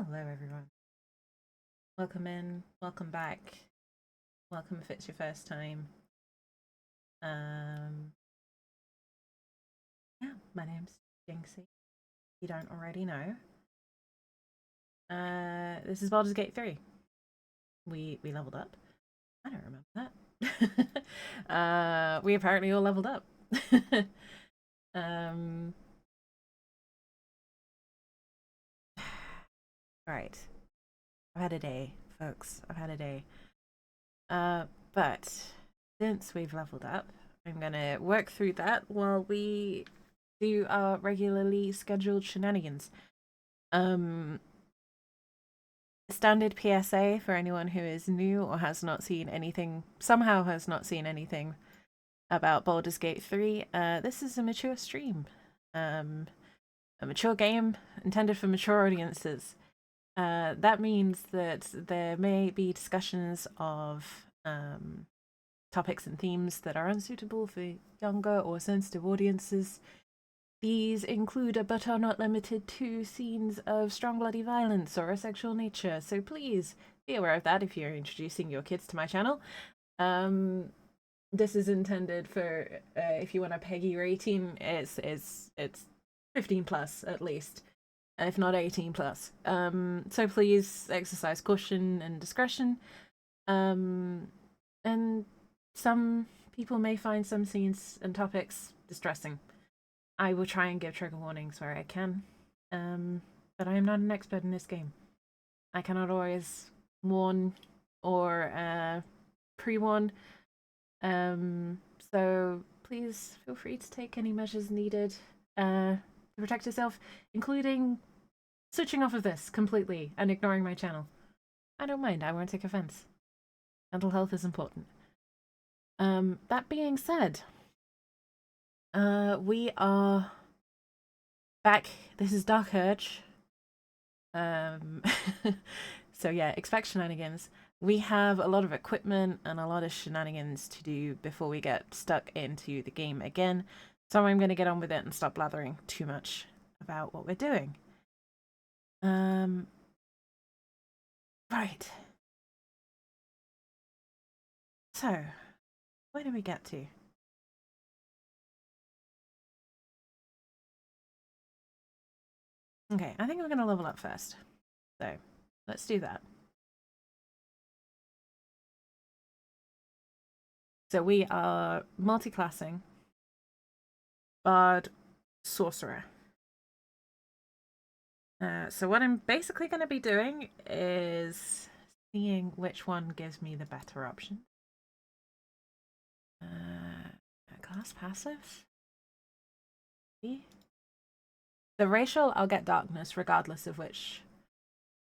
Hello everyone. Welcome in, welcome back. Welcome if it's your first time. Yeah, my name's Jinxie. If you don't already know. This is Baldur's Gate 3. We leveled up. I don't remember that. We apparently all leveled up. Right. I've had a day, folks. I've had a day. But since we've leveled up, I'm gonna work through that while we do our regularly scheduled shenanigans. Standard PSA for anyone who is new or has not seen anything, somehow has not seen anything about Baldur's Gate 3. This is a mature stream. A mature game intended for mature audiences. That means that there may be discussions of topics and themes that are unsuitable for younger or sensitive audiences. These include but are not limited to scenes of strong bloody violence or a sexual nature, so please be aware of that if you're introducing your kids to my channel. This is intended for if you want a PEGI rating, it's 15 plus at least, if not 18 plus. So please exercise caution and discretion. And some people may find some scenes and topics distressing. I will try and give trigger warnings where I can, but I am not an expert in this game. I cannot always warn or pre-warn, so please feel free to take any measures needed to protect yourself, including switching off of this completely and ignoring my channel. I don't mind, I won't take offense. Mental health is important. That being said, we are back. This is Dark Urge. So yeah, expect shenanigans. We have a lot of equipment and a lot of shenanigans to do before we get stuck into the game again. So I'm going to get on with it and stop blathering too much about what we're doing. Right. So, where do we get to? Okay, I think I'm going to level up first. So, let's do that. So we are multi-classing Bard, Sorcerer. So what I'm basically going to be doing is seeing which one gives me the better option. Class passive? The racial, I'll get darkness regardless of which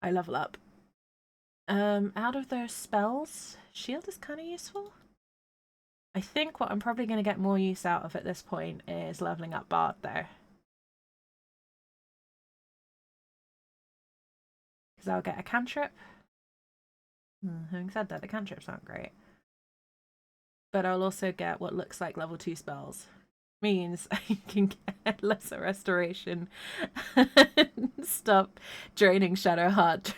I level up. Out of those spells, shield is kind of useful. I think what I'm probably going to get more use out of at this point is leveling up Bard there. Because I'll get a cantrip. Having said that, the cantrips aren't great. But I'll also get what looks like level 2 spells. Means I can get lesser restoration and stop draining Shadow Heart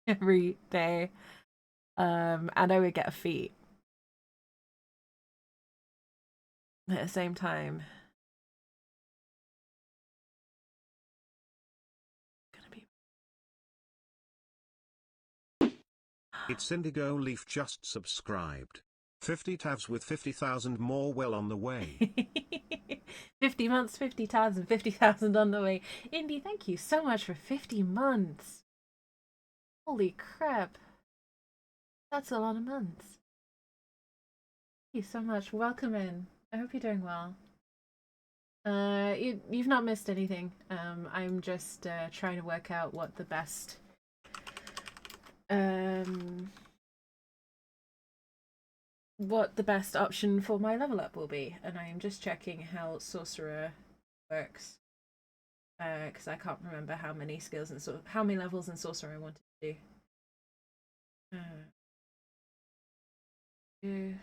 every day. And I would get a feat. At the same time, It's Indigo Leaf just subscribed. 50 tabs with 50,000 more well on the way. 50 months, 50,000, 50,000 on the way. Indy, thank you so much for 50 months. Holy crap. That's a lot of months. Thank you so much. Welcome in. I hope you're doing well. You've not missed anything. I'm just trying to work out what the best option for my level up will be, and I am just checking how Sorcerer works, because I can't remember how many skills and how many levels in Sorcerer I wanted to do.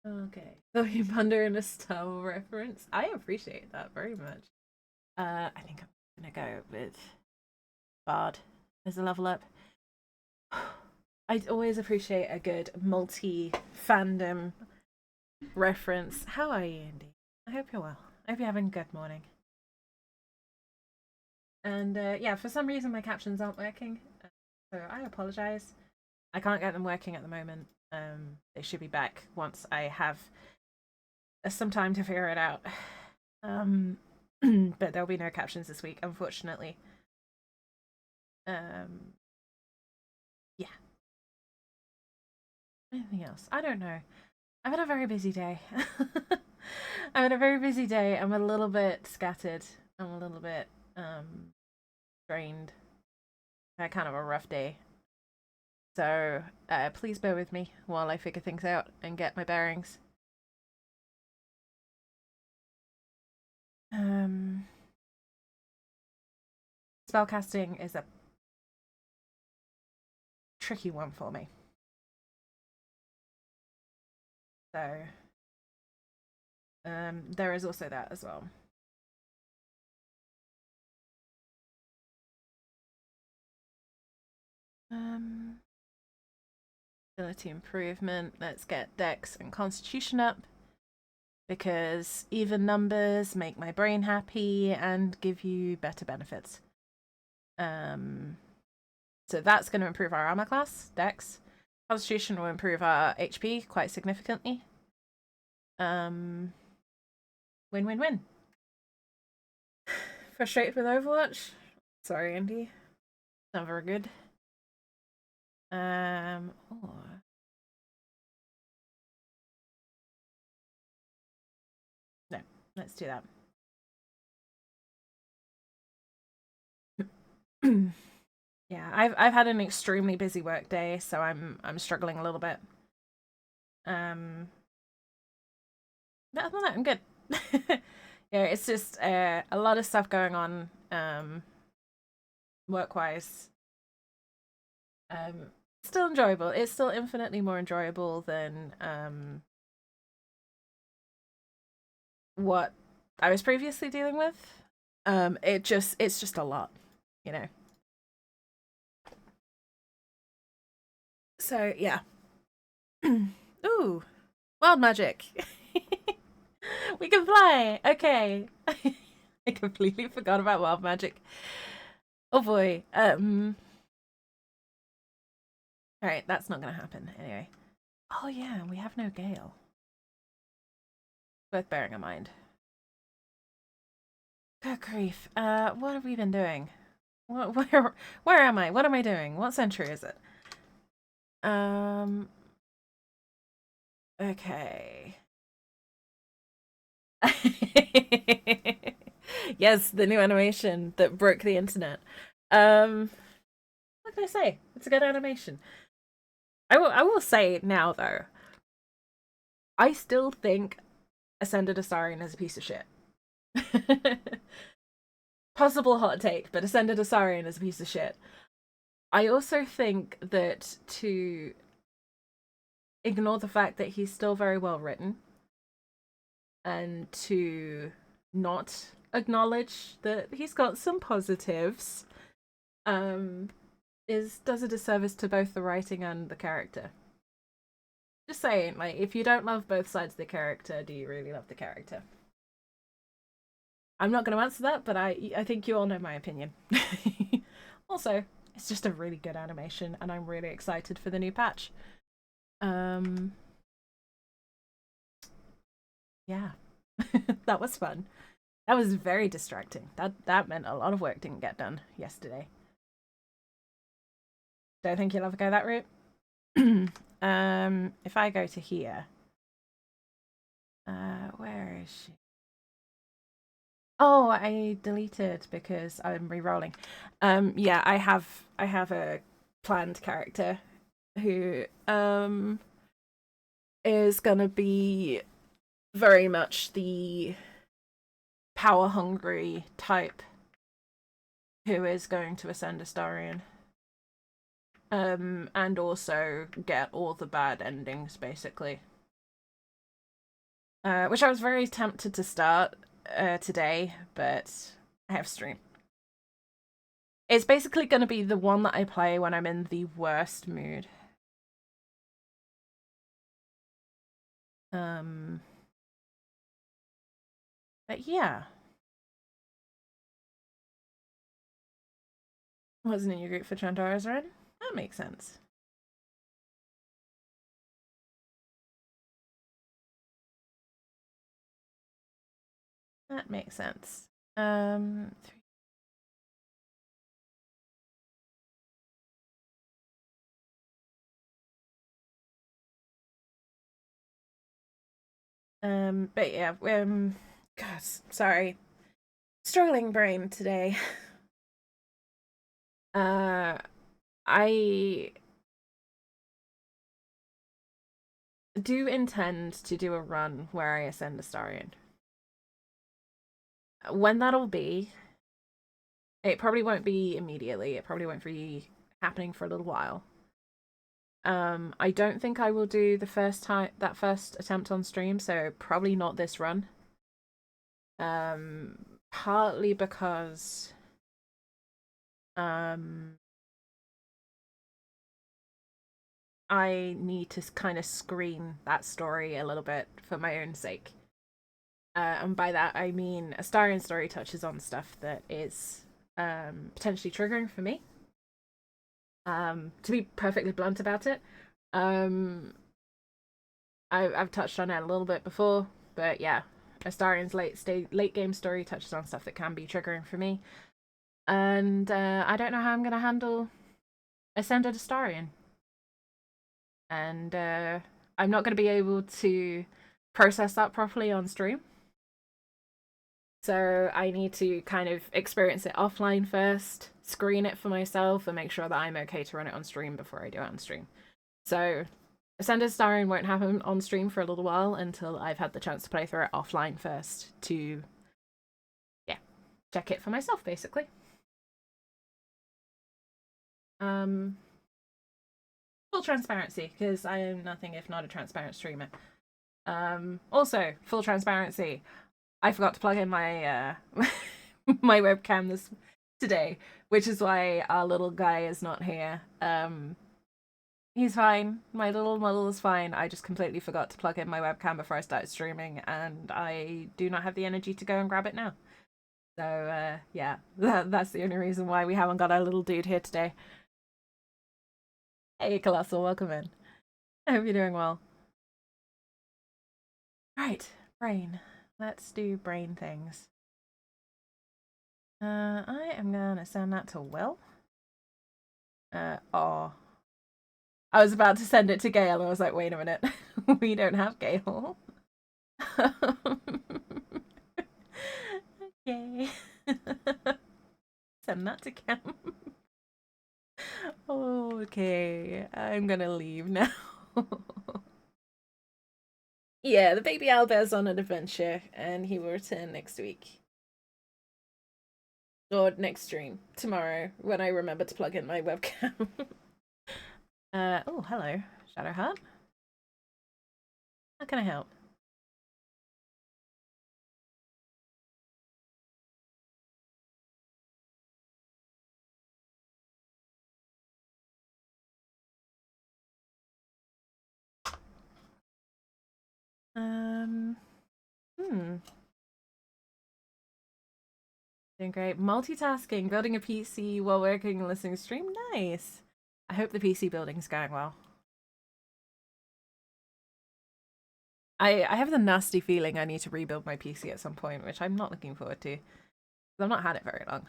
Okay, so you ponder in a Star Wars reference. I appreciate that very much. I think I'm gonna go with Bard as a level up. I always appreciate a good multi-fandom reference. How are you, Andy? I hope you're well. I hope you're having a good morning. And yeah, for some reason my captions aren't working, so I apologize. I can't get them working at the moment. They should be back once I have some time to figure it out. But there'll be no captions this week, unfortunately. Yeah. Anything else? I don't know. I've had a very busy day. I've had a very busy day. I'm a little bit scattered. I'm a little bit drained. I had kind of a rough day. So please bear with me while I figure things out and get my bearings. Spellcasting is a tricky one for me. So there is also that as well. Ability improvement. Let's get Dex and Constitution up, because even numbers make my brain happy and give you better benefits. So that's going to improve our armor class, Dex. Constitution will improve our HP quite significantly. Win, win, win. Frustrated with Overwatch? Sorry, Andy. Not very good. Oh. No, let's do that. Yeah, I've had an extremely busy work day, so I'm struggling a little bit. But other than that, I'm good. Yeah, it's just a lot of stuff going on work-wise. Still enjoyable. It's still infinitely more enjoyable than what I was previously dealing with. It's just a lot, you know. So yeah. Ooh, wild magic. We can fly. Okay. I completely forgot about wild magic. Oh boy. Alright, that's not gonna happen anyway. Oh yeah, we have no Gale. Worth bearing in mind. Good grief. What have we been doing? Where am I? What am I doing? What century is it? Okay. Yes, the new animation that broke the internet. What can I say? It's a good animation. I will say now though, I still think Ascended Astarion is a piece of shit. Possible hot take, but Ascended Astarion is a piece of shit. I also think that to ignore the fact that he's still very well written and to not acknowledge that he's got some positives does a disservice to both the writing and the character. Just saying, like, if you don't love both sides of the character, do you really love the character? I'm not going to answer that, but I think you all know my opinion. Also, it's just a really good animation, and I'm really excited for the new patch. Yeah, that was fun. That was very distracting. That meant a lot of work didn't get done yesterday. Don't think you'll ever go that route. If I go to here, where is she? Oh, I deleted because I'm re-rolling. Yeah, I have a planned character who is gonna be very much the power hungry type who is going to ascend Astarion. And also get all the bad endings basically. Which I was very tempted to start today, but I have stream. It's basically going to be the one that I play when I'm in the worst mood. But yeah. Wasn't in your group for Chantaras, right? That makes sense. That makes sense. But yeah, God, sorry. Struggling brain today. I do intend to do a run where I ascend Astarion. When that'll be, it probably won't be immediately. It probably won't be happening for a little while. I don't think I will do the first attempt on stream, so probably not this run. Partly because I need to kind of screen that story a little bit for my own sake. And by that I mean Astarion story touches on stuff that is potentially triggering for me. To be perfectly blunt about it, I've touched on it a little bit before, but yeah, Astarion's late game story touches on stuff that can be triggering for me, and I don't know how I'm gonna handle Ascended Astarion, and I'm not gonna be able to process that properly on stream. So I need to kind of experience it offline first, screen it for myself, and make sure that I'm okay to run it on stream before I do it on stream. So Ascended Starring won't happen on stream for a little while until I've had the chance to play through it offline first to, yeah, check it for myself, basically. Full transparency, because I am nothing if not a transparent streamer. Also, full transparency, I forgot to plug in my my webcam today, which is why our little guy is not here. He's fine. My little model is fine. I just completely forgot to plug in my webcam before I started streaming, and I do not have the energy to go and grab it now. So yeah, that's the only reason why we haven't got our little dude here today. Hey, Colossal, welcome in. I hope you're doing well. Right, brain. Let's do brain things. I am gonna send that to Will. Oh. I was about to send it to Gail, and I was like, wait a minute. We don't have Gail. Okay. Send that to Cam. Okay, I'm gonna leave now. Yeah, the baby owlbear's on an adventure, and he will return next week. Or next stream, tomorrow, when I remember to plug in my webcam. Oh, hello, Shadowheart. How can I help? Hmm. Doing great. Multitasking, building a PC while working and listening to stream. Nice. I hope the PC building's going well. I have the nasty feeling I need to rebuild my PC at some point, which I'm not looking forward to. I've not had it very long.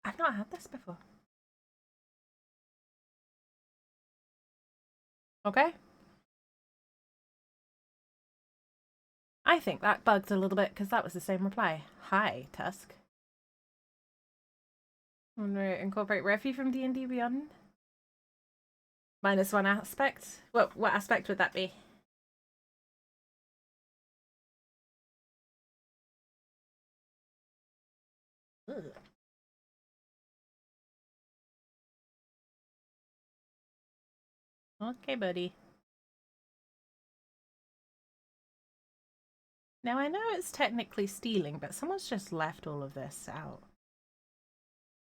I've not had this before. Okay. I think that bugged a little bit because that was the same reply. Hi, Tusk. I'm gonna incorporate Refi from D&D Beyond. Minus one aspect. What aspect would that be? Ugh. Okay, buddy. Now I know it's technically stealing, but someone's just left all of this out.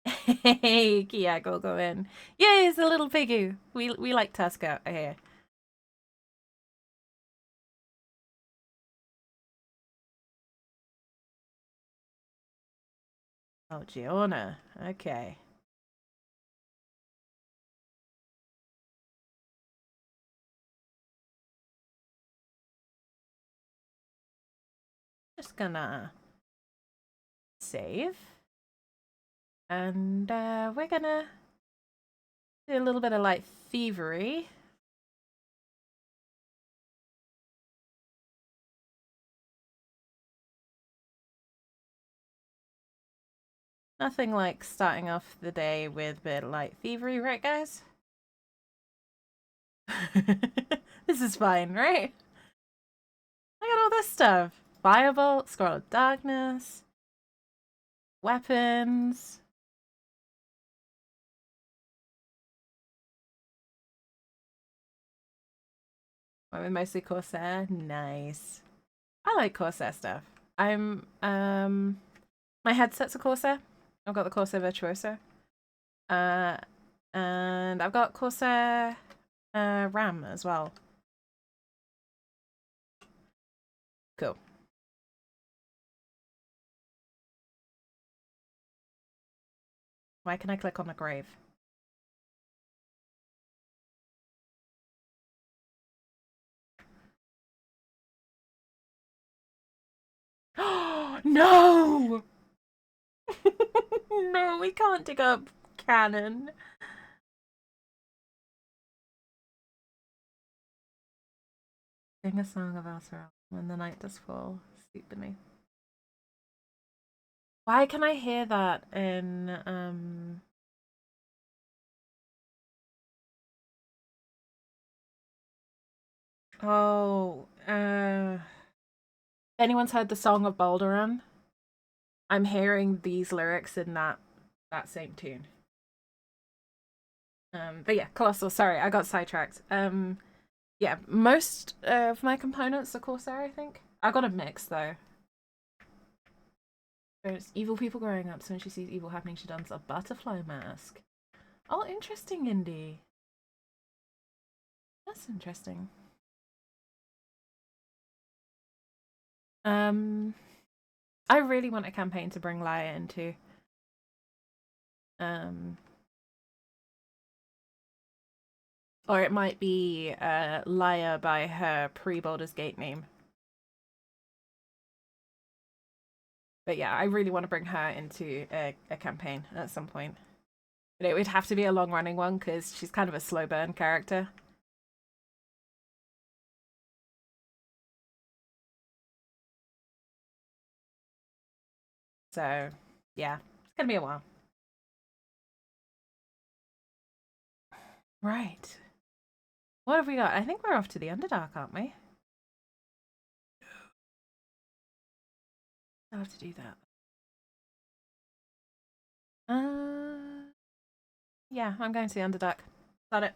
Hey, Kia, go in. Yay, it's a little piggy. We like Tusker here. Oh, Giona. Okay. Just gonna save. And we're gonna do a little bit of light thievery. Nothing like starting off the day with a bit of light thievery, right, guys? This is fine, right? Look at all this stuff. Firebolt, Scroll of Darkness, weapons. Went with mostly Corsair. Nice. I like Corsair stuff. My headset's a Corsair. I've got the Corsair Virtuoso. And I've got Corsair RAM as well. Cool. Why can I click on the grave? No! No, we can't dig up cannon. Sing a song of Elsa when the night does fall. Sleep beneath. Why can I hear that in Oh, anyone's heard the Song of Balduran? I'm hearing these lyrics in that same tune. But yeah, Colossal. Sorry, I got sidetracked. Yeah, most of my components are Corsair, I think. I got a mix though. There's evil people growing up, so when she sees evil happening, she dons a butterfly mask. Oh, interesting, Indy. That's interesting. I really want a campaign to bring Laia into. Or it might be Laia by her pre-Baldur's Gate name. But yeah, I really want to bring her into a campaign at some point. But it would have to be a long-running one because she's kind of a slow burn character. So yeah, it's gonna be a while. Right. What have we got? I think we're off to the Underdark, aren't we? I'll have to do that. Yeah, I'm going to the Underdark. Got it.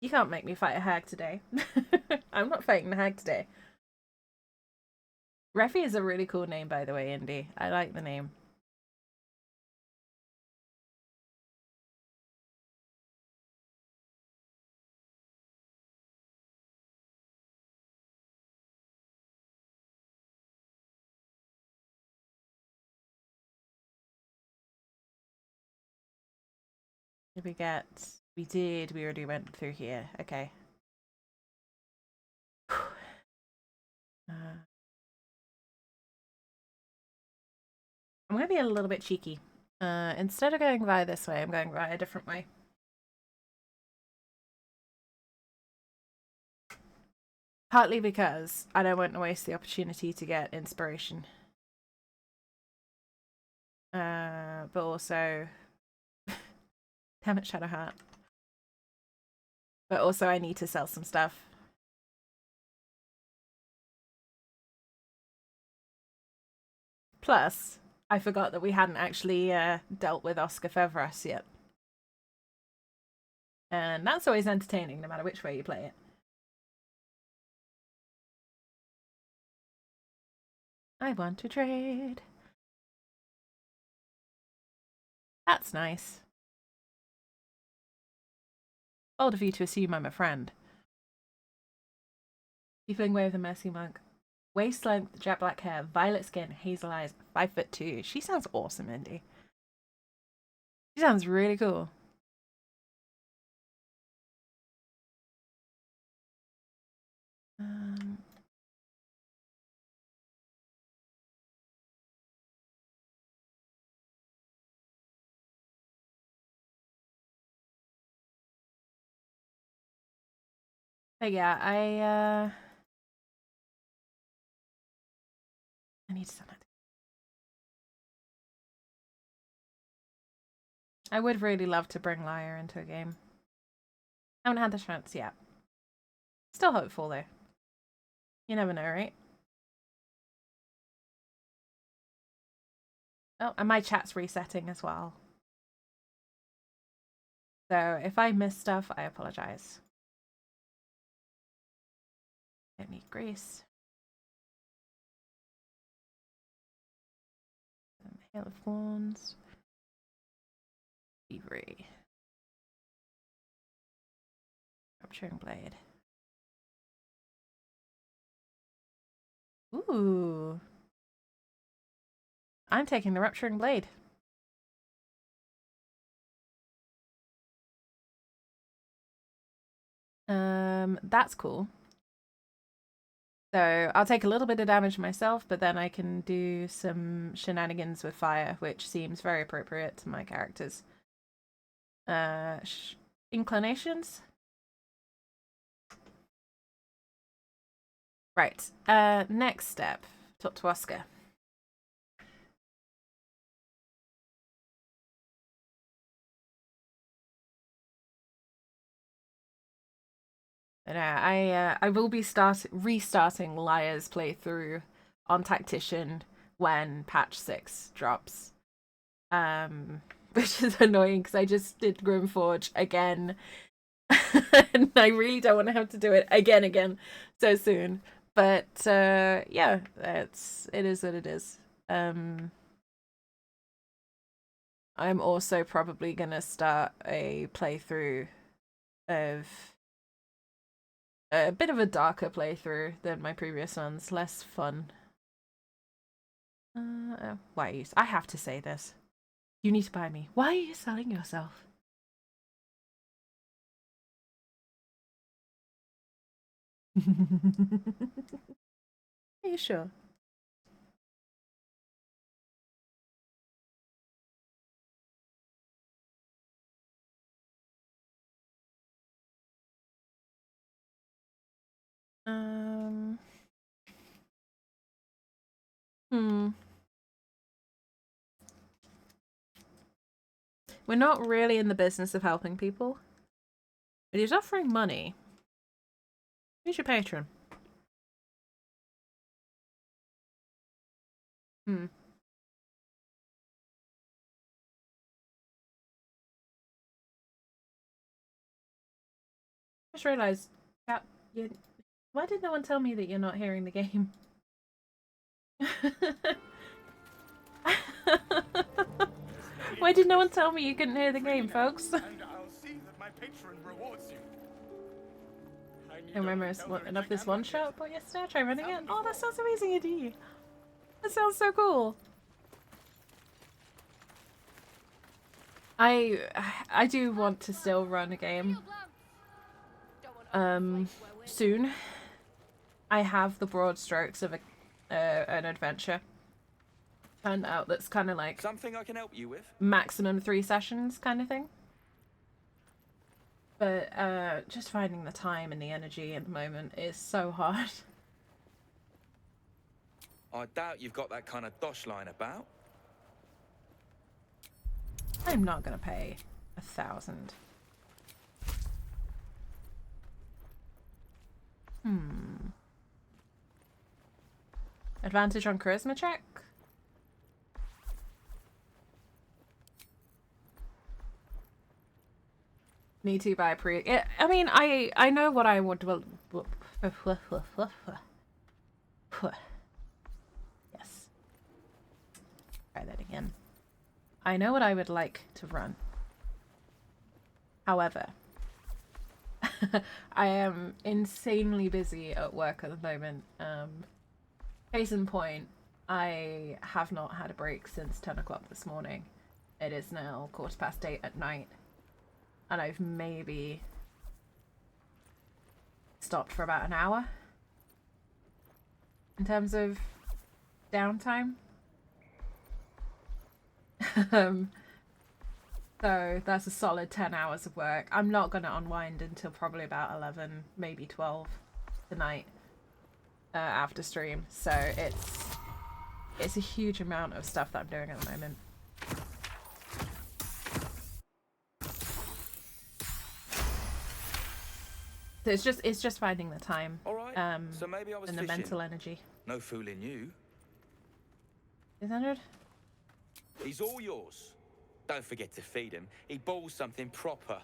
You can't make me fight a hag today. I'm not fighting the hag today. Refi is a really cool name, by the way, Indy. I like the name. Did we get? We did. We already went through here. Okay. I'm going to be a little bit cheeky. Instead of going via this way, I'm going via a different way. Partly because I don't want to waste the opportunity to get inspiration. But also... Damn it, Shadowheart. But also I need to sell some stuff. Plus, I forgot that we hadn't actually dealt with Oscar Fevras yet. And that's always entertaining, no matter which way you play it. I want to trade. That's nice. Bold of you to assume I'm a friend. Tiefling way of the Mercy Monk. Waist length, jet black hair, violet skin, hazel eyes, 5'2". She sounds awesome, Indy. She sounds really cool. But yeah, I need to send it. I would really love to bring Lyre into a game. Haven't had the chance yet. Still hopeful though. You never know, right? Oh, and my chat's resetting as well. So if I miss stuff, I apologize. Don't need grace. Hail of Thorns. Thievery. Rupturing Blade. Ooh. I'm taking the Rupturing Blade. That's cool. So I'll take a little bit of damage myself, but then I can do some shenanigans with fire, which seems very appropriate to my character's inclinations. Right. Next step. Talk to Oscar. I will be restarting Lyre's playthrough on Tactician when patch 6 drops. Which is annoying because I just did Grimforge again. And I really don't want to have to do it again so soon. But yeah, it is what it is. I'm also probably gonna start a playthrough of a bit of a darker playthrough than my previous ones, less fun. Why are you? I have to say this. You need to buy me. Why are you selling yourself? Are you sure? We're not really in the business of helping people. But he's offering money. Who's your patron? Just realised that why did no one tell me that you're not hearing the game? Why did no one tell me you couldn't hear the game, folks? I remember enough this one shot I bought yesterday. Try running it. Oh, that sounds amazing, Eddie. That sounds so cool. I do want to still run a game. Soon. I have the broad strokes of an adventure planned out that's kind of like something I can help you with. Maximum 3 sessions kind of thing. But just finding the time and the energy at the moment is so hard. I doubt you've got that kind of dosh line about. I'm not gonna pay 1,000. Advantage on charisma check? Need to buy pre. I mean, I know what I would. Yes. champion. I know what I would like to run. However, I am insanely busy at work at the moment. Case in point, I have not had a break since 10 o'clock this morning. It is now 8:15 at night. And I've maybe stopped for about an hour in terms of downtime. So that's a solid 10 hours of work. I'm not going to unwind until probably about 11, maybe 12 tonight after stream. So it's a huge amount of stuff that I'm doing at the moment. So it's just finding the time. All right. So maybe I was and the fishing. mental energy. No fooling you. 600? He's all yours. Don't forget to feed him. He balls something proper.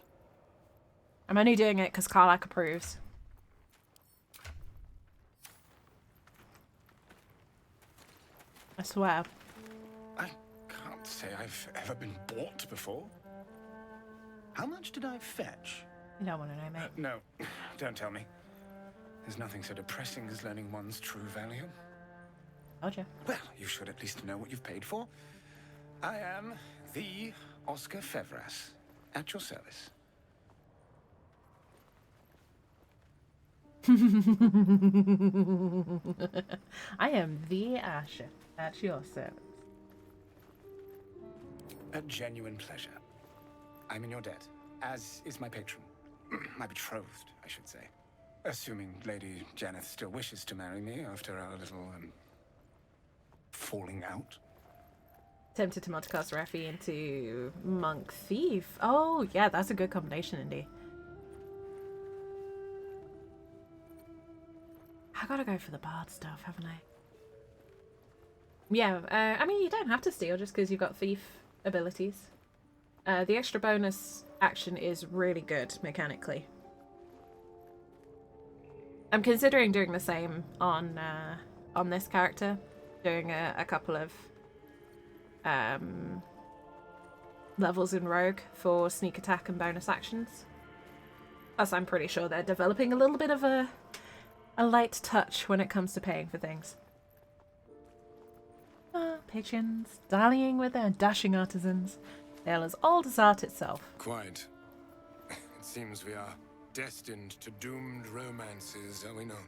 I'm only doing it because Karlak approves. I swear. I can't say I've ever been bought before. How much did I fetch? You don't want to know, mate. No, don't tell me. There's nothing so depressing as learning one's true value. Told you. Well, you should at least know what you've paid for. I am the Oscar Fevras, at your service. I am the Asher at your service. A genuine pleasure. I'm in your debt, as is my patron. My betrothed, I should say. Assuming Lady Janeth still wishes to marry me after our little, falling out. Tempted to multiclass Raffi into Monk Thief. Oh, yeah, that's a good combination, indeed. I gotta go for the bard stuff, haven't I? Yeah, I mean, you don't have to steal just because you've got thief abilities. The extra bonus action is really good mechanically. I'm considering doing the same on this character, doing a couple of levels in Rogue for sneak attack and bonus actions. Plus, I'm pretty sure they're developing a little bit of a light touch when it comes to paying for things. Patrons, dallying with their dashing artisans. They're as old as art itself. Quite. It seems we are destined to doomed romances, are we not?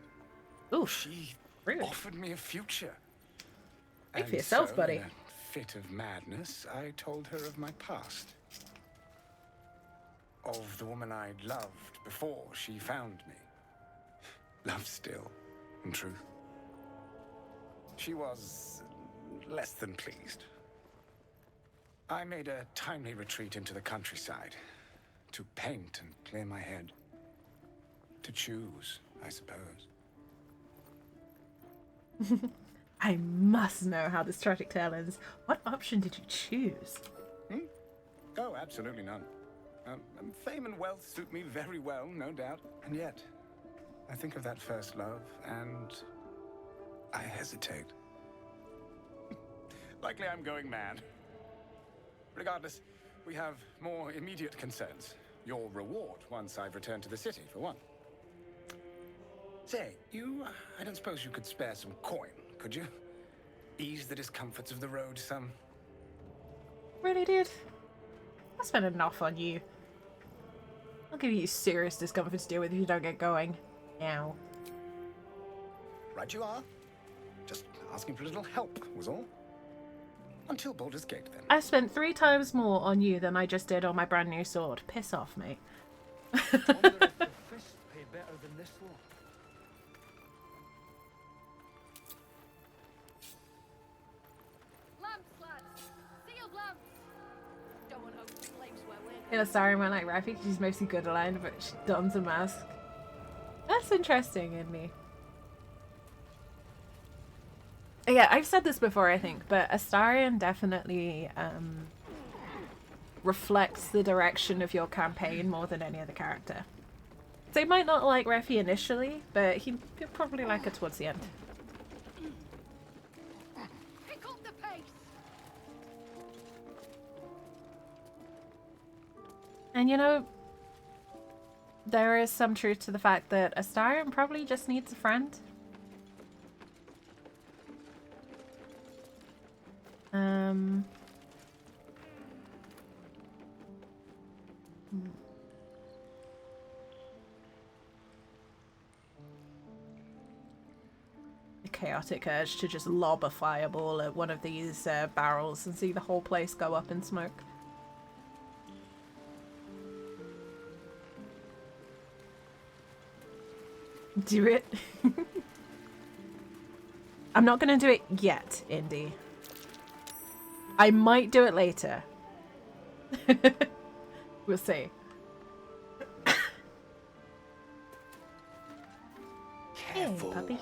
Ooh, She rude. offered me a future. Think for yourself, so, buddy. In a fit of madness, I told her of my past. Of the woman I'd loved before she found me. Love still, in truth. She was less than pleased. I made a timely retreat into the countryside. To paint and clear my head. To choose, I suppose. I must know how this tragic tale ends. What option did you choose? Oh, absolutely none. Fame and wealth suit me very well, no doubt. And yet, I think of that first love, and I hesitate. Likely I'm going mad. Regardless, we have more immediate concerns. Your reward once I've returned to the city, for one. Say, I don't suppose you could spare some coin, could you? Ease the discomforts of the road some. Really, dude? I spent enough on you. I'll give you serious discomfort to deal with if you don't get going. Now. Right you are. Just asking for a little help, was all. Until Baldur's Gate, then. I spent 3 times more on you than I just did on my brand new sword. Piss off, mate. Wonder if the fists pay better than this one. Lamps, lads! Sealed lamps! Don't want open flames where we're In a sorry man like Raffi, she's mostly good aligned, but she dons a mask. That's interesting in me. Yeah, I've said this before, I think, but Astarion definitely reflects the direction of your campaign more than any other character. So you might not like Raffi initially, but he'll probably like her towards the end. Pick up the pace! And you know, there is some truth to the fact that Astarion probably just needs a friend. A chaotic urge to just lob a fireball at one of these barrels and see the whole place go up in smoke. Do it. I'm not gonna do it yet, Indy. I might do it later. We'll see. Careful. Hey, puppy.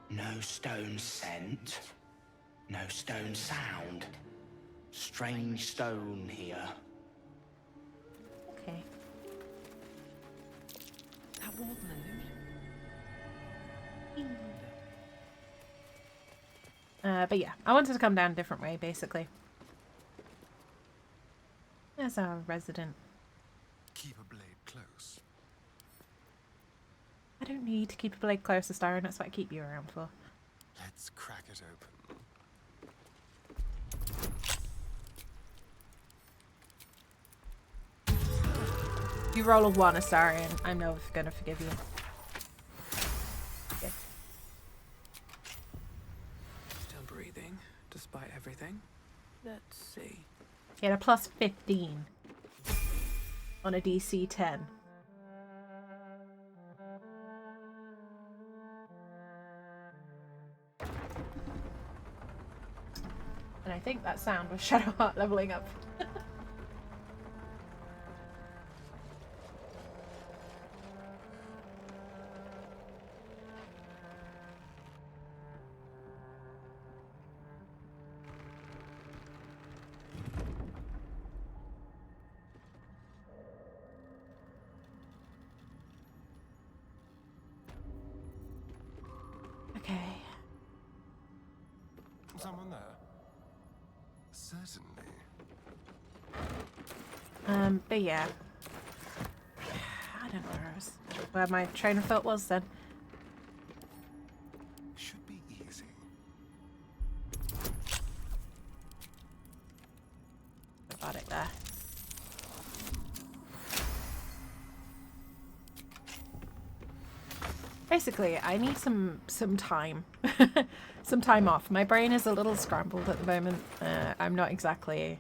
No stone scent. No stone sound. Strange stone here. Okay. That wasn't an illusion. But yeah, I wanted to come down a different way, basically. There's our resident. Keep a blade close. I don't need to keep a blade close to Styron, that's what I keep you around for. Let's crack it open. If you roll a 1, Astarion, I'm never gonna forgive you. Okay. Still breathing, despite everything. Let's see. Get a plus 15 on a DC 10. And I think that sound was Shadowheart leveling up. Okay. Someone there? Certainly. But yeah. I don't know where my train of thought was then. Should be easy. About it there. Basically, I need some time. Some time off. My brain is a little scrambled at the moment. I'm not exactly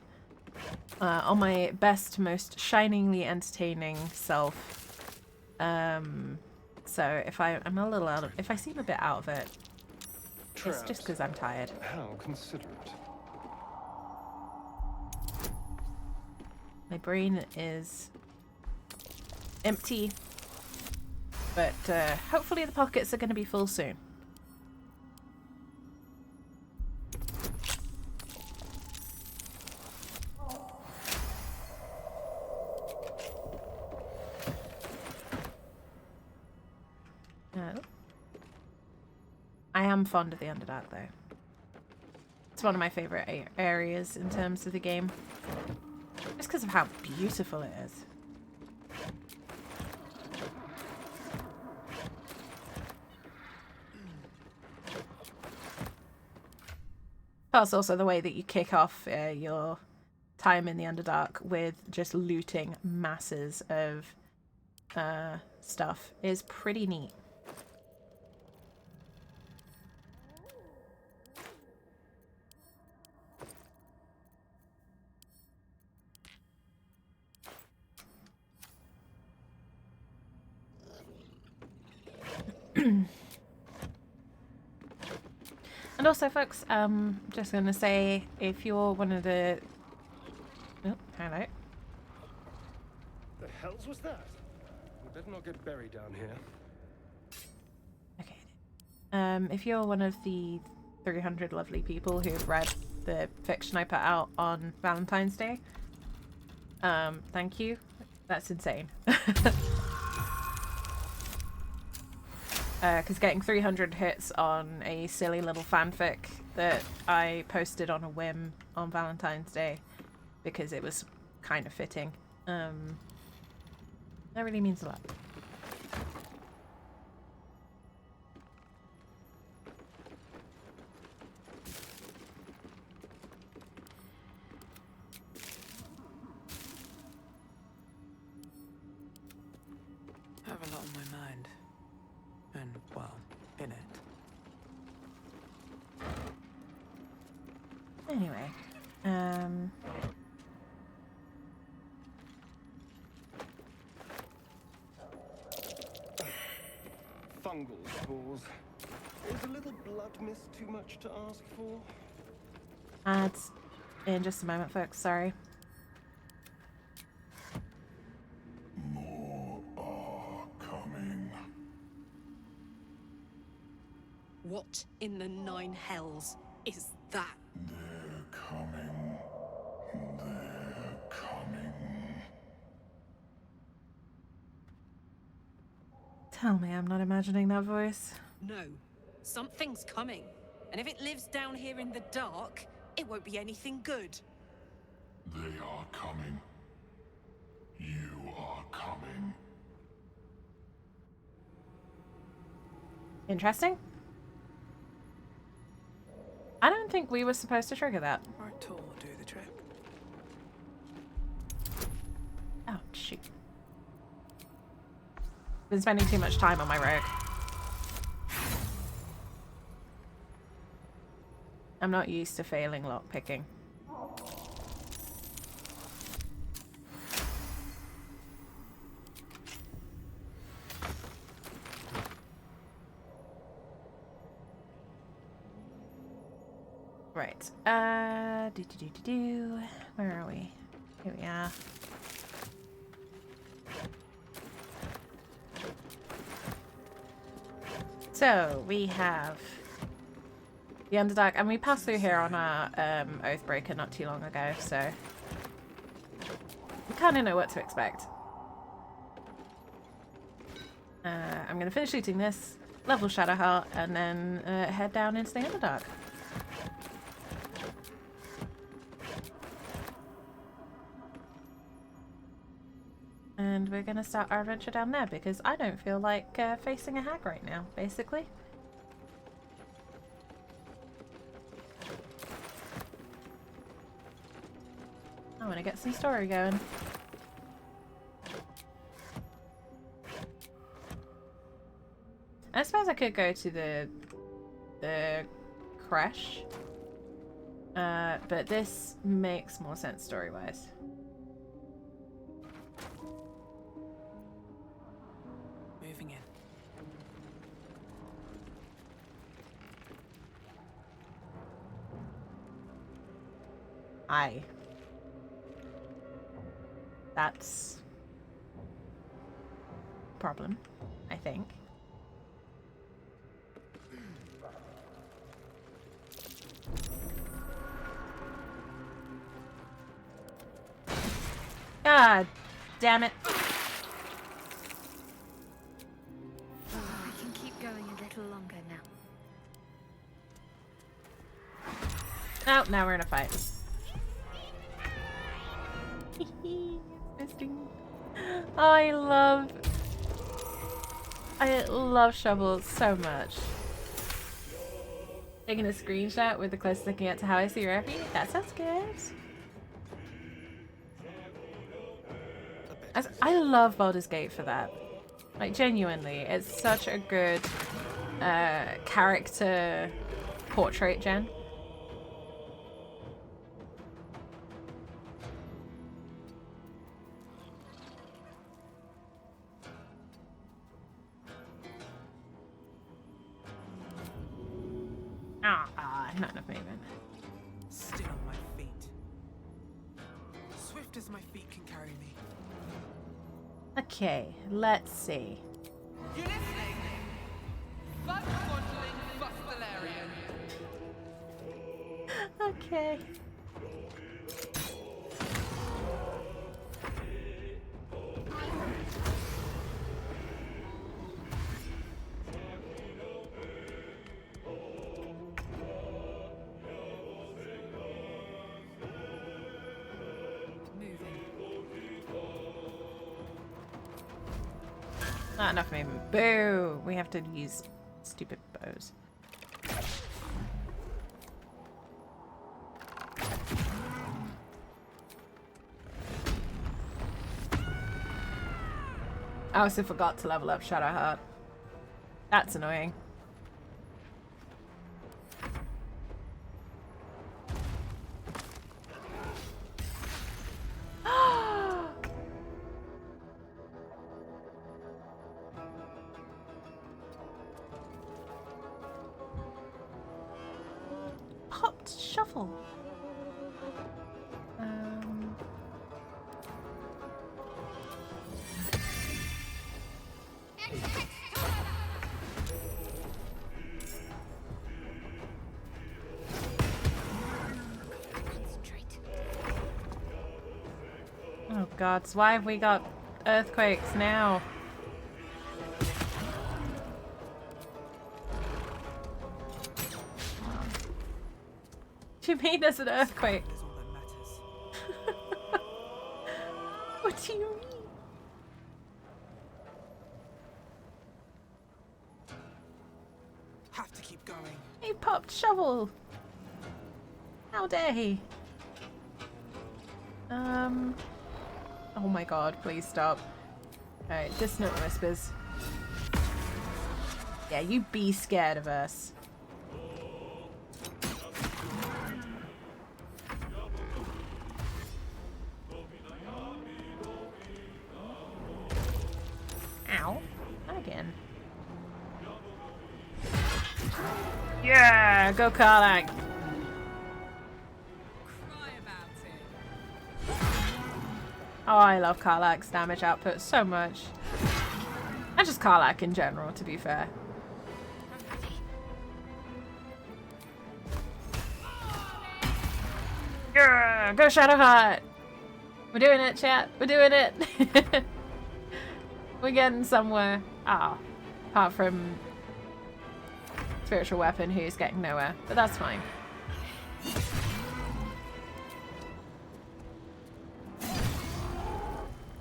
on my best, most shiningly entertaining self. So if I'm a little out of, if I seem a bit out of it, it's just because I'm tired. How considerate. My brain is empty, but hopefully the pockets are going to be full soon. I am fond of the Underdark though. It's one of my favourite areas in terms of the game. Just because of how beautiful it is. Plus also the way that you kick off your time in the Underdark with just looting masses of stuff is pretty neat. And also, folks, just gonna say, if you're one of the... Oh, hello. The hells was that? We better not get buried down here. Okay. If you're one of the 300 lovely people who've read the fiction I put out on Valentine's Day, thank you. That's insane. Because getting 300 hits on a silly little fanfic that I posted on a whim on Valentine's Day because it was kind of fitting That really means a lot. I have a lot on my mind. And, well, in it. Anyway, Fungal spores. Is a little blood mist too much to ask for? ads in just a moment, folks. Sorry. More are coming. What in the nine hells is that? They're coming. They're coming. Tell me I'm not imagining that voice. No, something's coming. And if it lives down here in the dark, it won't be anything good. They are coming. You are coming. Interesting. I don't think we were supposed to trigger that. Right tool will do the trick. Oh, shoot. Been spending too much time on my rogue. I'm not used to failing lockpicking. Right. Where are we? Here we are. So we have the Underdark, and we passed through here on our Oathbreaker not too long ago, so we kind of know what to expect. I'm going to finish shooting this, level Shadowheart, and then head down into the Underdark. And we're going to start our adventure down there because I don't feel like facing a hag right now, basically. I want to get some story going. I suppose I could go to the crash, but this makes more sense story-wise. Moving in. Aye. That's a problem, I think. God damn it. We can keep going a little longer now. Oh, now we're in a fight. Fisting. I love shovels so much. Taking a screenshot with the closest I can get to how I see Reppy. That sounds good. I love Baldur's Gate for that. Like, genuinely, it's such a good character portrait gen. Not enough movement. Still on my feet. Swift as my feet can carry me. Okay, let's see. You listening? Fuck-bottling Fustalarian. Okay. Not enough movement. Boo! We have to use stupid bows. I also forgot to level up Shadowheart. That's annoying. Popped shuffle. Oh god, so why have we got earthquakes now? What do you mean there's an earthquake? What do you mean? Have to keep going. He popped shovel. How dare he? Oh my god, please stop. Alright, dissonant whispers. Yeah, you be scared of us. Ow. Not again. Yeah, go Karlak. Oh, I love Karlak's damage output so much. And just Karlak in general, to be fair. Yeah, go Shadowheart! We're doing it, chat. We're doing it. We're getting somewhere. Ah, apart from Spiritual Weapon, who's getting nowhere. But that's fine.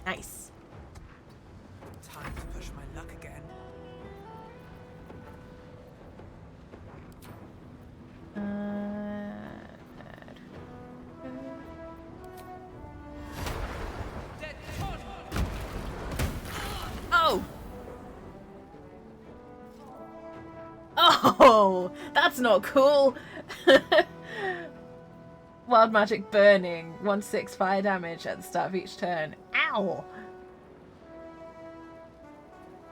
Nice. Time to push my luck again. Oh! Oh! That's not cool! Wild Magic Burning. 1/6 fire damage at the start of each turn. Ow!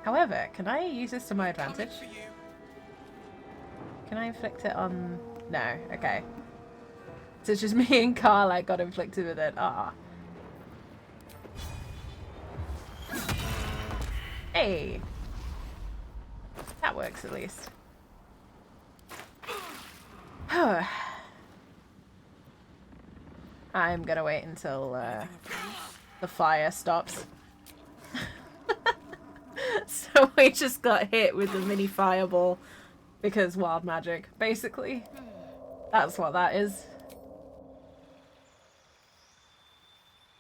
However, can I use this to my advantage? Can I inflict it on... No, okay. So it's just me and Karlak got inflicted with it. Ah. Hey! That works at least. I'm gonna wait until the fire stops. So we just got hit with the mini fireball because wild magic, basically. That's what that is.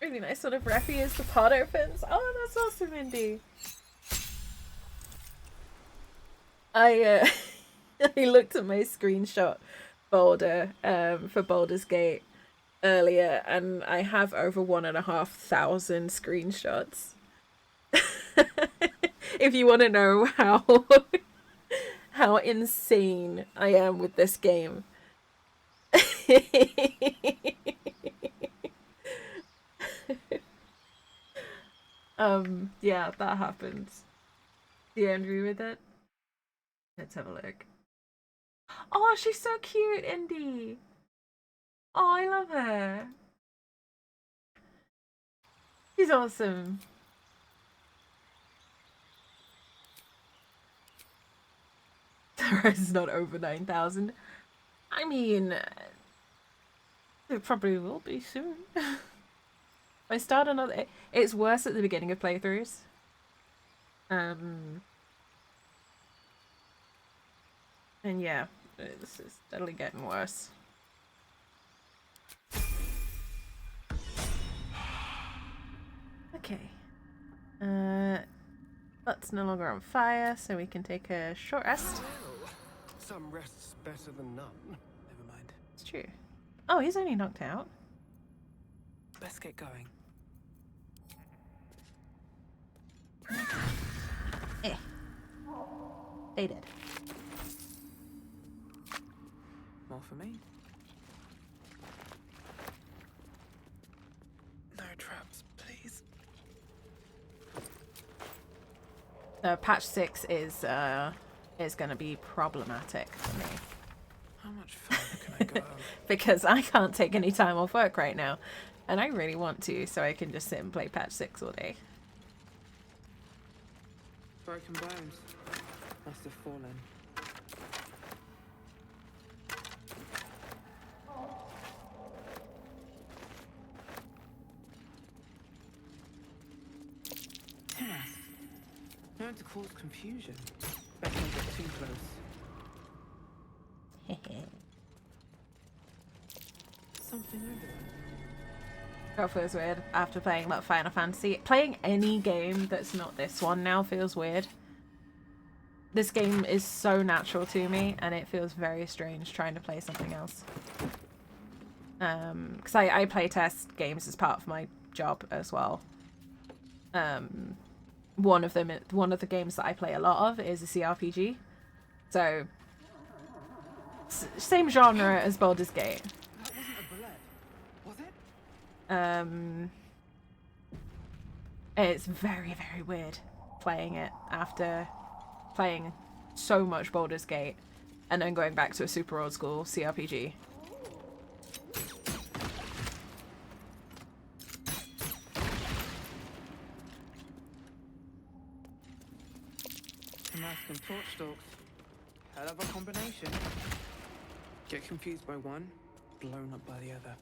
Really nice sort of Reffy is the pod opens. Oh, that's awesome, Indy. I I looked at my screenshot folder for Baldur's Gate earlier, and I have over 1,500 screenshots. If you want to know how insane I am with this game. Yeah, that happens. Do you agree with it? Let's have a look. Oh, she's so cute, Indy. Oh, I love her. She's awesome. The res is not over 9,000. I mean, it probably will be soon. I start another. It's worse at the beginning of playthroughs. And yeah, this is steadily getting worse. Okay. Butt's no longer on fire, so we can take a short rest. Some rest's better than none. Never mind. It's true. Oh, he's only knocked out. Let's get going. They did. More for me. No traps, please. Patch 6 is going to be problematic for me. How much further can I go? Because I can't take any time off work right now. And I really want to, so I can just sit and play patch 6 all day. Broken bones. Must have fallen. Task. Known to cause confusion. Best not get too close. Something over there. That feels weird after playing like Final Fantasy. Playing any game that's not this one now feels weird. This game is so natural to me, and it feels very strange trying to play something else. Because I play test games as part of my job as well. One of the games that I play a lot of is a CRPG. So, same genre as Baldur's Gate. That wasn't a bullet, was it? It's very, very weird playing it after playing so much Baldur's Gate and then going back to a super old school CRPG. Mask and torch stalks. Hell of a combination. Get confused by one, blown up by the other.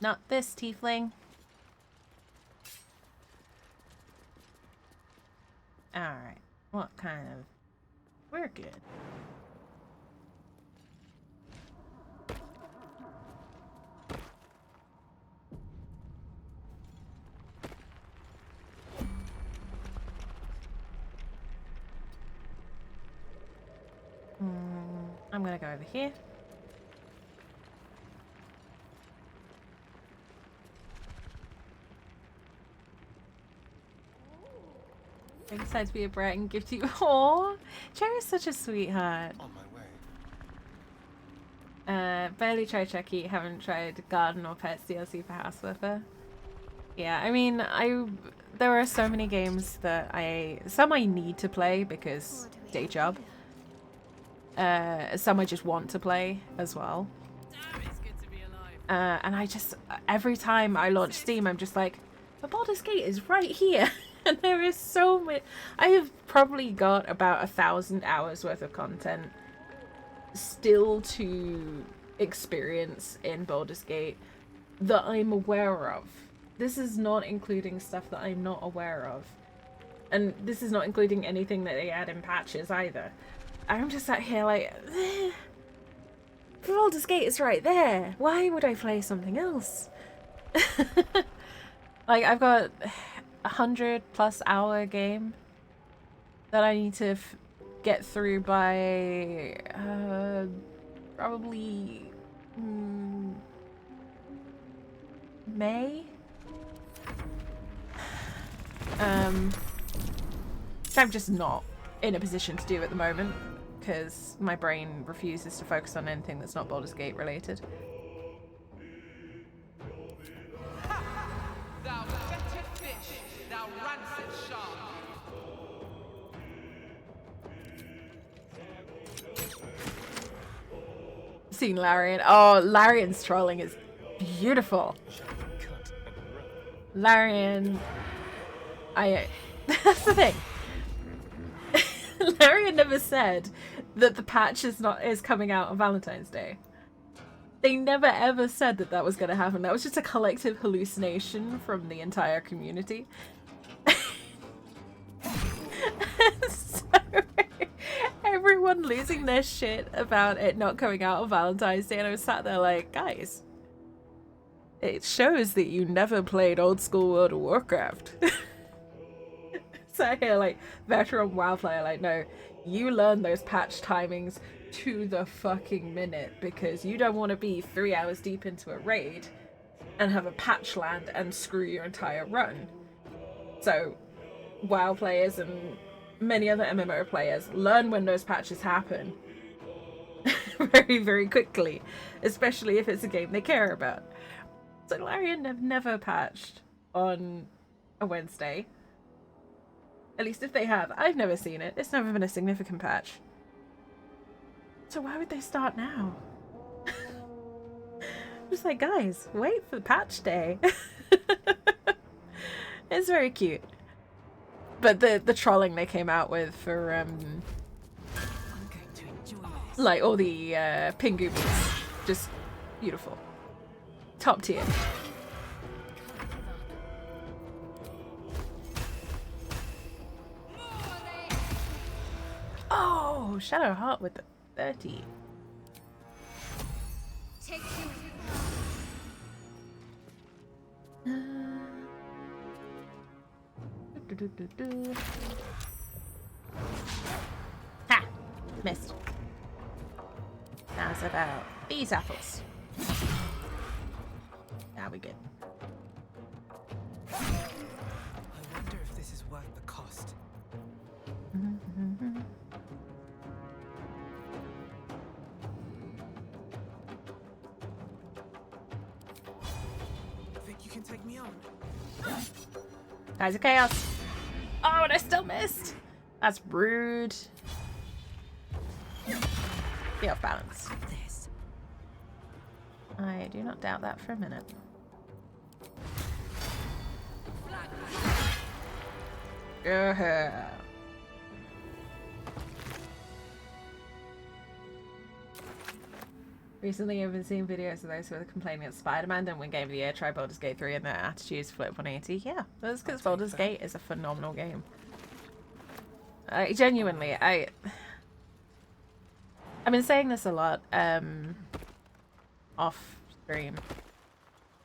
Not this tiefling. Alright. What kind of... We're good. I'm gonna go over here. I decided to be a brat and gift you. Aww, Cherry's such a sweetheart. On my way. Barely tried Chucky. Haven't tried Garden or Pets DLC for House Flipper. Yeah, I mean, there are so many games that some I need to play because day job. Some I just want to play as well. Damn, it's good to be alive. And I just, every time I launch Steam, I'm just like, but Baldur's Gate is right here. And there is so much. I have probably got about 1,000 hours worth of content still to experience in Baldur's Gate that I'm aware of. This is not including stuff that I'm not aware of. And this is not including anything that they add in patches either. I'm just sat here like, Baldur's Gate is right there. Why would I play something else? Like, I've got 100+ hour game that I need to get through by probably May. Which I'm just not in a position to do at the moment because my brain refuses to focus on anything that's not Baldur's Gate related. Thou fetid fish, thou rancid shark. Seen Larian. Oh, Larian's trolling is beautiful. Larian, that's the thing. Larian never said that the patch is coming out on Valentine's Day. They never ever said that that was going to happen. That was just a collective hallucination from the entire community. So, everyone losing their shit about it not coming out on Valentine's Day, and I was sat there like, guys, it shows that you never played old school World of Warcraft. So I hear like veteran WoW player like, no, you learn those patch timings to the fucking minute because you don't want to be 3 hours deep into a raid and have a patch land and screw your entire run. So WoW players and many other MMO players learn when those patches happen very, very quickly, especially if it's a game they care about. So Larian have never patched on a Wednesday. At least if they have, I've never seen it. It's never been a significant patch. So why would they start now? Just like, guys, wait for patch day. It's very cute. But the trolling they came out with for like all the Pingoobies, just beautiful. Top tier. Oh, Shadow Heart with the 30. Ha! Missed. Now it's about these apples. Now we good. I wonder if this is worth the cost. Think you can take me on? Guys of Chaos. Oh, and I still missed. That's rude. Be off balance. I do not doubt that for a minute. Recently, I've been seeing videos of those who are complaining that Spider-Man didn't win Game of the Year, try Baldur's Gate 3, and their attitudes flip 180. Yeah, that's because Baldur's Gate is a phenomenal game. Genuinely, I've been saying this a lot off stream,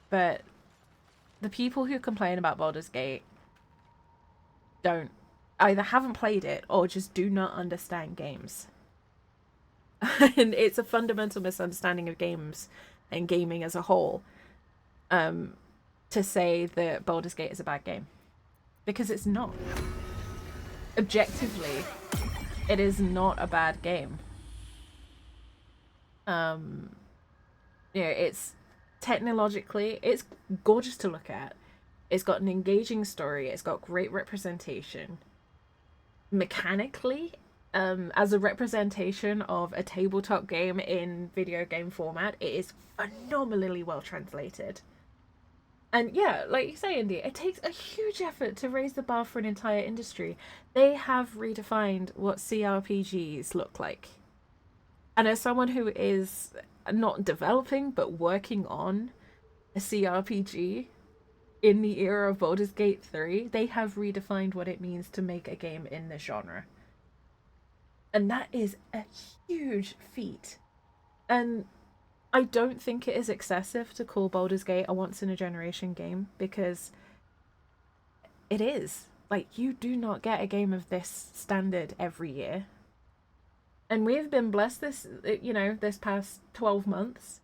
but the people who complain about Baldur's Gate either haven't played it or just do not understand games. And it's a fundamental misunderstanding of games and gaming as a whole to say that Baldur's Gate is a bad game, because it's not. Objectively, it is not a bad game. It's technologically, it's gorgeous to look at. It's got an engaging story. It's got great representation. Mechanically, as a representation of a tabletop game in video game format, it is phenomenally well translated. And yeah, like you say, Indy, it takes a huge effort to raise the bar for an entire industry. They have redefined what CRPGs look like. And as someone who is not developing, but working on a CRPG in the era of Baldur's Gate 3, they have redefined what it means to make a game in this genre. And that is a huge feat. And I don't think it is excessive to call Baldur's Gate a once-in-a-generation game, because it is. Like, you do not get a game of this standard every year. And we've been blessed this past 12 months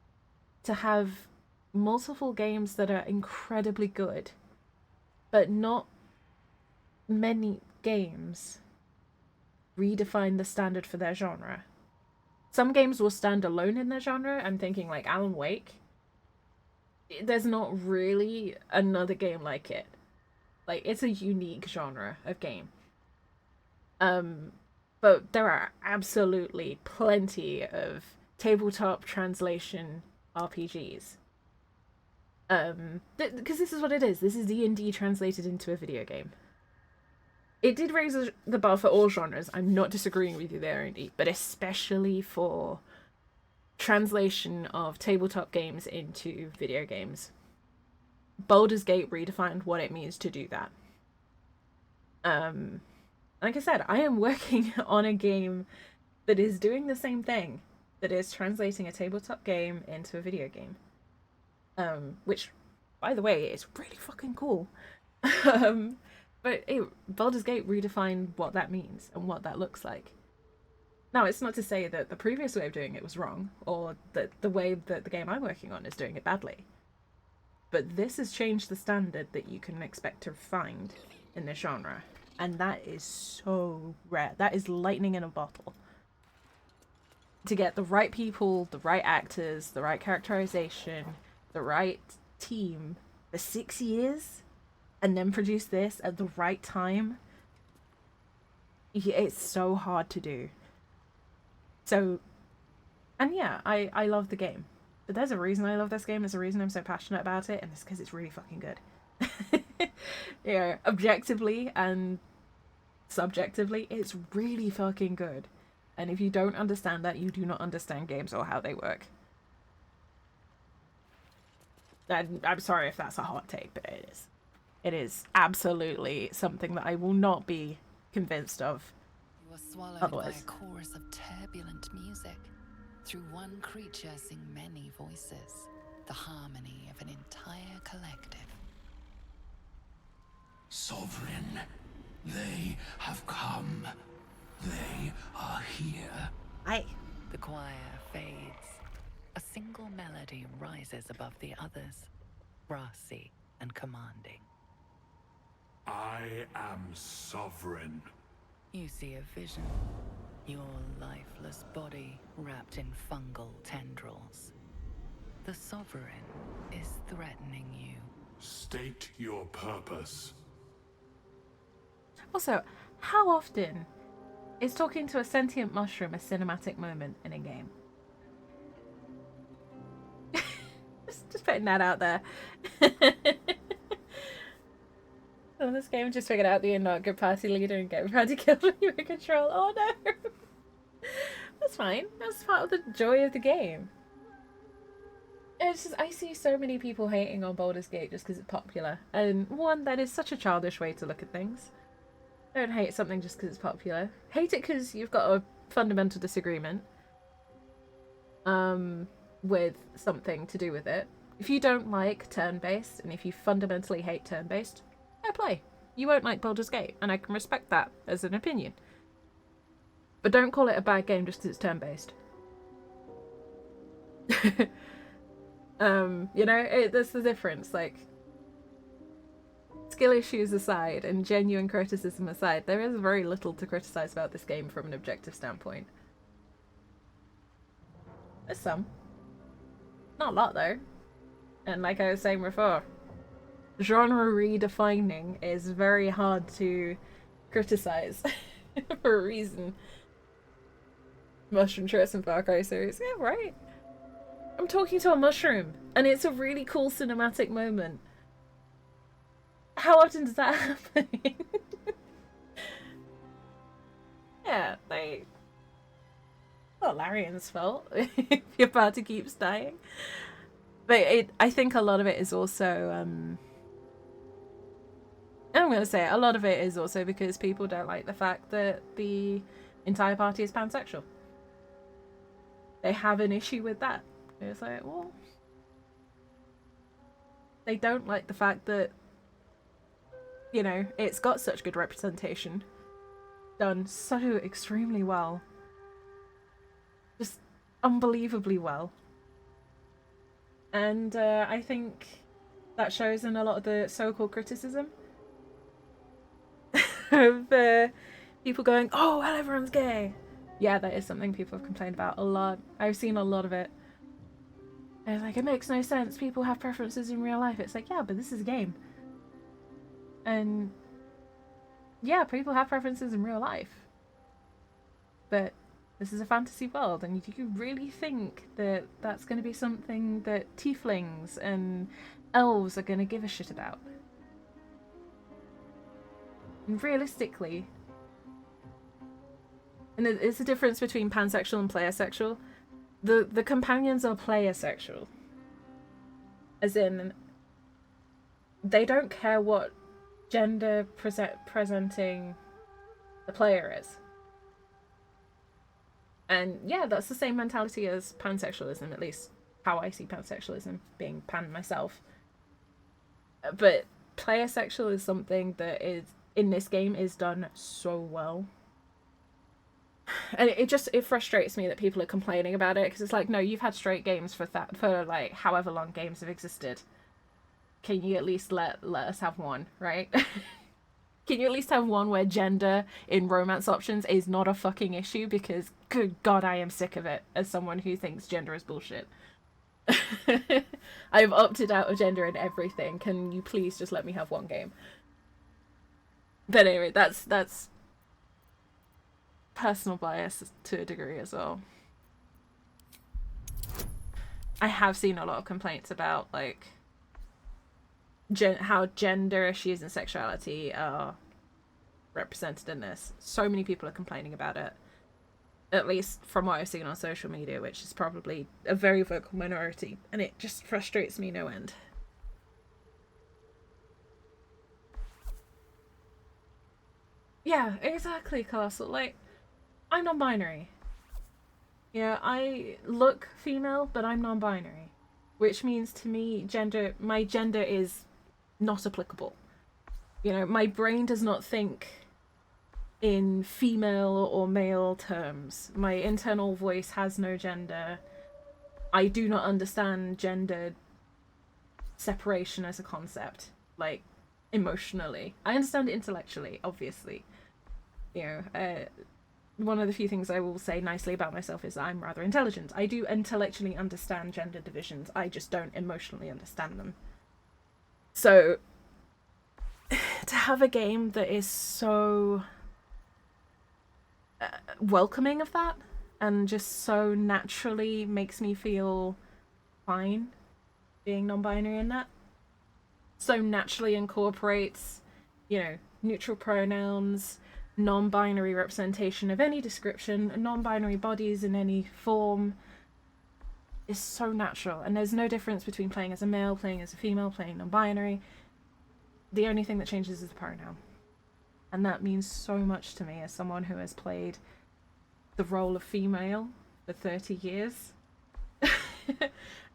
to have multiple games that are incredibly good, but not many games redefine the standard for their genre. Some games will stand alone in their genre. I'm thinking like Alan Wake. There's not really another game like it. Like, it's a unique genre of game. But there are absolutely plenty of tabletop translation RPGs. Because this is what it is. This is D&D translated into a video game. It did raise the bar for all genres. I'm not disagreeing with you there, Indy, but especially for translation of tabletop games into video games. Baldur's Gate redefined what it means to do that. Like I said, I am working on a game that is doing the same thing, that is translating a tabletop game into a video game. Which, by the way, is really fucking cool. But Baldur's Gate redefined what that means and what that looks like. Now, it's not to say that the previous way of doing it was wrong, or that the way that the game I'm working on is doing it badly. But this has changed the standard that you can expect to find in this genre. And that is so rare. That is lightning in a bottle. To get the right people, the right actors, the right characterization, the right team for 6 years, and then produce this at the right time, it's so hard to do. So, and yeah, I love the game. But there's a reason I love this game, there's a reason I'm so passionate about it, and it's because it's really fucking good. Yeah, objectively and subjectively, it's really fucking good. And if you don't understand that, you do not understand games or how they work. I'm sorry if that's a hot take, but it is. It is absolutely something that I will not be convinced of. You are swallowed otherwise. by a chorus of turbulent music. Through one creature sing many voices, the harmony of an entire collective. Sovereign, they have come. They are here. Aye. The choir fades. A single melody rises above the others, brassy and commanding. I am sovereign. You see a vision. Your lifeless body wrapped in fungal tendrils. The sovereign is threatening you. State your purpose. Also, how often is talking to a sentient mushroom a cinematic moment in a game? just putting that out there. So this game just figured out that you're not a good party leader and get everybody killed when you're in control. Oh no! That's fine. That's part of the joy of the game. It's just, I see so many people hating on Baldur's Gate just because it's popular. And one, that is such a childish way to look at things. Don't hate something just because it's popular. Hate it because you've got a fundamental disagreement with something to do with it. If you don't like turn-based, and if you fundamentally hate turn-based, fair play. You won't like Baldur's Gate, and I can respect that as an opinion. But don't call it a bad game just because it's turn-based. You know, that's the difference. Like, skill issues aside and genuine criticism aside, there is very little to criticize about this game from an objective standpoint. There's some. Not a lot, though. And like I was saying before, genre redefining is very hard to criticize for a reason. Mushroom Trips and Far Cry series. Yeah, right. I'm talking to a mushroom, and it's a really cool cinematic moment. How often does that happen? Yeah, like, not Larian's fault if your party keeps dying. But I think a lot of it is also, I'm going to say it, a lot of it is also because people don't like the fact that the entire party is pansexual. They have an issue with that. It's like, well, they don't like the fact that, you know, it's got such good representation. Done so extremely well. Just unbelievably well. And I think that shows in a lot of the so-called criticism of people going, oh, well, everyone's gay. Yeah, that is something people have complained about a lot. I've seen a lot of it. And it's like, it makes no sense. People have preferences in real life. It's like, yeah, but this is a game. And yeah, people have preferences in real life. But this is a fantasy world, and do you really think that that's going to be something that tieflings and elves are going to give a shit about? And realistically, and it's a difference between pansexual and player sexual. The companions are player sexual. As in, they don't care what gender presenting the player is. And yeah, that's the same mentality as pansexualism, at least how I see pansexualism, being pan myself. But player sexual is something that is in this game is done so well. And it frustrates me that people are complaining about it, because it's like, no, you've had straight games for like however long games have existed. Can you at least let us have one, right? Can you at least have one where gender in romance options is not a fucking issue? Because good god, I am sick of it as someone who thinks gender is bullshit. I've opted out of gender in everything. Can you please just let me have one game? But anyway, that's personal bias to a degree as well. I have seen a lot of complaints about like how gender issues and sexuality are represented in this. So many people are complaining about it, at least from what I've seen on social media, which is probably a very vocal minority, and it just frustrates me no end. Yeah, exactly, Castle. Like, I'm non-binary. Yeah, I look female, but I'm non-binary, which means to me my gender is not applicable. You know, my brain does not think in female or male terms. My internal voice has no gender. I do not understand gender separation as a concept, like, emotionally. I understand it intellectually, obviously. You know, one of the few things I will say nicely about myself is I'm rather intelligent. I do intellectually understand gender divisions, I just don't emotionally understand them. So, to have a game that is so welcoming of that, and just so naturally makes me feel fine being non-binary in that, so naturally incorporates, you know, neutral pronouns, non-binary representation of any description, non-binary bodies in any form, is so natural. And there's no difference between playing as a male, playing as a female, playing non-binary. The only thing that changes is the pronoun. And that means so much to me as someone who has played the role of female for 30 years.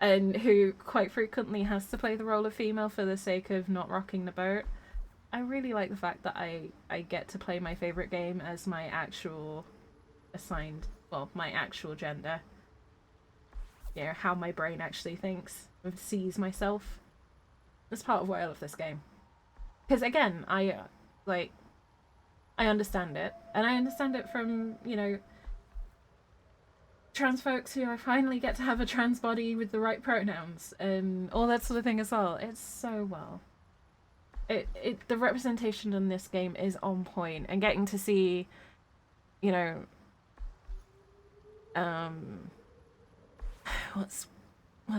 And who quite frequently has to play the role of female for the sake of not rocking the boat. I really like the fact that I get to play my favourite game as my actual my actual gender. You know, how my brain actually thinks and sees myself. That's part of why I love this game. Because again, I understand it. And I understand it from, you know, trans folks who I finally get to have a trans body with the right pronouns and all that sort of thing as well. It's so well. The representation in this game is on point, and getting to see, you know, what's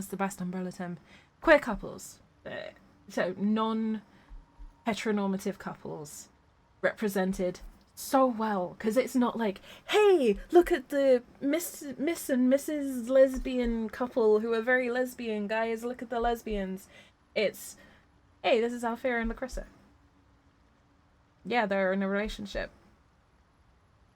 the best umbrella term? Queer couples. So non-heteronormative couples represented so well, because it's not like, hey, look at the Miss and Mrs. lesbian couple who are very lesbian, guys, look at the lesbians. It's, hey, this is Althea and Lacrissa. Yeah, they're in a relationship.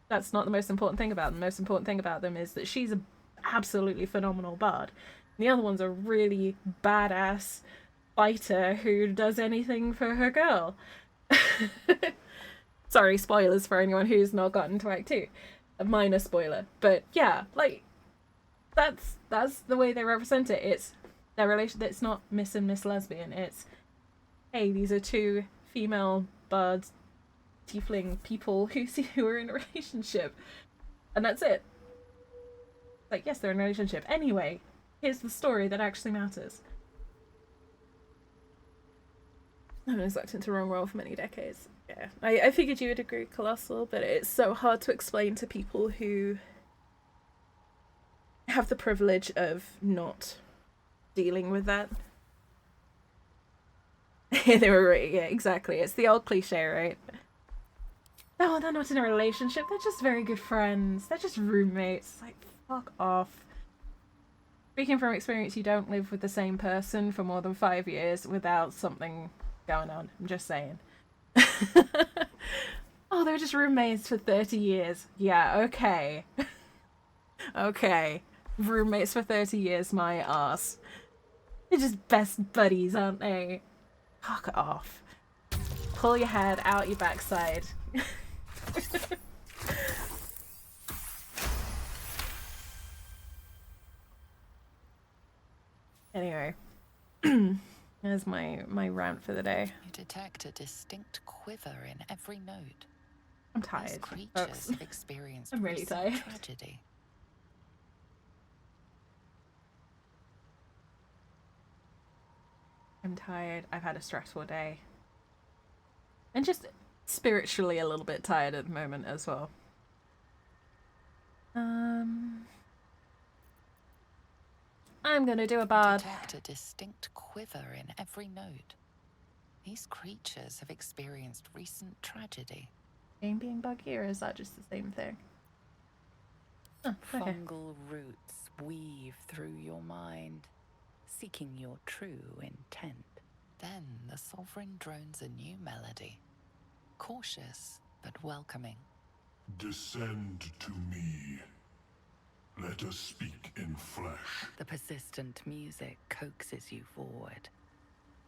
That's not the most important thing about them. The most important thing about them is that she's an absolutely phenomenal bard. And the other one's a really badass fighter who does anything for her girl. Sorry, spoilers for anyone who's not gotten to Act 2. A minor spoiler. But yeah, like, that's the way they represent it. It's their relation. It's not Miss and Miss Lesbian. It's, hey, these are two female bards, tiefling people who are in a relationship. And that's it. Like, yes, they're in a relationship. Anyway, here's the story that actually matters. I've been sucked into the wrong world for many decades. Yeah, I figured you would agree, Colossal, but it's so hard to explain to people who have the privilege of not dealing with that. They were right, yeah, exactly. It's the old cliche, right? No, they're not in a relationship, they're just very good friends. They're just roommates. Like, fuck off. Speaking from experience, you don't live with the same person for more than 5 years without something going on. I'm just saying. Oh, they were just roommates for 30 years. Yeah, okay. Okay. Roommates for 30 years, my ass. They're just best buddies, aren't they? Fuck off. pull your head out your backside. Anyway, there's my rant for the day. You detect a distinct quiver in every note. I'm tired. These creatures Folks. have experienced I'm really tired. tragedy. I'm tired. I've had a stressful day. And just spiritually a little bit tired at the moment as well. I'm gonna do a bard. Detect a distinct quiver in every note. These creatures have experienced recent tragedy. Game being buggy, or is that just the same thing? Oh, okay. Fungal roots weave through your mind, seeking your true intent. Then the Sovereign drones a new melody, cautious but welcoming. Descend to me. Let us speak in flesh. The persistent music coaxes you forward.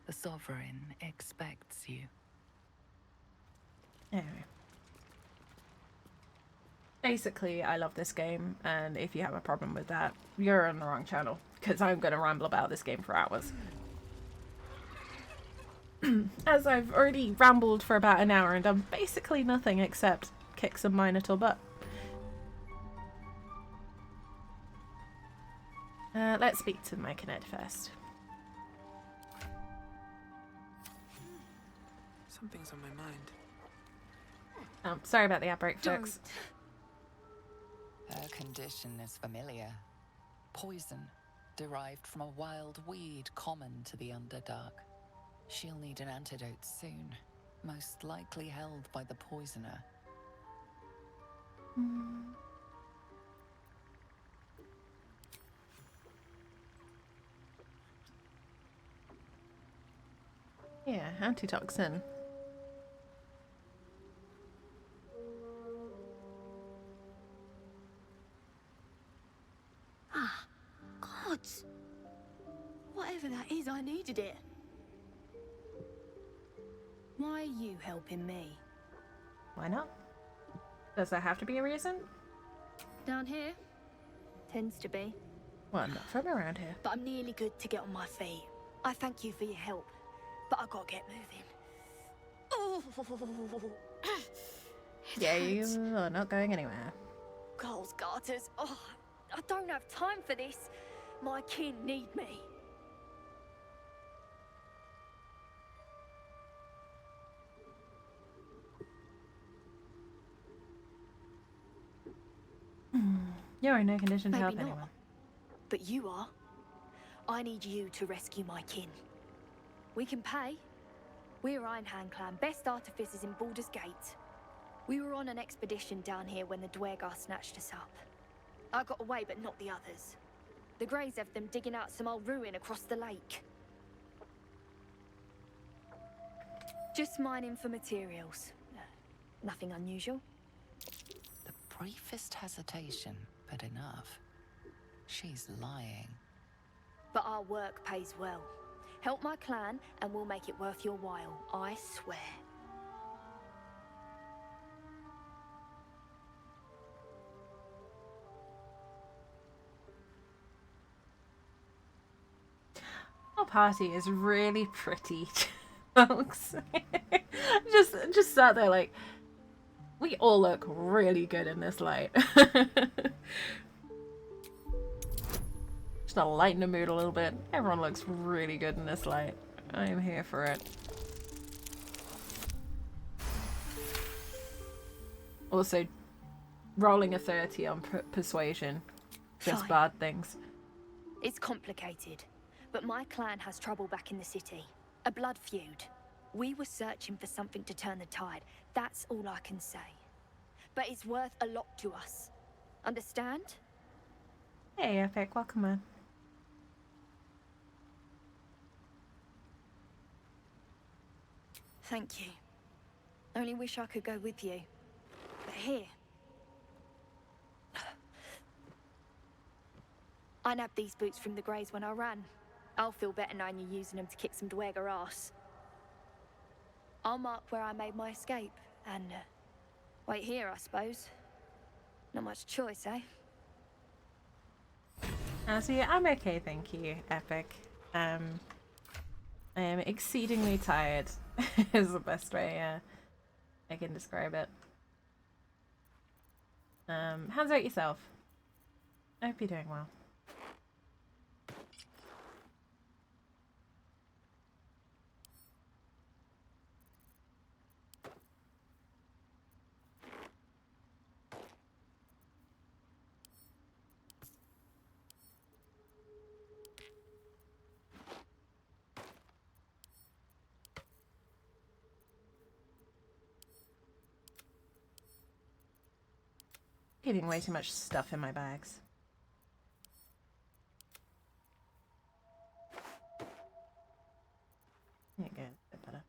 The Sovereign expects you. Anyway. Basically, I love this game, and if you have a problem with that, you're on the wrong channel, because I'm going to ramble about this game for hours. As I've already rambled for about an hour and done basically nothing except kick some Minotaur butt. Let's speak to Mike and Ed first. Something's on my mind. Sorry about the outbreak, folks. Her condition is familiar. Poison, derived from a wild weed common to the Underdark. She'll need an antidote soon, most likely held by the poisoner. Yeah, antitoxin. Ah, gods. Whatever that is, I needed it. Why are you helping me? Why not? Does there have to be a reason? Down here? Tends to be. Well, not from around here. But I'm nearly good to get on my feet. I thank you for your help, but I gotta get moving. Oh. Yeah, you are not going anywhere. Goals, garters. Oh, I don't have time for this. My kin need me. You're in no condition to Maybe help not. anyone. But you are. I need you to rescue my kin. We can pay. We're Ironhand clan, best artificers in Baldur's Gate. We were on an expedition down here when the Dwergar snatched us up. I got away, but not the others. The Greys have them digging out some old ruin across the lake. Just mining for materials. Nothing unusual. The briefest hesitation, but enough. She's lying. But our work pays well. Help my clan, and we'll make it worth your while, I swear. Our party is really pretty, folks. just sat there like, we all look really good in this light. Just to lighten the mood a little bit. Everyone looks really good in this light. I am here for it. Also, rolling a 30 on persuasion. Just Fine. bad things. It's complicated, but my clan has trouble back in the city. A blood feud. We were searching for something to turn the tide. That's all I can say. But it's worth a lot to us. Understand? Hey, Epic, welcome on. Thank you. Only wish I could go with you. But here... I nabbed these boots from the Greys when I ran. I'll feel better knowing you're using them to kick some Dwergar ass. I'll mark where I made my escape, and wait here, I suppose. Not much choice, eh? So yeah, I'm okay, thank you, Epic. I am exceedingly tired, is the best way I can describe it. How's about yourself? I hope you're doing well. Getting way too much stuff in my bags. There you go, a bit better.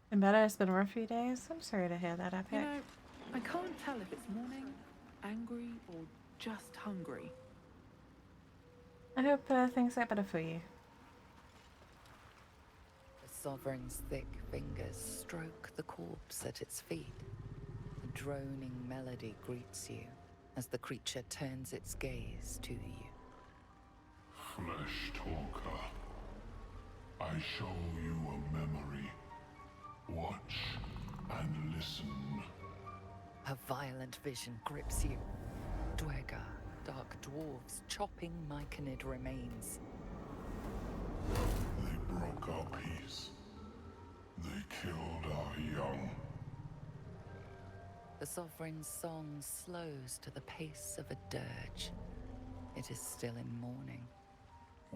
Been better, it's been a rough few days. I'm sorry to hear that, Epic. You know, I can't tell if it's morning, angry, or just hungry. I hope things get better for you. The Sovereign's thick fingers stroke the corpse at its feet. A droning melody greets you as the creature turns its gaze to you. Flesh talker, I show you a memory. Watch and listen. A violent vision grips you. Dwergar, dark dwarves chopping myconid remains. They broke our peace. They killed our young. The Sovereign's song slows to the pace of a dirge. It is still in mourning.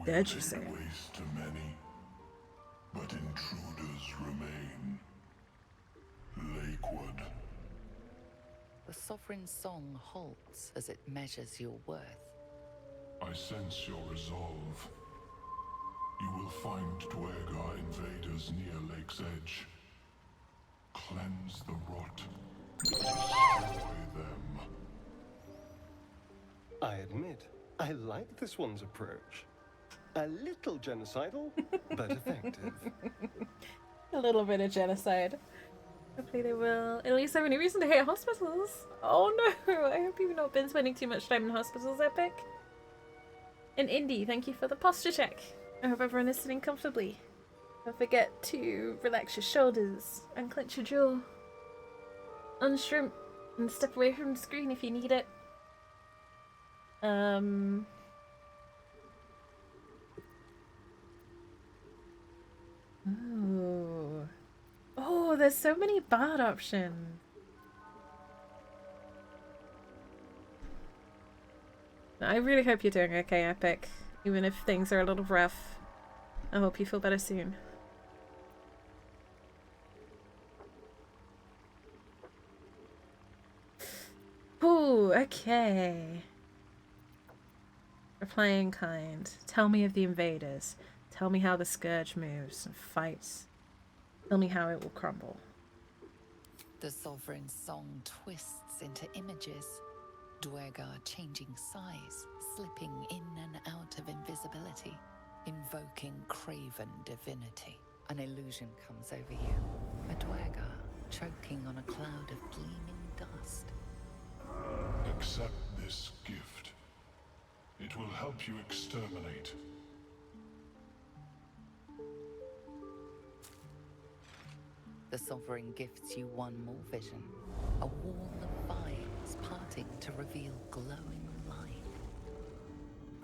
Dirge, you say? Waste to many, but intruders remain. Lakewood. The Sovereign's song halts as it measures your worth. I sense your resolve. You will find Dwergar invaders near Lake's Edge. Cleanse the rot. Destroy them. I admit, I like this one's approach. A little genocidal, but effective. A little bit of genocide. Hopefully they will at least have any reason to hate hospitals. Oh no, I hope you've not been spending too much time in hospitals, Epic. And Indy, thank you for the posture check. I hope everyone is sitting comfortably. Don't forget to relax your shoulders, unclench your jaw, unshrimp, and step away from the screen if you need it. Ooh. Oh, there's so many bard options. I really hope you're doing okay, Epic. Even if things are a little rough. I hope you feel better soon. Ooh, okay. Replying kind. Tell me of the invaders. Tell me how the scourge moves and fights. Tell me how it will crumble. The Sovereign's song twists into images. Dwergar changing size, slipping in and out of invisibility, invoking craven divinity. An illusion comes over you. A Dwergar choking on a cloud of gleaming dust. Accept this gift. It will help you exterminate. The Sovereign gifts you one more vision. A wall of vines parting to reveal glowing light.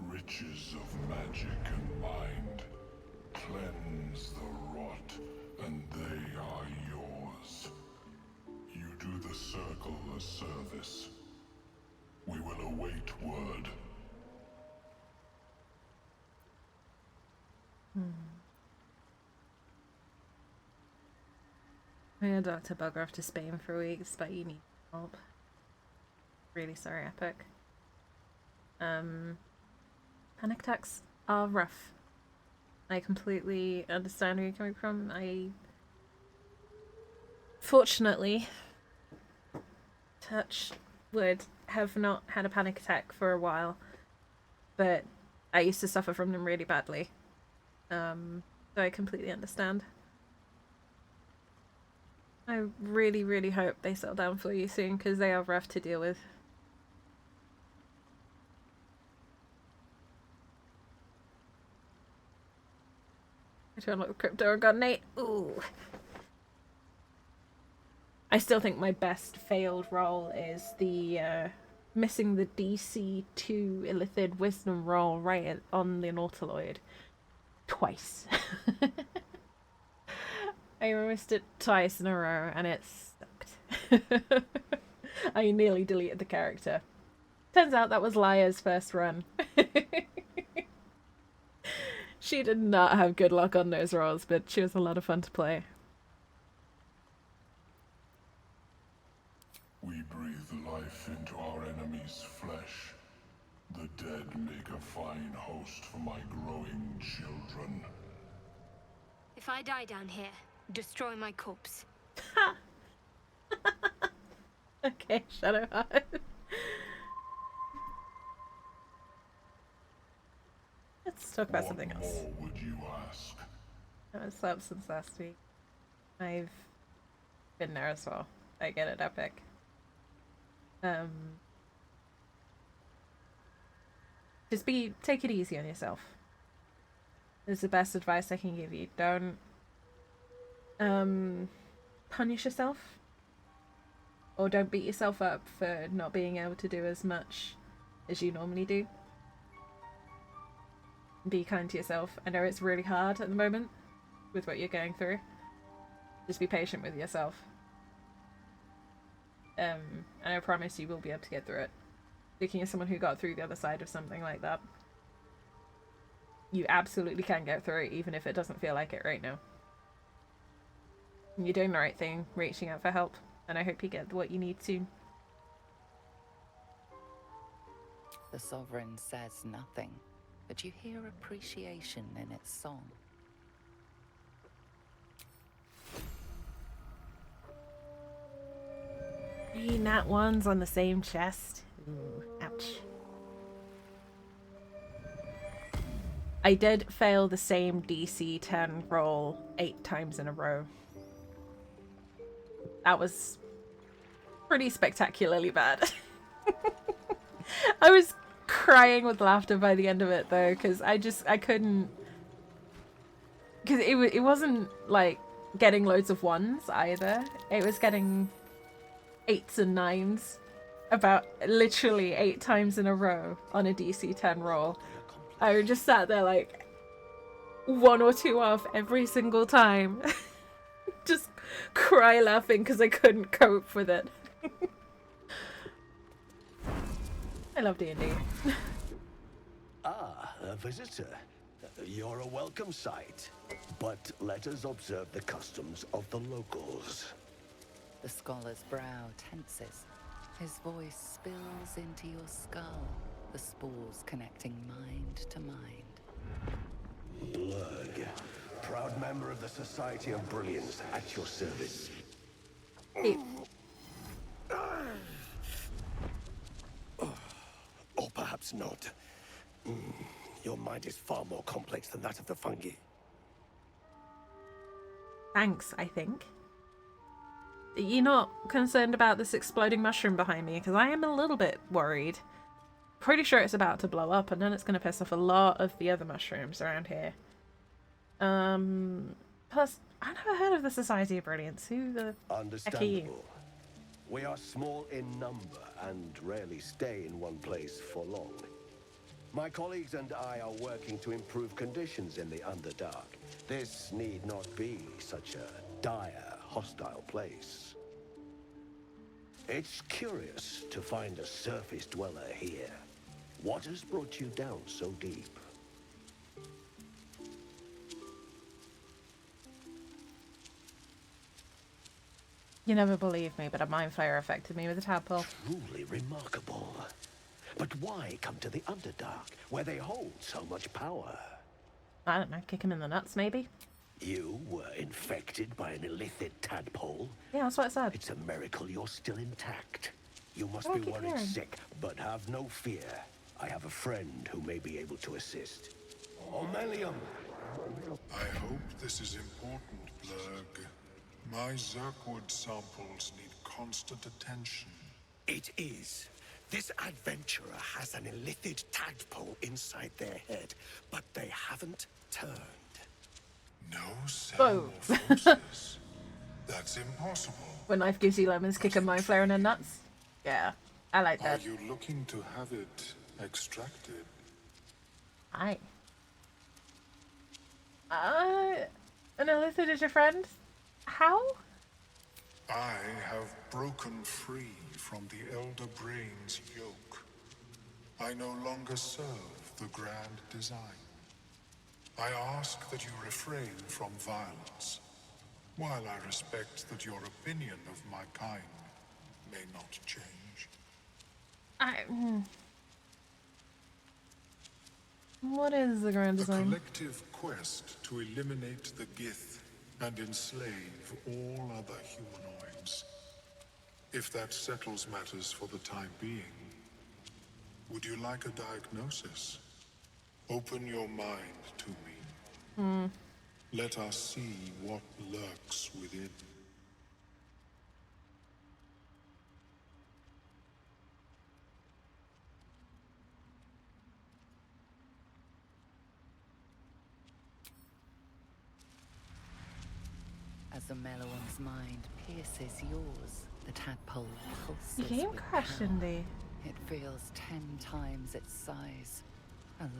Riches of magic and mind. Cleanse the rot, and they are yours. You do the circle a service. We will await word. I had Dr. Bugger off to Spain for weeks, but you need help. Really sorry, Epic. Panic attacks are rough. I completely understand where you're coming from. I fortunately, touch wood, have not had a panic attack for a while, but I used to suffer from them really badly. So I completely understand. I really, really hope they settle down for you soon, because they are rough to deal with. I to unlock the crypto and got an 8. Ooh. I still think my best failed roll is the missing the DC 2 Illithid Wisdom roll right on the Nautiloid. Twice. I missed it twice in a row and it sucked. I nearly deleted the character. Turns out that was Lia's first run. She did not have good luck on those rolls, but she was a lot of fun to play. We breathe life into our enemy's flesh. The dead make a fine host for my growing children. If I die down here, destroy my corpse. Okay, Shadowheart. Let's talk about something else. What more would you ask? I haven't slept since last week. I've been there as well. I get it, epic. Just take it easy on yourself. This is the best advice I can give you. Don't punish yourself, or don't beat yourself up for not being able to do as much as you normally do. Be kind to yourself. I know it's really hard at the moment with what you're going through. Just be patient with yourself. And I promise you will be able to get through it. Speaking as someone who got through the other side of something like that, you absolutely can get through it even if it doesn't feel like it right now. You're doing the right thing, reaching out for help, and I hope you get what you need soon. The Sovereign says nothing, but you hear appreciation in its song. 3 nat 1s on the same chest. Ooh, ouch. I did fail the same DC 10 roll 8 times in a row. That was pretty spectacularly bad. I was crying with laughter by the end of it though, because I couldn't, because it wasn't like getting loads of 1s either. It was getting 8s and 9s about literally 8 times in a row on a DC 10 roll. I just sat there like 1 or 2 off every single time. Just cry laughing because I couldn't cope with it. I love D&D. Ah, a visitor. You're a welcome sight. But let us observe the customs of the locals. The scholar's brow tenses. His voice spills into your skull, the spores connecting mind to mind. Blurg, proud member of the Society of Brilliance, at your service. Hey. Or perhaps not. Your mind is far more complex than that of the fungi. Thanks, I think. You're not concerned about this exploding mushroom behind me, because I am a little bit worried. Pretty sure it's about to blow up, and then it's going to piss off a lot of the other mushrooms around here. Plus, I never heard of the Society of Brilliance. Who the heck are you? Understandable. We are small in number and rarely stay in one place for long. My colleagues and I are working to improve conditions in the Underdark. This need not be such a dire, hostile place. It's curious to find a surface dweller here. What has brought you down so deep? You never believe me, but a mind flayer affected me with a tadpole. Truly remarkable. But why come to the Underdark, where they hold so much power? I don't know, kick him in the nuts, maybe? You were infected by an illicit tadpole? Yeah, that's what I said. It's a miracle you're still intact. You must Oh, be keep worried hearing. sick, but have no fear. I have a friend who may be able to assist. Omelium! I hope this is important, Blurg. My Zerkwood samples need constant attention. It is. This adventurer has an illithid tadpole inside their head, but they haven't turned. No Whoa. metamorphosis. That's impossible. When life gives you lemons, kick 'em, mind flaring and nuts. Yeah, I like Are that. you looking to have it extracted? Hi. An illithid is your friend? How? I have broken free from the Elder Brain's yoke. I no longer serve the grand design. I ask that you refrain from violence, while I respect that your opinion of my kind may not change. What is the grand A design? collective quest to eliminate the Gith and enslave all other humanoids. If that settles matters for the time being, would you like a diagnosis? Open your mind to me. Let us see what lurks within. As the Meloan's mind pierces yours, the tadpole pulses You game with crashed, power. Indy. It feels 10 times its size. Alive.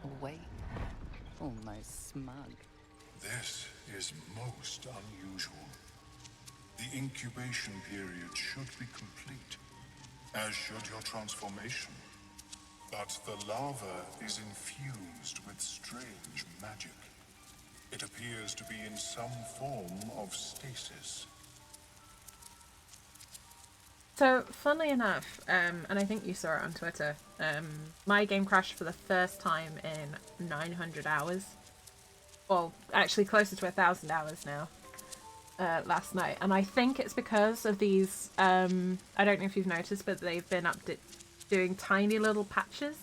Awake. Almost smug. This is most unusual. The incubation period should be complete, as should your transformation. But the larva is infused with strange magic. It appears to be in some form of stasis. So, funnily enough, and I think you saw it on Twitter, my game crashed for the first time in 900 hours. Well, actually closer to 1,000 hours now, last night. And I think it's because of these, I don't know if you've noticed, but they've been doing tiny little patches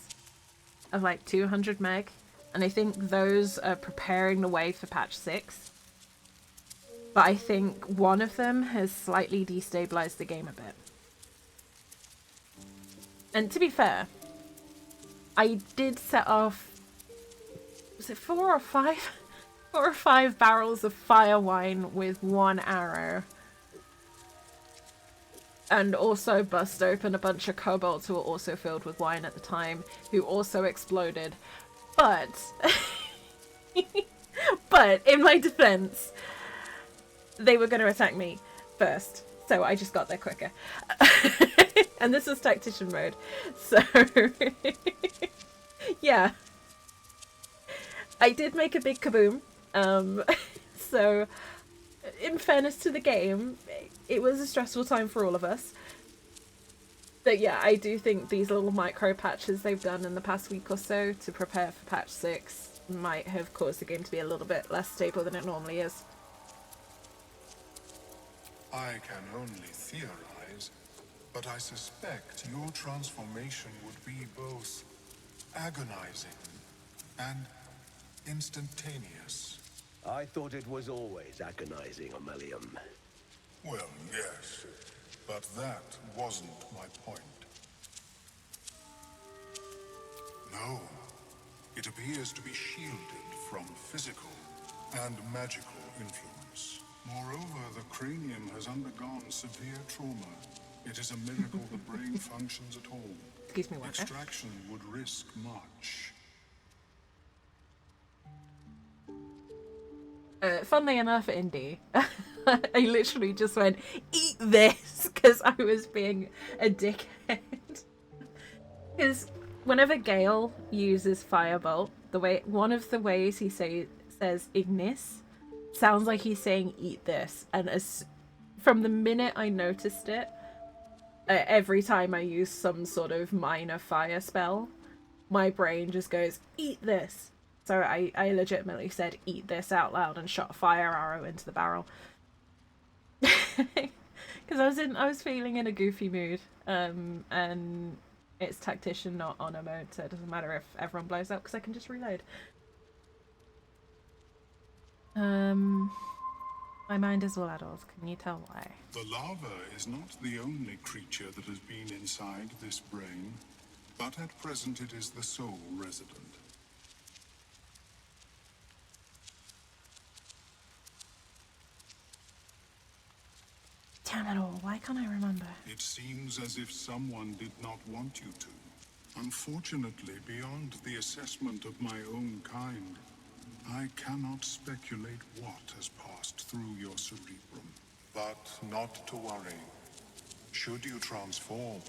of like 200 meg. And I think those are preparing the way for patch 6. But I think one of them has slightly destabilized the game a bit. And to be fair, I did set off, was it 4 or 5? 4 or 5 barrels of fire wine with 1 arrow. And also bust open a bunch of kobolds who were also filled with wine at the time, who also exploded. But, but in my defense, they were going to attack me first. So I just got there quicker. And this was tactician mode. So, yeah. I did make a big kaboom. So, in fairness to the game, it was a stressful time for all of us. But yeah, I do think these little micro patches they've done in the past week or so to prepare for patch 6 might have caused the game to be a little bit less stable than it normally is. I can only theorize, but I suspect your transformation would be both agonizing and instantaneous. I thought it was always agonizing, Omelium. Well, yes, but that wasn't my point. No, it appears to be shielded from physical and magical influence. Moreover, the cranium has undergone severe trauma. It is a miracle the brain functions at all. Excuse me, what? Extraction would risk much. Funnily enough, Indy, I literally just went, eat this, because I was being a dickhead. Because whenever Gale uses Firebolt, one of the ways he says Ignis sounds like he's saying eat this. And from the minute I noticed it, every time I use some sort of minor fire spell, my brain just goes, eat this. So I legitimately said, eat this out loud, and shot a fire arrow into the barrel. Because I was feeling in a goofy mood, and it's tactician, not honor mode, so it doesn't matter if everyone blows up because I can just reload. My mind is all adults. Can you tell why? The lava is not the only creature that has been inside this brain, but at present it is the sole resident. Damn it all, why can't I remember? It seems as if someone did not want you to. Unfortunately, beyond the assessment of my own kind, I cannot speculate what has passed through your cerebrum. But not to worry. Should you transform,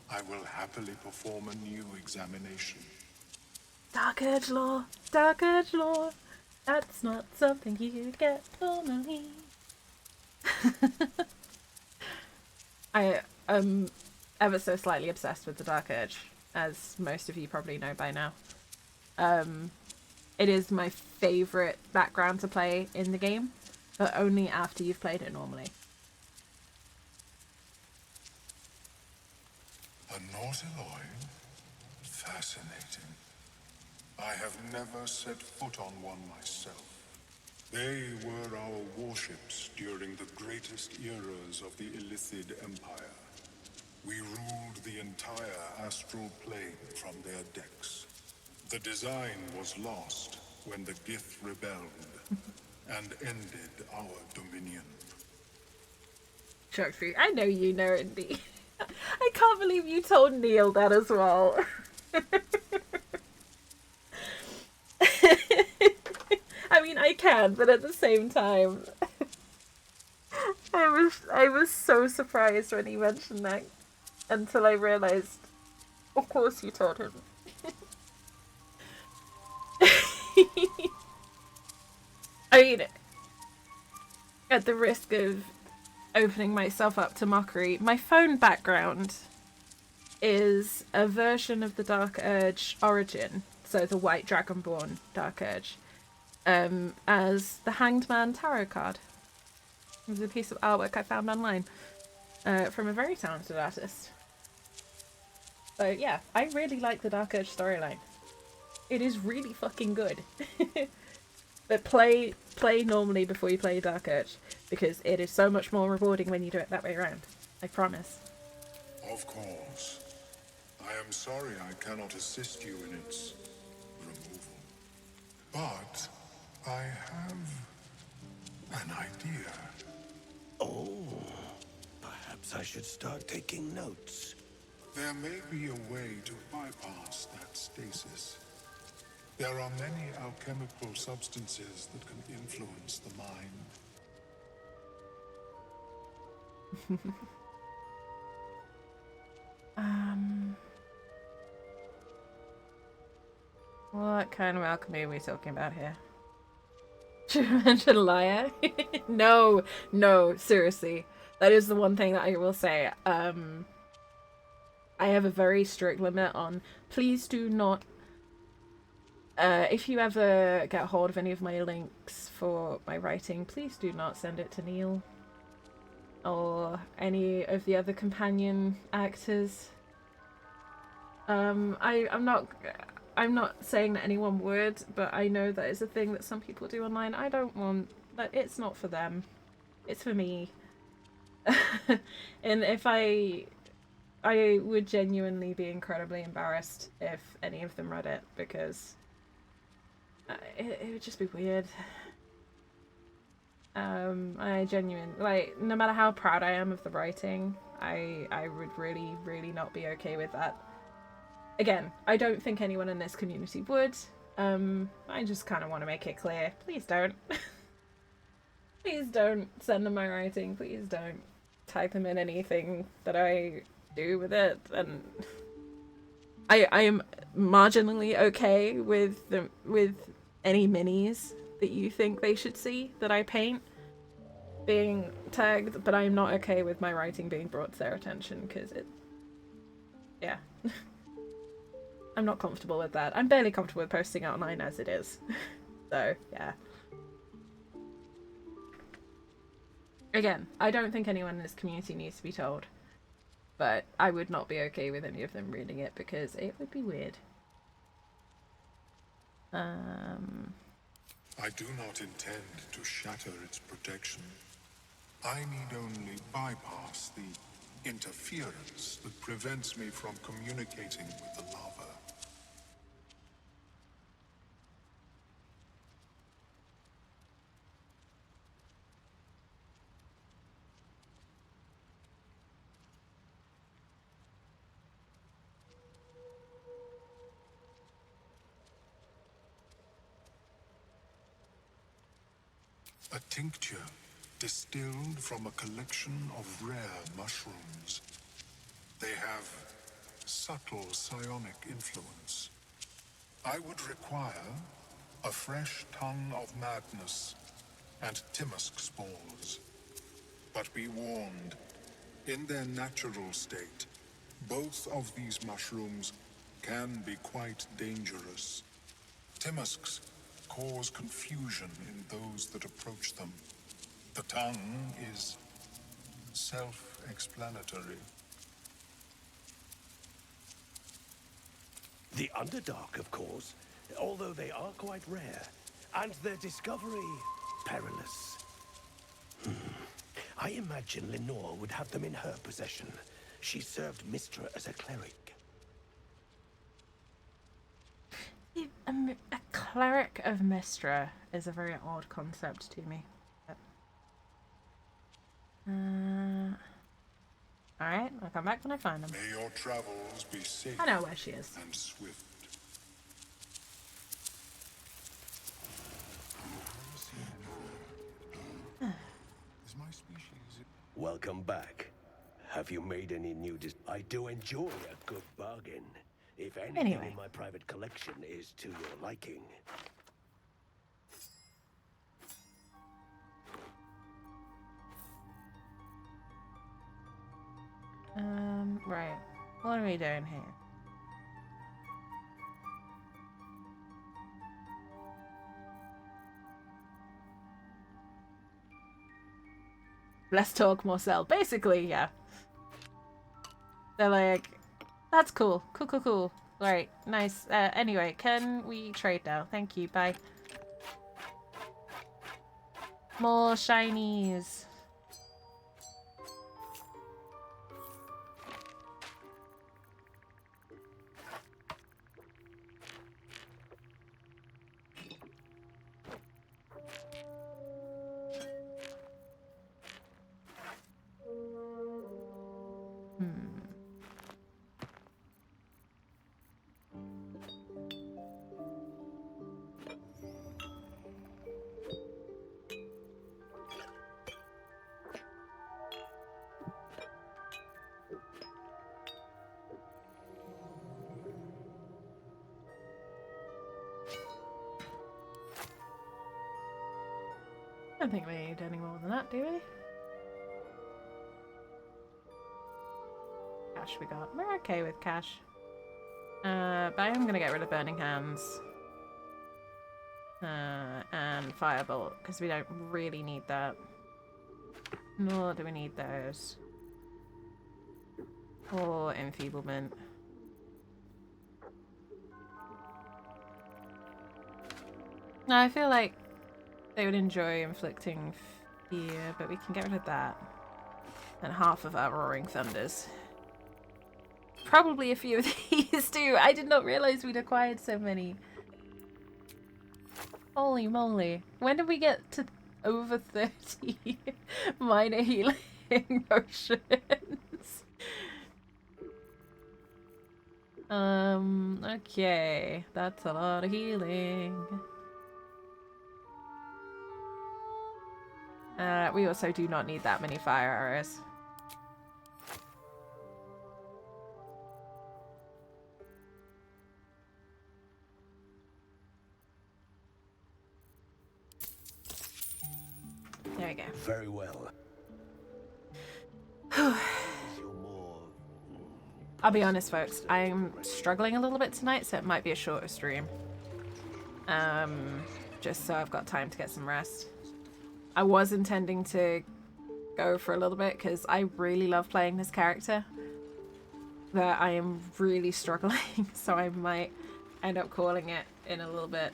I will happily perform a new examination. Dark Urge lore! Dark Urge lore! That's not something you get normally. I am ever so slightly obsessed with the Dark Urge, as most of you probably know by now. It is my favourite background to play in the game, but only after you've played it normally. A Nautiloid? Fascinating. I have never set foot on one myself. They were our warships during the greatest eras of the Illithid Empire. We ruled the entire astral plane from their decks. The design was lost when the Gith rebelled and ended our dominion. Chucktree, I know you know it, Dee. I can't believe you told Neil that as well. I mean, I can, but at the same time, I was so surprised when he mentioned that until I realized, of course you told him. I mean, at the risk of opening myself up to mockery, my phone background is a version of the Dark Urge origin, so the White Dragonborn Dark Urge, as the Hanged Man tarot card. It was a piece of artwork I found online from a very talented artist. So yeah, I really like the Dark Urge storyline. It is really fucking good. But play normally before you play Dark Urge, because it is so much more rewarding when you do it that way around. I promise. Of course. I am sorry I cannot assist you in its removal. But I have an idea. Oh, perhaps I should start taking notes. There may be a way to bypass that stasis. There are many alchemical substances that can influence the mind. What kind of alchemy are we talking about here? Should I mention liar? No, seriously. That is the one thing that I will say. I have a very strict limit on, please do not, if you ever get hold of any of my links for my writing, please do not send it to Neil or any of the other companion actors. I'm not saying that anyone would, but I know that is a thing that some people do online. I don't want that. It's not for them. It's for me. And if I would genuinely be incredibly embarrassed if any of them read it, because it would just be weird. I genuinely, like, no matter how proud I am of the writing, I would really not be okay with that. Again, I don't think anyone in this community would. I just kind of want to make it clear. Please don't. Please don't send them my writing. Please don't type them in anything that I do with it. And I am marginally okay with any minis that you think they should see that I paint being tagged, but I'm not okay with my writing being brought to their attention, because it... yeah. I'm not comfortable with that. I'm barely comfortable with posting it online as it is. So, yeah. Again, I don't think anyone in this community needs to be told. But I would not be okay with any of them reading it because it would be weird. I do not intend to shatter its protection. I need only bypass the interference that prevents me from communicating with the lava. A tincture distilled from a collection of rare mushrooms. They have subtle psionic influence. I would require a fresh tongue of madness and Timusk spores. But be warned, in their natural state, both of these mushrooms can be quite dangerous. Timusks cause confusion in those that approach them. The tongue is self-explanatory. The Underdark, of course, although they are quite rare, and their discovery perilous. I imagine Lenore would have them in her possession. She served Mistra as a cleric. A cleric of Mistra is a very odd concept to me. Alright, I'll come back when I find them. May your travels be safe. I know where she is. And swift. Is my species... Welcome back. Have you made any new I do enjoy a good bargain. If anything in my private collection is to your liking. Right. What are we doing here? Less talk, more sell. Basically, yeah. They're like, that's cool. Cool. Right, nice. Anyway, can we trade now? Thank you, bye. More shinies. I don't think we need any more than that, do we? Cash we got. We're okay with cash. But I am gonna get rid of Burning Hands. And Firebolt, because we don't really need that. Nor do we need those. Or Enfeeblement. No, I feel like they would enjoy inflicting fear, but we can get rid of that. And half of our Roaring Thunders. Probably a few of these too. I did not realize we'd acquired so many. Holy moly. When did we get to over 30 minor healing potions? Okay. That's a lot of healing. We also do not need that many fire arrows. There we go. Very well. I'll be honest, folks. I'm struggling a little bit tonight, so it might be a shorter stream. Just so I've got time to get some rest. I was intending to go for a little bit because I really love playing this character. That I am really struggling, so I might end up calling it in a little bit.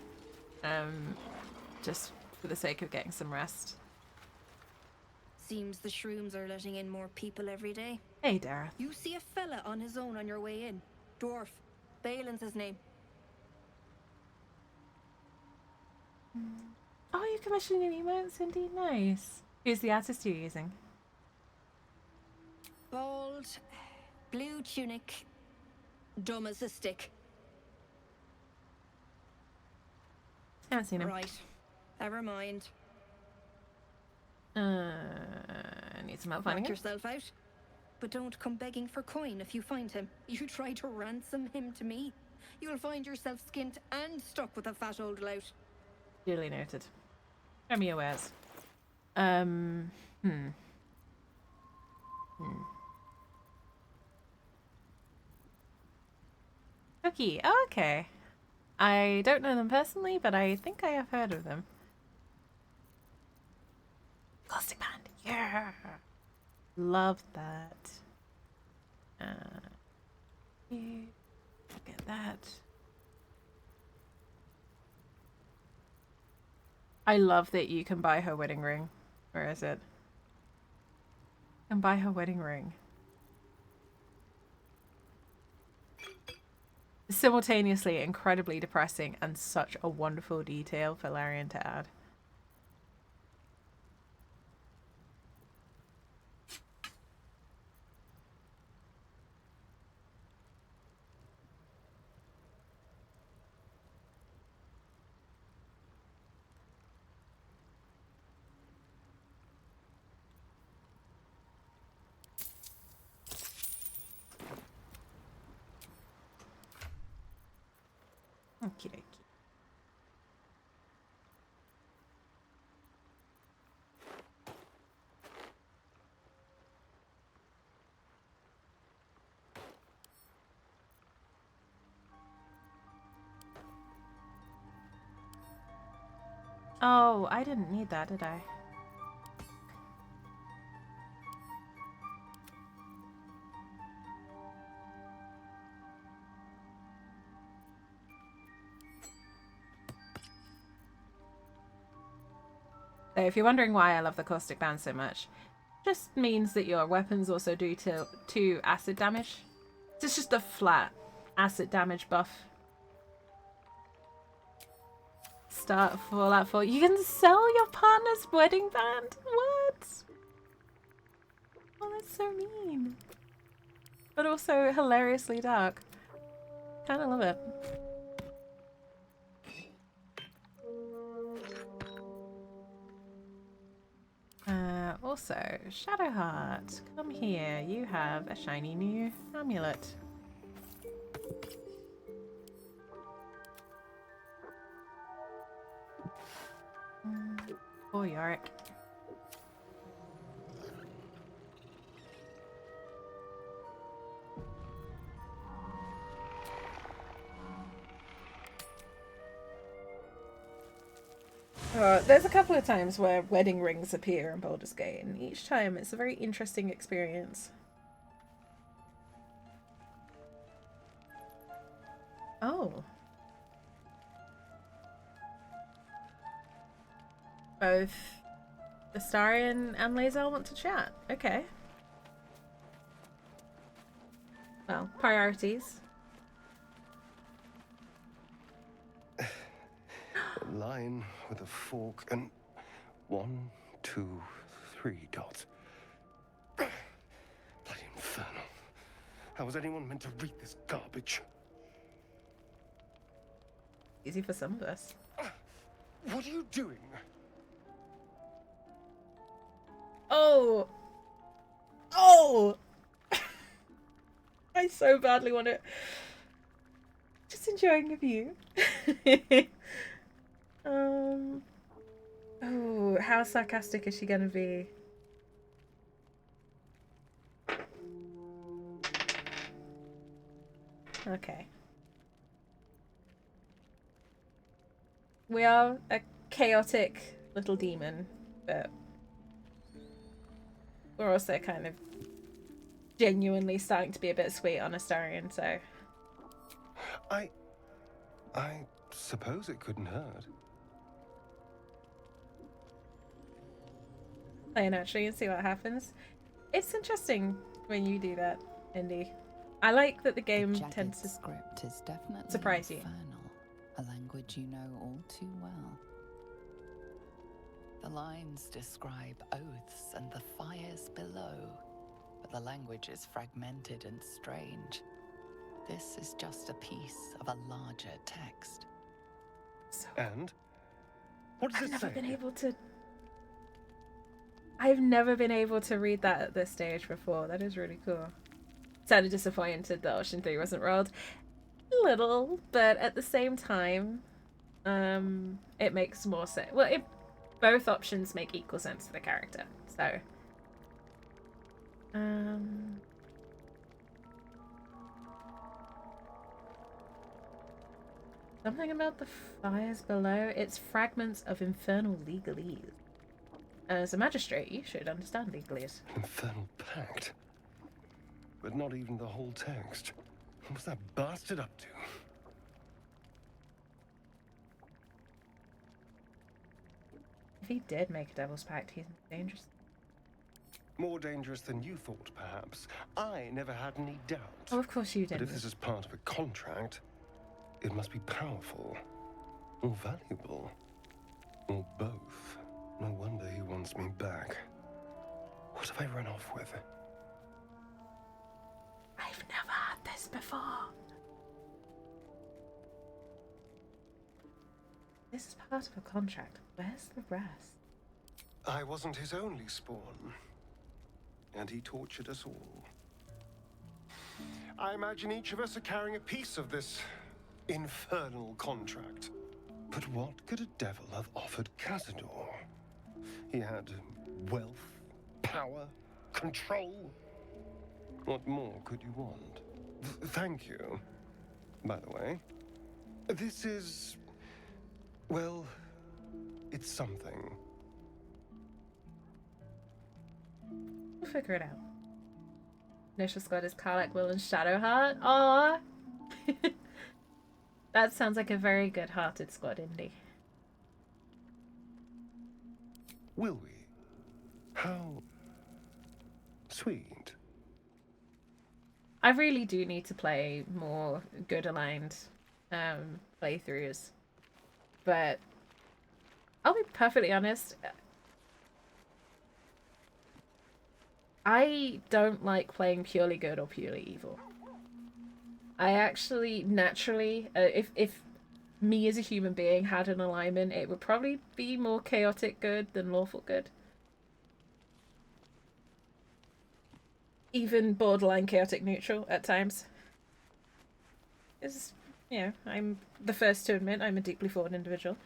Just for the sake of getting some rest. Seems the shrooms are letting in more people every day. Hey, Dareth. You see a fella on his own on your way in. Dwarf. Balin's his name. Oh, you're commissioning emotes? Indeed, nice. Who's the artist you're using? Bald, blue tunic, dumb as a stick. I haven't seen him. Right. Never mind. I need some help finding Knock him. yourself out. But don't come begging for coin if you find him. You try to ransom him to me, you'll find yourself skint and stuck with a fat old lout. Duly noted. Show me your wares. Cookie. Oh, okay. I don't know them personally, but I think I have heard of them. Caustic Band. Yeah. Love that. Look at that. I love that you can buy her wedding ring. Where is it? You can buy her wedding ring. Simultaneously incredibly depressing and such a wonderful detail for Larian to add. Okie dokie. Oh, I didn't need that, did I? So if you're wondering why I love the Caustic Band so much, just means that your weapons also do two acid damage. It's just a flat acid damage buff. Start Fallout 4. You can sell your partner's wedding band? What? Oh, that's so mean. But also hilariously dark. Kinda love it. Also, Shadowheart, come here. You have a shiny new amulet. Poor Yorick. There's a couple of times where wedding rings appear in Baldur's Gate, and each time it's a very interesting experience. Oh. Both Astarion and Lae'zel want to chat. Okay. Well, priorities. A line with a fork and 1, 2, 3 dots. Bloody infernal. How was anyone meant to read this garbage? Easy for some of us. What are you doing? Oh! Oh! I so badly want to... Just enjoying the view. Oh, how sarcastic is she gonna be? Okay. We are a chaotic little demon, but we're also kind of genuinely starting to be a bit sweet on Astarion, so... I suppose it couldn't hurt. Play naturally and see what happens. It's interesting when you do that, Indy. I like that the game tends to script is definitely surprise you. infernal, a language you know all too well. The lines describe oaths and the fires below, but the language is fragmented and strange. This is just a piece of a larger text. So, and? What does it say? I've never been able to read that at this stage before. That is really cool. Sounded disappointed that Ocean 3 wasn't rolled. A little, but at the same time, it makes more sense. Well, both options make equal sense to the character, so... Something about the fires below. It's fragments of infernal legalese. As a magistrate, you should understand legalese. Infernal pact? But not even the whole text. What was that bastard up to? If he did make a devil's pact, he's dangerous. More dangerous than you thought, perhaps. I never had any doubt. Oh, of course you didn't. But if this is part of a contract, it must be powerful. Or valuable. Or both. No wonder he wants me back. What have I run off with? I've never had this before. This is part of a contract. Where's the rest? I wasn't his only spawn. And he tortured us all. I imagine each of us are carrying a piece of this infernal contract. But what could a devil have offered Cazador? He had wealth, power, control. What more could you want? Thank you, by the way. This is... well, it's something. We'll figure it out. Initial squad is Karlach, Will, and Shadowheart. Aww! That sounds like a very good-hearted squad, Indy. Will we? How sweet. I really do need to play more good-aligned playthroughs. But I'll be perfectly honest. I don't like playing purely good or purely evil. I actually, naturally, if me as a human being had an alignment, it would probably be more chaotic good than lawful good. Even borderline chaotic neutral at times. Is, you know, I'm the first to admit I'm a deeply flawed individual.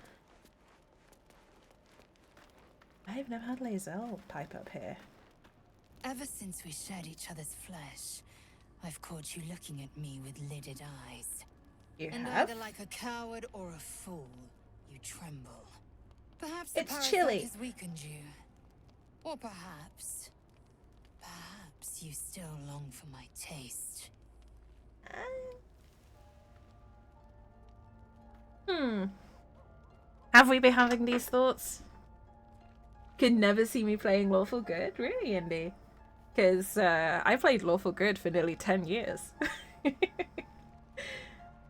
I've never had Lae'zel pipe up here. Ever since we shared each other's flesh, I've caught you looking at me with lidded eyes. You and have? either like a coward or a fool, you tremble. Perhaps the It's parasite chilly. has weakened you. Or perhaps you still long for my taste. Have we been having these thoughts? Could never see me playing lawful good? Really, Indy? Because I played lawful good for nearly 10 years.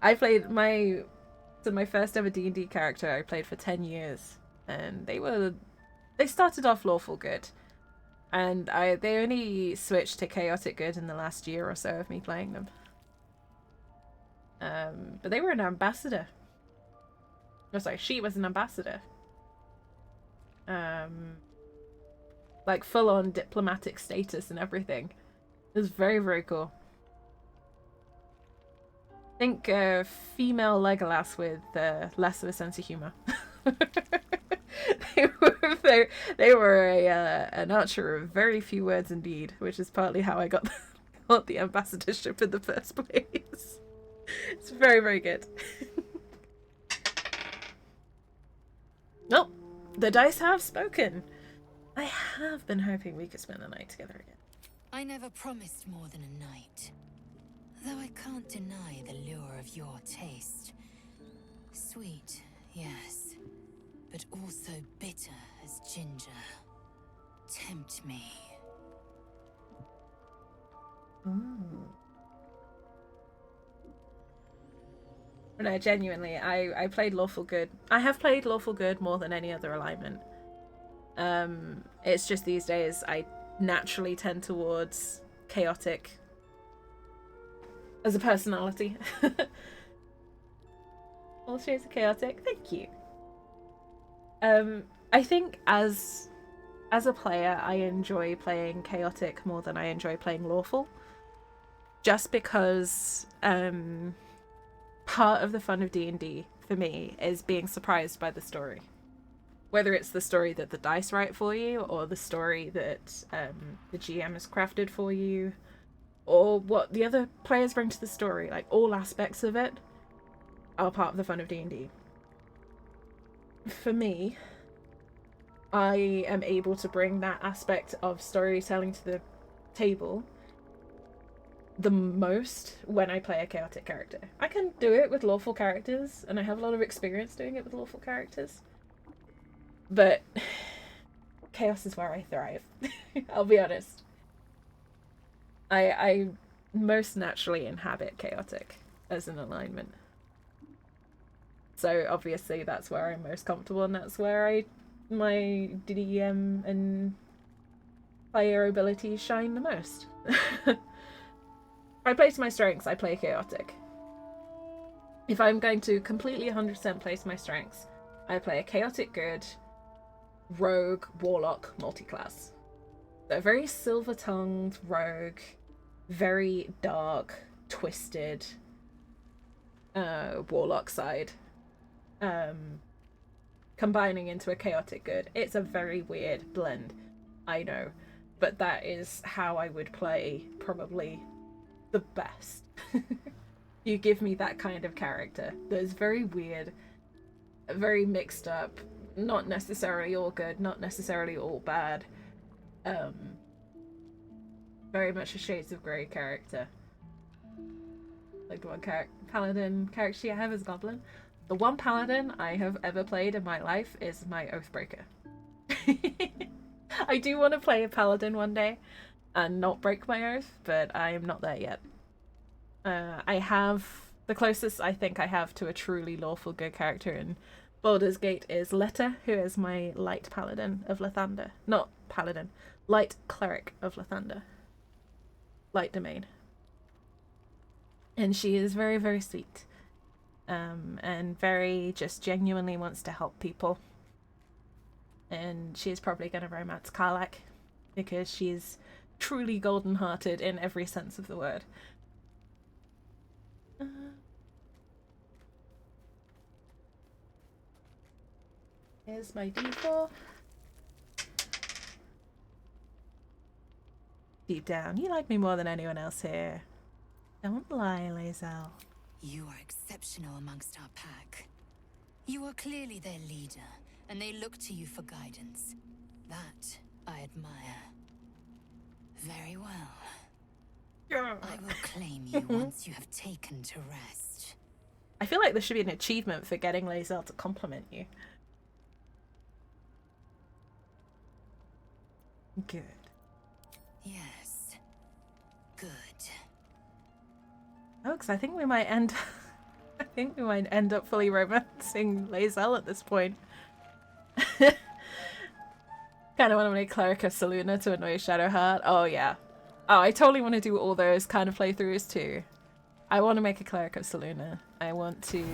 I played my first ever D&D character I played for 10 years. And they started off lawful good. And they only switched to chaotic good in the last year or so of me playing them. But they were an ambassador. Oh, sorry, she was an ambassador. Like full-on diplomatic status and everything. It was very, very cool. Think female Legolas with less of a sense of humor. they were an archer of very few words indeed, which is partly how I got the ambassadorship in the first place. It's very, very good. Nope, the dice have spoken. I have been hoping we could spend the night together again. I never promised more than a night. Though I can't deny the lure of your taste. Sweet, yes, but also bitter as ginger. Tempt me. No, genuinely, I played Lawful Good. I have played Lawful Good more than any other alignment. It's just these days I naturally tend towards chaotic as a personality. All shades of chaotic. Thank you. I think as a player, I enjoy playing chaotic more than I enjoy playing lawful. Just because part of the fun of D&D for me is being surprised by the story. Whether it's the story that the dice write for you, or the story that the GM has crafted for you, or what the other players bring to the story, like all aspects of it are part of the fun of D&D. For me, I am able to bring that aspect of storytelling to the table the most when I play a chaotic character. I can do it with lawful characters, and I have a lot of experience doing it with lawful characters. But chaos is where I thrive. I'll be honest. I most naturally inhabit chaotic as an alignment. So obviously that's where I'm most comfortable, and that's where my DDM and player abilities shine the most. If I play to my strengths, I play chaotic. If I'm going to completely 100% play to my strengths, I play a chaotic good, rogue, warlock, multiclass. So very silver-tongued rogue, very dark, twisted warlock side. Combining into a chaotic good. It's a very weird blend, I know, but that is how I would play probably the best. You give me that kind of character that is very weird, very mixed up, not necessarily all good, not necessarily all bad. Very much a shades of grey character. Like the one paladin character I have is Goblin. The one paladin I have ever played in my life is my Oathbreaker. I do want to play a paladin one day and not break my oath, but I am not there yet. I have the closest I think I have to a truly lawful good character in Baldur's Gate is Letta, who is my light paladin of Lathander. Not paladin, light cleric of Lathander. Light domain. And she is very, very sweet. And very just genuinely wants to help people. And she's probably going to romance Karlach because she's truly golden-hearted in every sense of the word. Here's my D4. Deep down, you like me more than anyone else here. Don't lie, Lae'zel. You are exceptional amongst our pack. You are clearly their leader, and they look to you for guidance. That I admire. Very well. Yeah. I will claim you once you have taken to rest. I feel like there should be an achievement for getting Lae'zel to compliment you. Good. Yes. Good. Oh, because I think we might end... I think we might end up fully romancing Lae'zel at this point. Kind of want to make Cleric of Selûne to annoy Shadowheart. Oh, yeah. Oh, I totally want to do all those kind of playthroughs too. I want to make a Cleric of Selûne. I want to...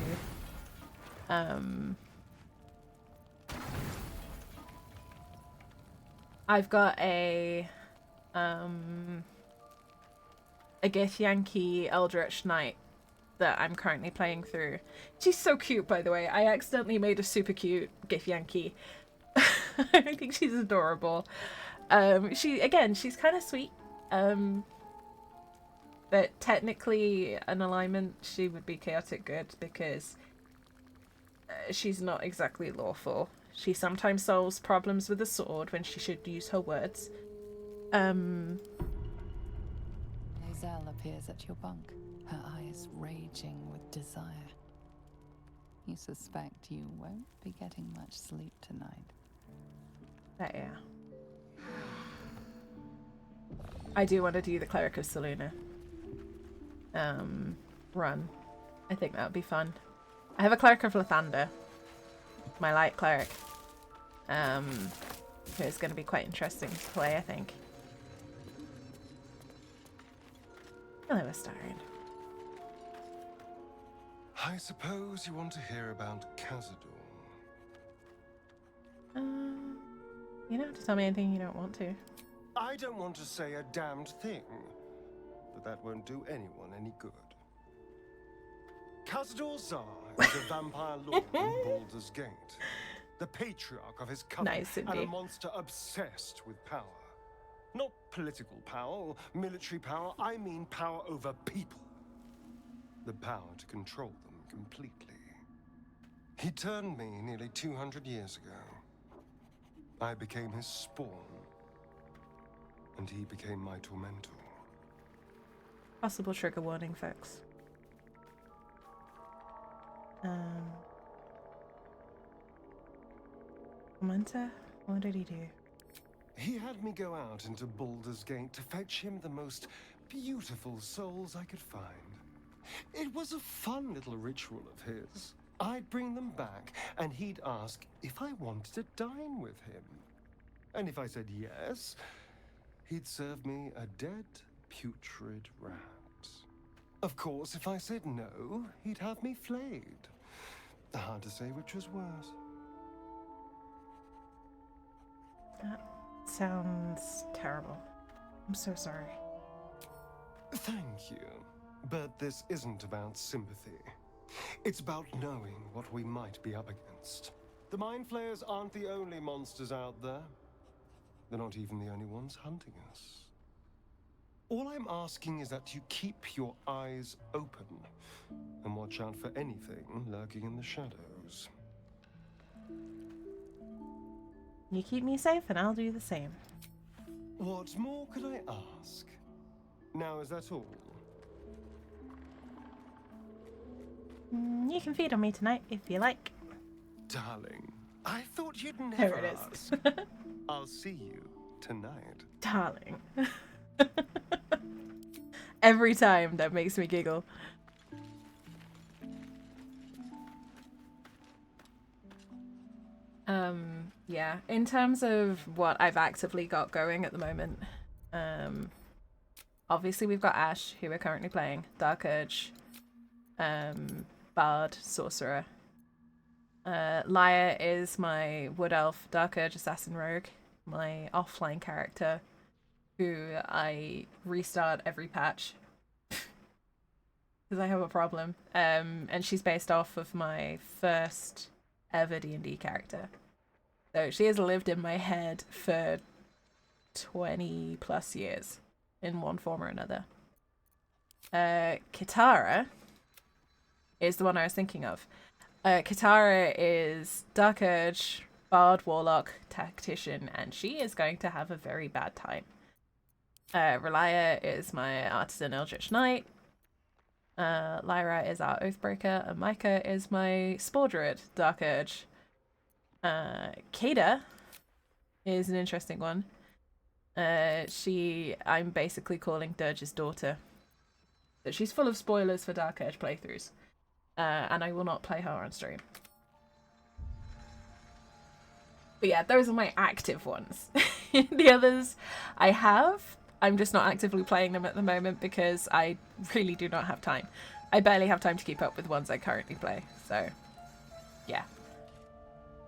I've got a Githyanki Eldritch Knight that I'm currently playing through. She's so cute, by the way. I accidentally made a super cute Githyanki. I think she's adorable. She's kind of sweet. But technically, an alignment, she would be chaotic good because she's not exactly lawful. She sometimes solves problems with a sword when she should use her words. Lozelle appears at your bunk, her eyes raging with desire. You suspect you won't be getting much sleep tonight. Yeah. I do want to do the Cleric of Saluna run. I think that would be fun. I have a Cleric of Lathander, my light cleric, who is going to be quite interesting to play, I think. Hello, Astarion. I suppose you want to hear about Khazad-dûm. You don't have to tell me anything you don't want to. I don't want to say a damned thing, but that won't do anyone any good. Khazad-dûm is a vampire lord in Baldur's Gate, the patriarch of his coven, Nice, and a indeed. monster obsessed with power. Not political power or military power, I mean power over people. The power to control them completely. He turned me nearly 200 years ago. I became his spawn, and he became my tormentor. Possible trigger warning, folks. Tormentor? What did he do? He had me go out into Baldur's Gate to fetch him the most beautiful souls I could find. It was a fun little ritual of his. I'd bring them back, and he'd ask if I wanted to dine with him. And if I said yes, he'd serve me a dead, putrid rat. Of course, if I said no, he'd have me flayed. Hard to say which was worse. That sounds terrible. I'm so sorry. Thank you. But this isn't about sympathy. It's about knowing what we might be up against. The Mind Flayers aren't the only monsters out there. They're not even the only ones hunting us. All I'm asking is that you keep your eyes open and watch out for anything lurking in the shadows. You keep me safe and I'll do the same. What more could I ask? Now, is that all? You can feed on me tonight if you like. Darling, I thought you'd never There it ask. I'll see you tonight. Darling. Every time that makes me giggle. Yeah, in terms of what I've actively got going at the moment, obviously we've got Ash, who we're currently playing, Dark Urge, Bard, Sorcerer. Lyra is my Wood Elf, Dark Urge Assassin Rogue, my offline character, who I restart every patch because I have a problem. And she's based off of my first ever D&D character. So she has lived in my head for 20 plus years in one form or another. Kitara is the one I was thinking of. Kitara is Dark Urge, Bard, Warlock, Tactician, and she is going to have a very bad time. Relia is my Artisan Eldritch Knight. Lyra is our Oathbreaker, and Micah is my Spore Druid, Dark Urge. Kada is an interesting one. I'm basically calling Dirge's daughter. But she's full of spoilers for Dark Urge playthroughs. And I will not play her on stream. But yeah, those are my active ones. The others I have. I'm just not actively playing them at the moment because I really do not have time. I barely have time to keep up with ones I currently play. So, yeah.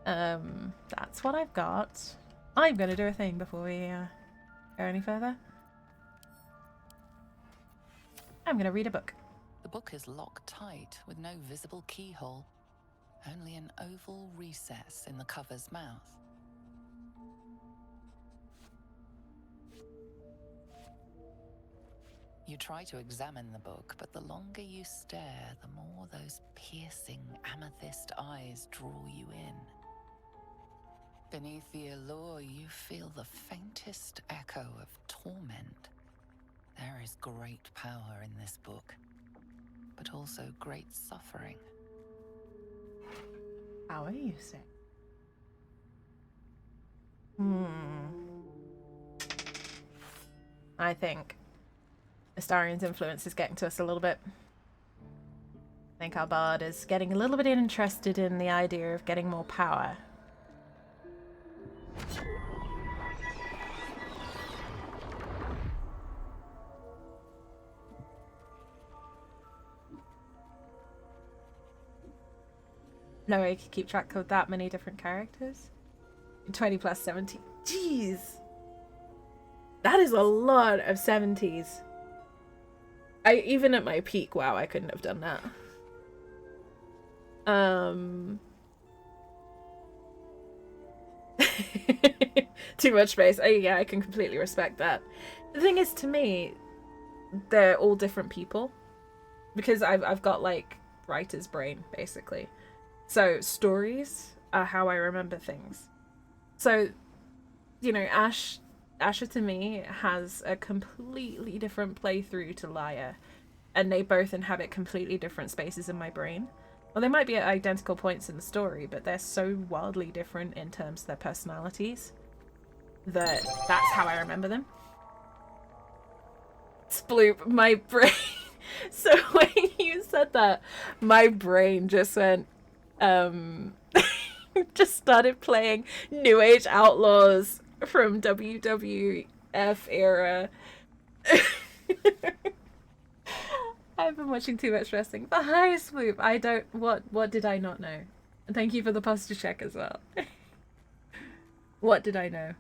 That's what I've got. I'm going to do a thing before we go any further. I'm going to read a book. The book is locked tight with no visible keyhole, only an oval recess in the cover's mouth. You try to examine the book, but the longer you stare, the more those piercing amethyst eyes draw you in. Beneath the allure, you feel the faintest echo of torment. There is great power in this book, but also great suffering. How are you saying? I think Astarian's influence is getting to us a little bit. I think our bard is getting a little bit interested in the idea of getting more power. No way you could keep track of that many different characters. 20 plus 70. Jeez! That is a lot of 70s. Even at my peak, wow, I couldn't have done that. Too much space. Yeah, I can completely respect that. The thing is, to me, they're all different people. Because I've got, like, writer's brain, basically. So, stories are how I remember things. So, you know, Asher to me has a completely different playthrough to Laia, and they both inhabit completely different spaces in my brain. Well, they might be at identical points in the story, but they're so wildly different in terms of their personalities that that's how I remember them. Sploop, my brain. So when you said that, my brain just went, just started playing New Age Outlaws from WWF era. I've been watching too much wrestling. But hi, Swoop. I don't... What did I not know? And thank you for the posture check as well. What did I know?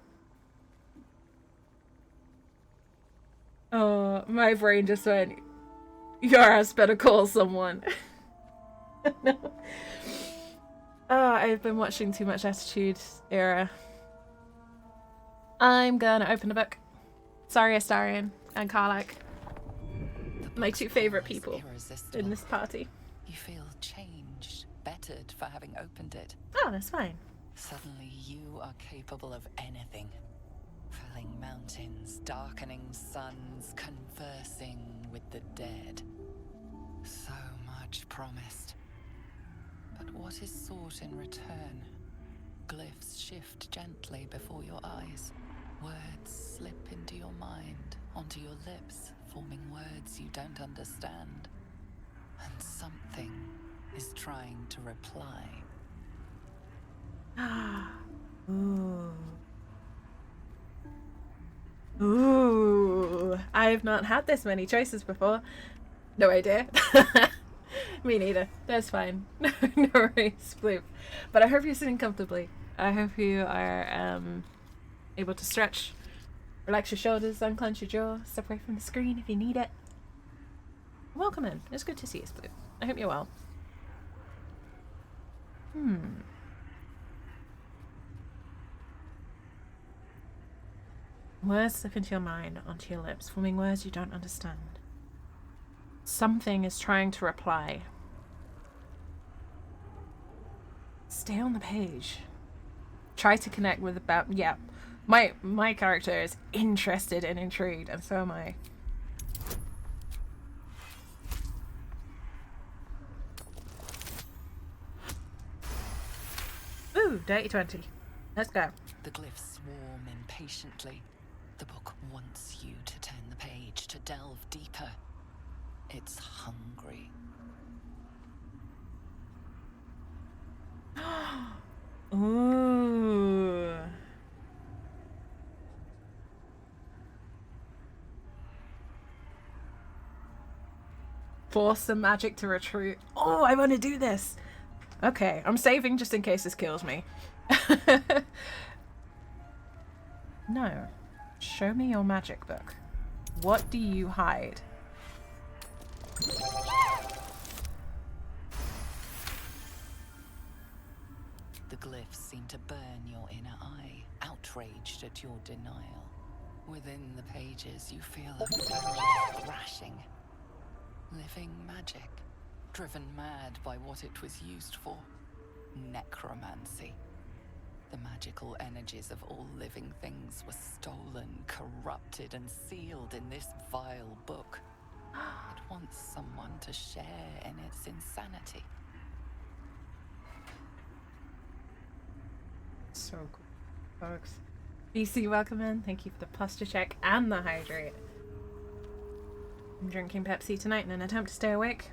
Oh, my brain just went, your ass better call someone. No. Oh, I've been watching too much Attitude Era. I'm gonna open the book. Sorry, Astarian and Karlak. My two favorite people in this party. You feel changed, bettered for having opened it. Oh, that's fine. Suddenly you are capable of anything. Felling mountains, darkening suns, conversing with the dead. So much promised. But what is sought in return? Glyphs shift gently before your eyes. Words slip into your mind, onto your lips, forming words you don't understand. And something is trying to reply. Ooh. Ooh. I have not had this many choices before. No idea. Me neither. That's fine. No worries, Bloop. But I hope you're sitting comfortably. I hope you are able to stretch, relax your shoulders, unclench your jaw, step away from the screen if you need it. Welcome in. It's good to see you, Bloop. I hope you're well. Words slip into your mind, onto your lips, forming words you don't understand. Something is trying to reply. Stay on the page. Try to connect with about... Yeah, my character is interested and intrigued, and so am I. Ooh, dirty 20. Let's go. The glyphs swarm impatiently. The book wants you to turn the page, to delve deeper. It's hungry. Ooh. Force the magic to retreat. Oh, I want to do this. Okay, I'm saving just in case this kills me. No. Show me your magic book. What do you hide? The glyphs seem to burn your inner eye, outraged at your denial. Within the pages, you feel a feral thrashing. Living magic, driven mad by what it was used for. Necromancy. The magical energies of all living things were stolen, corrupted, and sealed in this vile book. It wants someone to share in its insanity. So cool, folks. BC, welcome in. Thank you for the posture check and the hydrate. I'm drinking Pepsi tonight in an attempt to stay awake.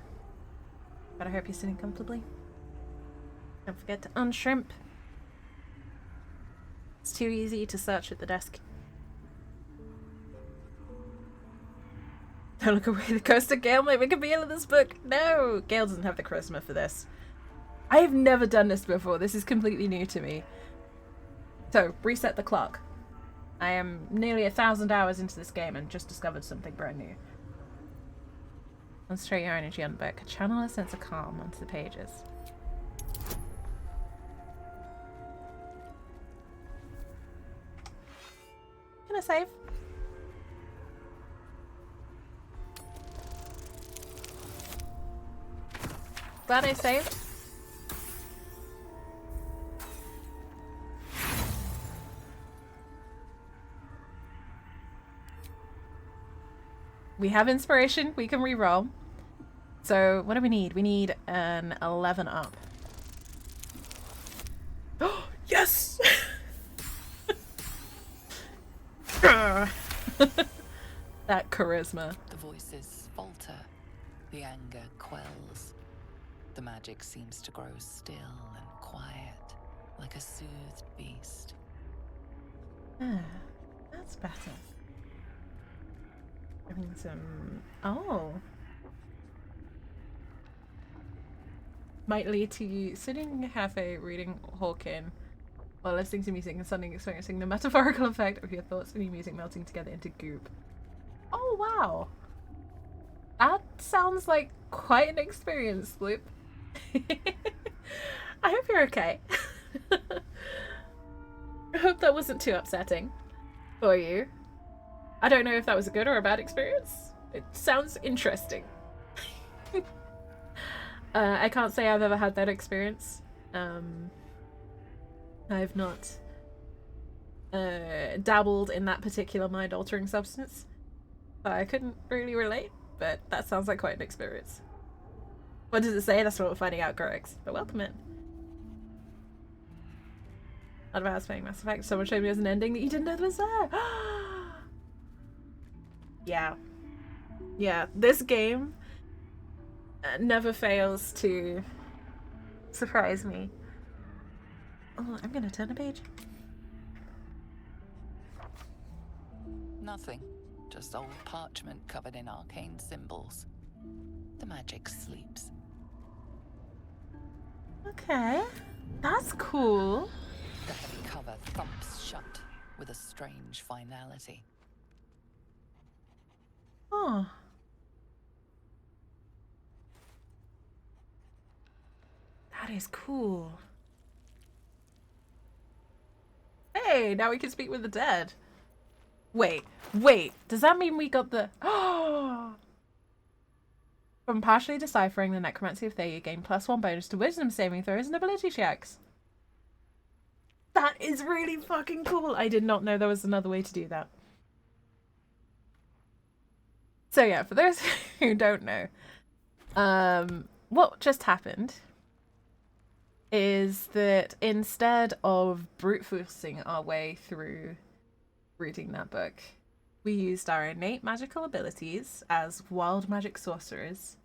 But I hope you're sitting comfortably. Don't forget to unshrimp. It's too easy to search at the desk. Don't look away, the coaster. Gale might make a meal of this book. No! Gale doesn't have the charisma for this. I have never done this before. This is completely new to me. So, reset the clock. I am nearly 1,000 hours into this game and just discovered something brand new. Concentrate your energy on the book. Channel a sense of calm onto the pages. Can I save? Glad I saved. We have inspiration. We can reroll. So what do we need? We need an 11 up. Oh, yes! That charisma. The voices falter. The anger quells. The magic seems to grow still and quiet, like a soothed beast. That's better. Having some... Oh. Might lead to you sitting in a cafe reading Hawking while listening to music and suddenly experiencing the metaphorical effect of your thoughts and your music melting together into goop. Oh, wow. That sounds like quite an experience, Loop. I hope you're okay. I hope that wasn't too upsetting for you. I don't know if that was a good or a bad experience. It sounds interesting. I can't say I've ever had that experience. I've not dabbled in that particular mind-altering substance. So I couldn't really relate, but that sounds like quite an experience. What does it say? That's what we're finding out, Groix. But welcome in. Not about playing Mass Effect. Someone showed me as an ending that you didn't know was there. Yeah. Yeah, this game never fails to surprise me. Oh, I'm gonna turn a page. Nothing. Just old parchment covered in arcane symbols. The magic sleeps. Okay. That's cool. The heavy cover thumps shut with a strange finality. Oh. That is cool. Hey, now we can speak with the dead. Wait. Does that mean we got the... Oh! From partially deciphering the necromancy of Thea, you gain +1 bonus to wisdom saving throws and ability checks. That is really fucking cool. I did not know there was another way to do that. So yeah, for those who don't know, what just happened is that instead of brute forcing our way through reading that book, we used our innate magical abilities as wild magic sorcerers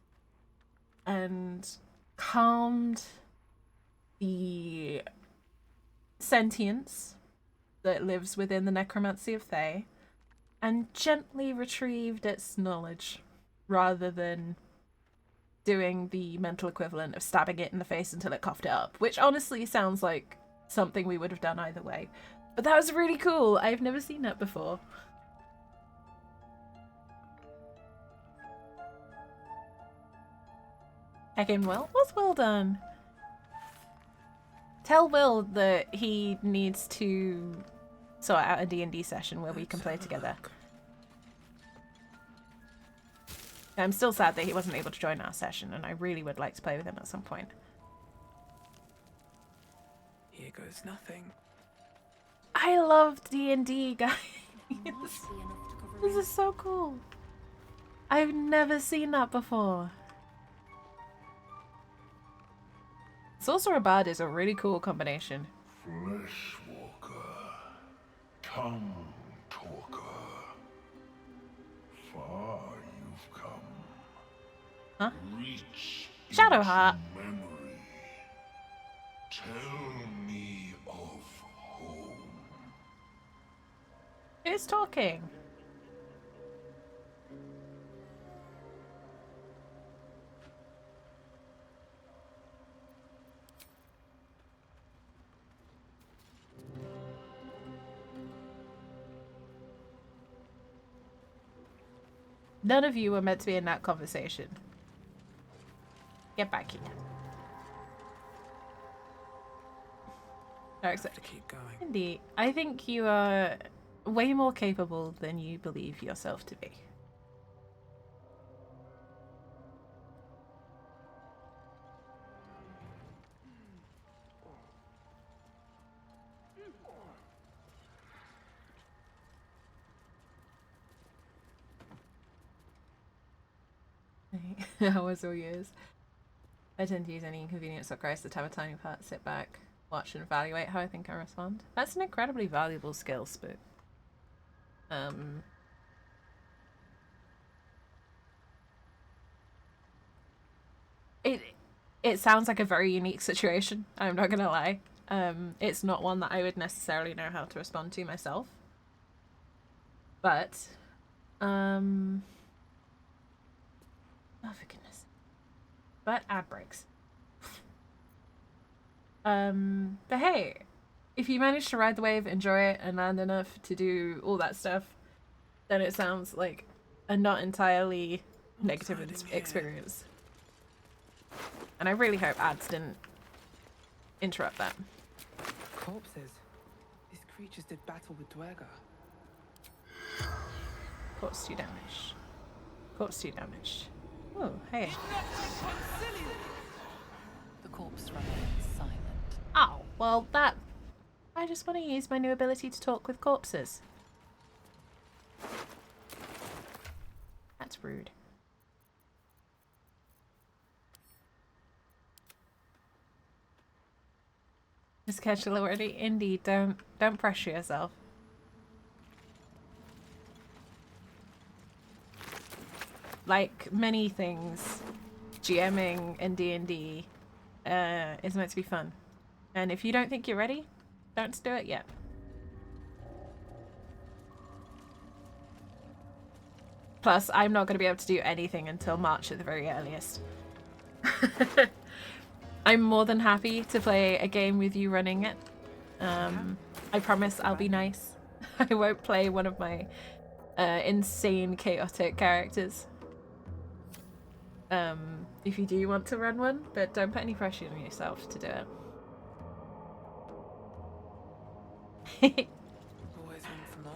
and calmed the sentience that lives within the necromancy of Thay and gently retrieved its knowledge rather than doing the mental equivalent of stabbing it in the face until it coughed it up, which honestly sounds like something we would have done either way. But that was really cool. I've never seen that before. Again, well done. Tell Will that he needs to sort out a D&D session where we can play together. I'm still sad that he wasn't able to join our session, and I really would like to play with him at some point. Here goes nothing. I love D&D, guys. This is so cool. I've never seen that before. Sorcerer Bard is a really cool combination. Fleshwalker, tongue talker. Far you've come. Huh? Reach Shadowheart. memory. Tell me of home. Who's talking? None of you were meant to be in that conversation. Get back here. Dark side. Keep going. Indeed, I think you are way more capable than you believe yourself to be. Hours or years. I tend to use any inconvenience or crisis to have a tiny part, sit back, watch and evaluate how I think I respond. That's an incredibly valuable skill, Spook. It sounds like a very unique situation, I'm not gonna lie. It's not one that I would necessarily know how to respond to myself. But, oh, for goodness. But ad breaks. But hey, if you manage to ride the wave, enjoy it, and land enough to do all that stuff, then it sounds like a not entirely negative experience. And I really hope ads didn't interrupt that. Corpses. These creatures did battle with Dwerga. Corpse 2 damage. Corpse 2 damage. Oh, hey. The corpse remains silent. Oh, well that... I just want to use my new ability to talk with corpses. That's rude. Just schedule already? Indeed, don't pressure yourself. Like many things, GMing and D&D is meant to be fun. And if you don't think you're ready, don't do it yet. Plus, I'm not going to be able to do anything until March at the very earliest. I'm more than happy to play a game with you running it. I promise I'll be nice. I won't play one of my insane chaotic characters. If you do want to run one, but don't put any pressure on yourself to do it. Always room for more.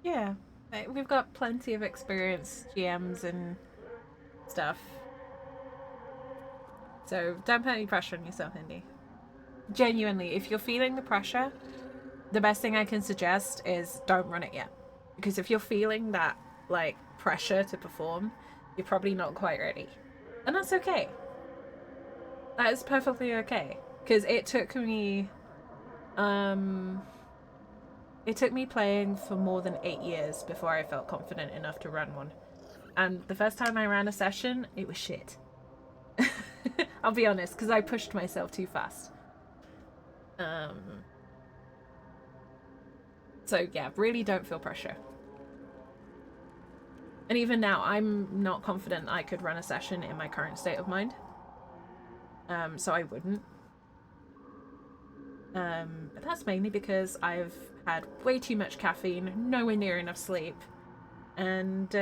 Yeah, we've got plenty of experienced GMs and stuff. So don't put any pressure on yourself, Indy. Genuinely, if you're feeling the pressure, the best thing I can suggest is don't run it yet. Because if you're feeling that, like, pressure to perform, you're probably not quite ready. And that's okay. That is perfectly okay. Because it took me... It took me playing for more than 8 years before I felt confident enough to run one. And the first time I ran a session, it was shit. I'll be honest, because I pushed myself too fast. So yeah, really don't feel pressure. And even now, I'm not confident I could run a session in my current state of mind. So I wouldn't. But that's mainly because I've had way too much caffeine, nowhere near enough sleep, and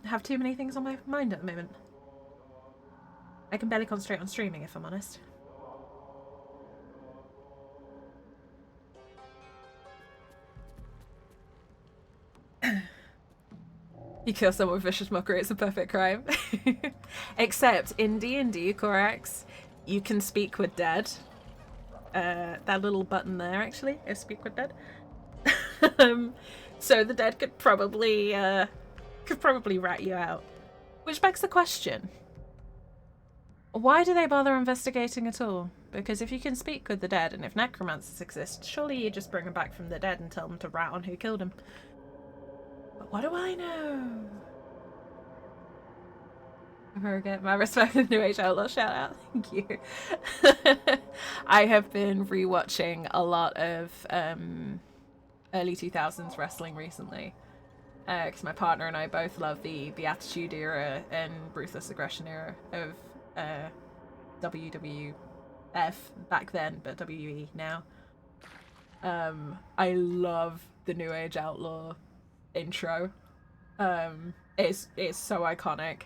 have too many things on my mind at the moment. I can barely concentrate on streaming, if I'm honest. You kill someone with vicious mockery, it's a perfect crime. Except in D&D, Corax, you can speak with dead. That little button there, actually, is speak with dead. So the dead could probably rat you out. Which begs the question, why do they bother investigating at all? Because if you can speak with the dead, and if necromancers exist, surely you just bring them back from the dead and tell them to rat on who killed them. But what do I know? Get my respect for the New Age Outlaw, shout out. Thank you. I have been rewatching a lot of early 2000s wrestling recently. Because my partner and I both love the Attitude Era and Ruthless Aggression era of WWF back then, but WWE now. I love the New Age Outlaw intro. It's so iconic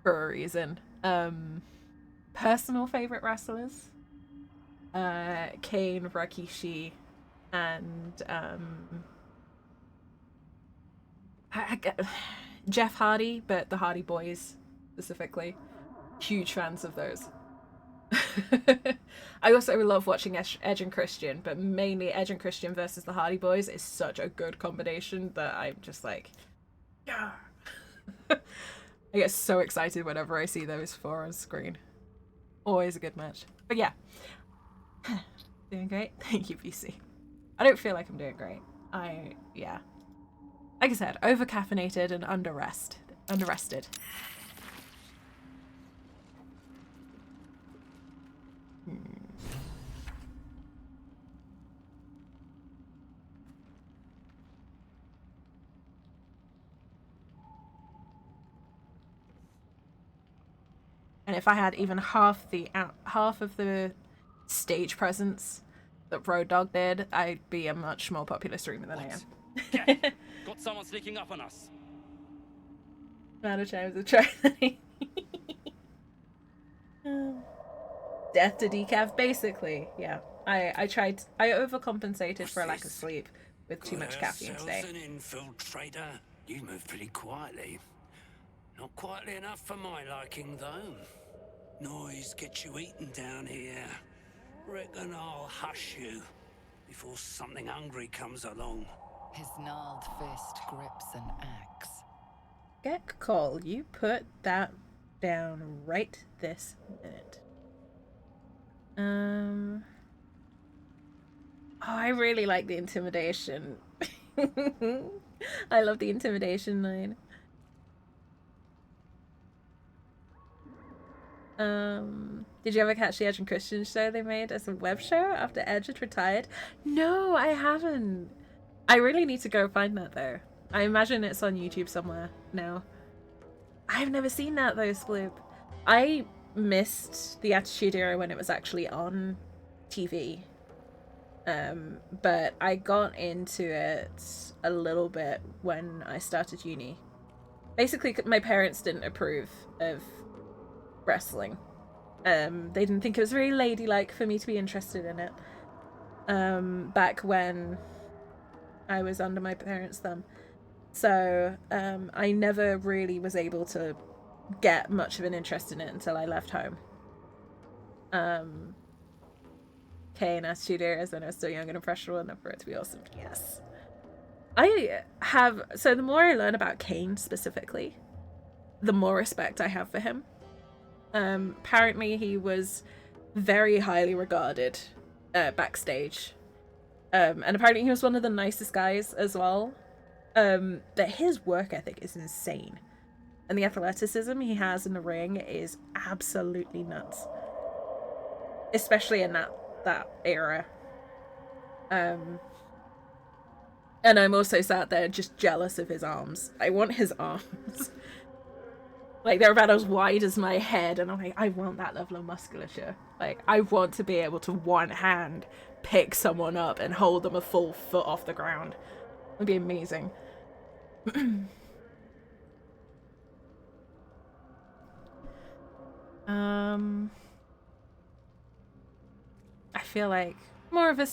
for a reason. Personal favorite wrestlers: Kane, Rikishi, and Jeff Hardy, but the Hardy Boys specifically. Huge fans of those. I also love watching Edge and Christian, but mainly Edge and Christian versus the Hardy Boys is such a good combination that I'm just like, yeah. I get so excited whenever I see those four on screen. Always a good match. But yeah. Doing great? Thank you, PC. I don't feel like I'm doing great. Yeah. Like I said, over-caffeinated and under-rested. And if I had even half of the stage presence that Road Dogg did, I'd be a much more popular streamer than I am. Got someone sneaking up on us. Amount of times I've tried. Death to decaf, basically. Yeah, I overcompensated for a lack of sleep with too much caffeine today. An infiltrator. You move pretty quietly. Not quietly enough for my liking, though. Noise gets you eaten down here. Reckon I'll hush you before something hungry comes along. His gnarled fist grips an axe. Get Cole, you put that down right this minute. Oh, I really like the intimidation. I love the intimidation line. Did you ever catch the Edge and Christian show they made as a web show after Edge had retired? No, I haven't. I really need to go find that though. I imagine it's on YouTube somewhere now. I've never seen that though, Sploop. I missed the Attitude Era when it was actually on TV. But I got into it a little bit when I started uni. Basically, my parents didn't approve of wrestling. They didn't think it was very ladylike for me to be interested in it. Back when I was under my parents' thumb. So, I never really was able to get much of an interest in it until I left home. Kane Attitude Era when I was still young and impressionable enough for it to be awesome. Yes. So the more I learn about Kane specifically, the more respect I have for him. Apparently he was very highly regarded backstage. And apparently he was one of the nicest guys as well. But his work ethic is insane. And the athleticism he has in the ring is absolutely nuts. Especially in that era. And I'm also sat there just jealous of his arms. I want his arms. Like, they're about as wide as my head, and I'm like, I want that level of musculature. Like, I want to be able to one hand pick someone up and hold them a full foot off the ground. It would be amazing. I feel like more of a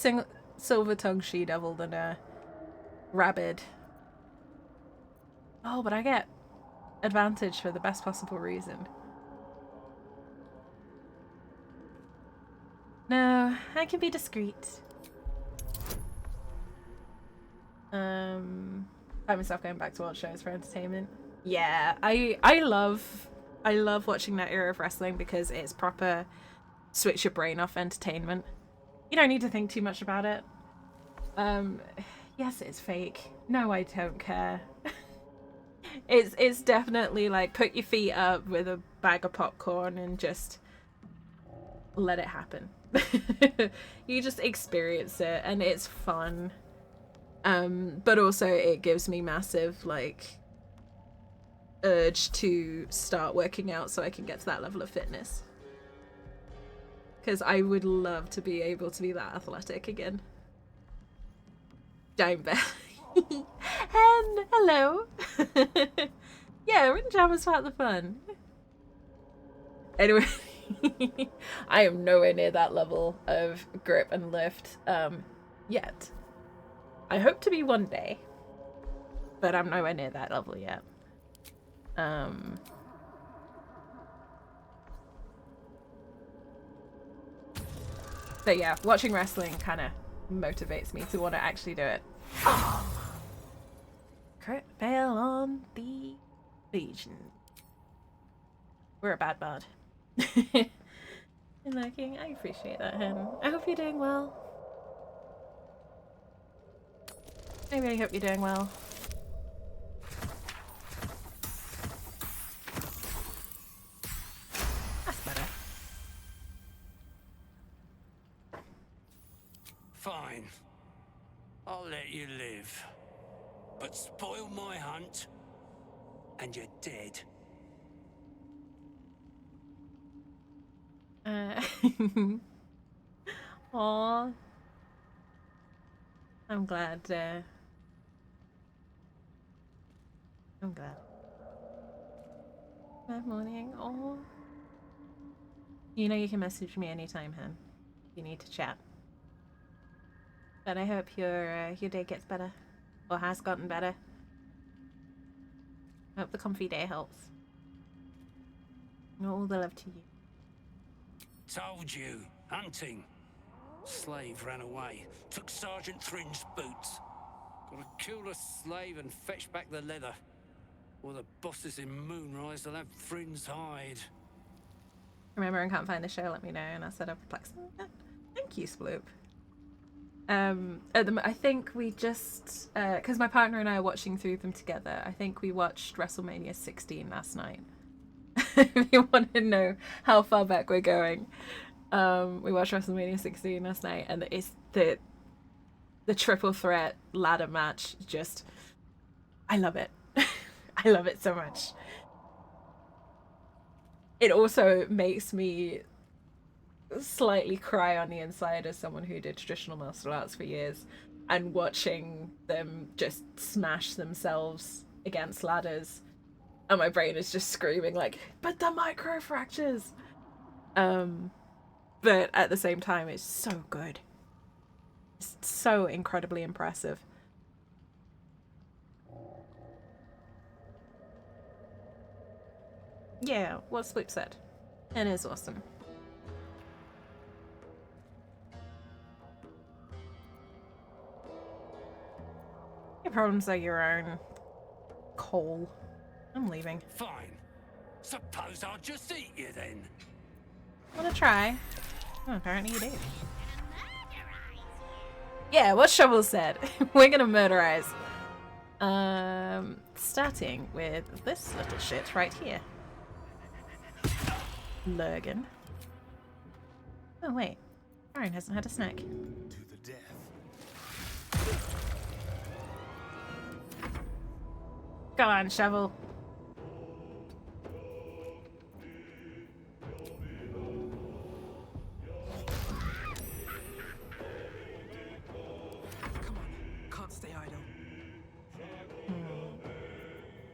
silver tongue she-devil than a rabid. Oh, but I get advantage for the best possible reason. No, I can be discreet. Find myself going back to old shows for entertainment. Yeah, I love watching that era of wrestling because it's proper switch your brain off entertainment. You don't need to think too much about it. Yes, it's fake. No, I don't care. It's definitely like put your feet up with a bag of popcorn and just let it happen. You just experience it and it's fun. But also it gives me massive like urge to start working out so I can get to that level of fitness. Because I would love to be able to be that athletic again. Down there. And hello. Yeah, we're in pajamas for the fun. Anyway, I am nowhere near that level of grip and lift yet. I hope to be one day, but I'm nowhere near that level yet. But yeah, watching wrestling kind of motivates me to want to actually do it. Oh. Crit fail on the Legion. We're a bad bard. And lurking, I appreciate that, Hen. I hope you're doing well. I really hope you're doing well. That's better. Fine. I'll let you live. But spoil my hunt, and you're dead. Aww. I'm glad. I'm glad. Good morning. Oh. You know you can message me anytime, Hen. You need to chat. But I hope your day gets better. Or has gotten better. I hope the comfy day helps. All the love to you. Told you. Hunting. Slave ran away. Took Sergeant Thrin's boots. Gotta kill the slave and fetch back the leather. Or the bosses in Moonrise will have Thrin's hide. Remember and can't find the show, let me know and I'll set up a Plex. Thank you, Sploop. I think we just, because my partner and I are watching through them together, I think we watched WrestleMania 16 last night. If you want to know how far back we're going. We watched WrestleMania 16 last night, and it's the triple threat ladder match. Just, I love it. I love it so much. It also makes me slightly cry on the inside as someone who did traditional martial arts for years, and watching them just smash themselves against ladders, and my brain is just screaming like, but the micro fractures. But at the same time, it's so good. It's so incredibly impressive. Yeah, what Sploop said. It is awesome. Your problems are your own. Cole. I'm leaving. Fine. Suppose I'll just eat you then. Wanna try? Oh, apparently you do. Yeah, what Shovel said. We're gonna murderize. starting with this little shit right here. Lurgan. Oh wait, Aaron hasn't had a snack. To the death. Go on, shovel. Come on, can't stay idle.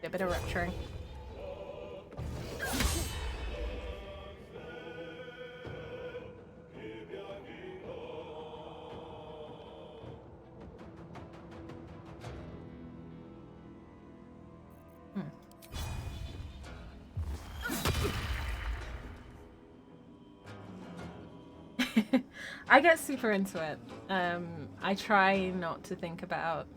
A bit of rupturing. I get super into it. I try not to think about,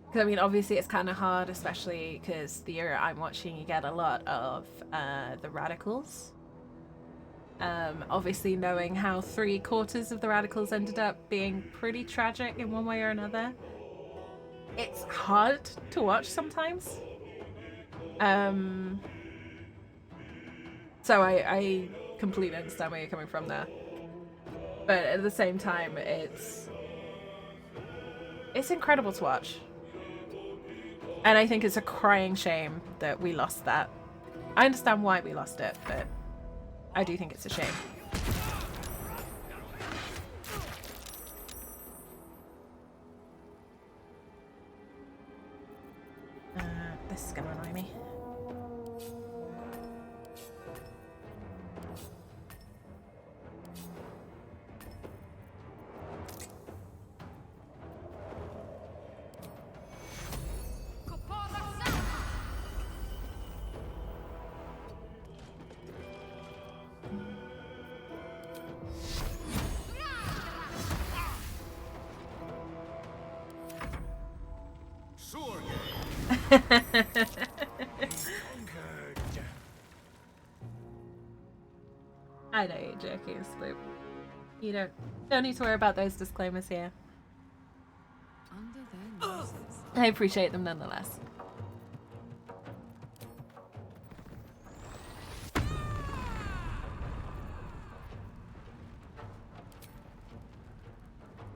because I mean obviously it's kind of hard, especially because the era I'm watching you get a lot of the radicals. Obviously knowing how 3/4 of the radicals ended up being pretty tragic in one way or another, it's hard to watch sometimes. So I completely understand where you're coming from there. But at the same time, it's incredible to watch. And I think it's a crying shame that we lost that. I understand why we lost it, but I do think it's a shame. This is gonna annoy me. I know you're joking, Sloop. You don't need to worry about those disclaimers here. Under their noses. I appreciate them nonetheless.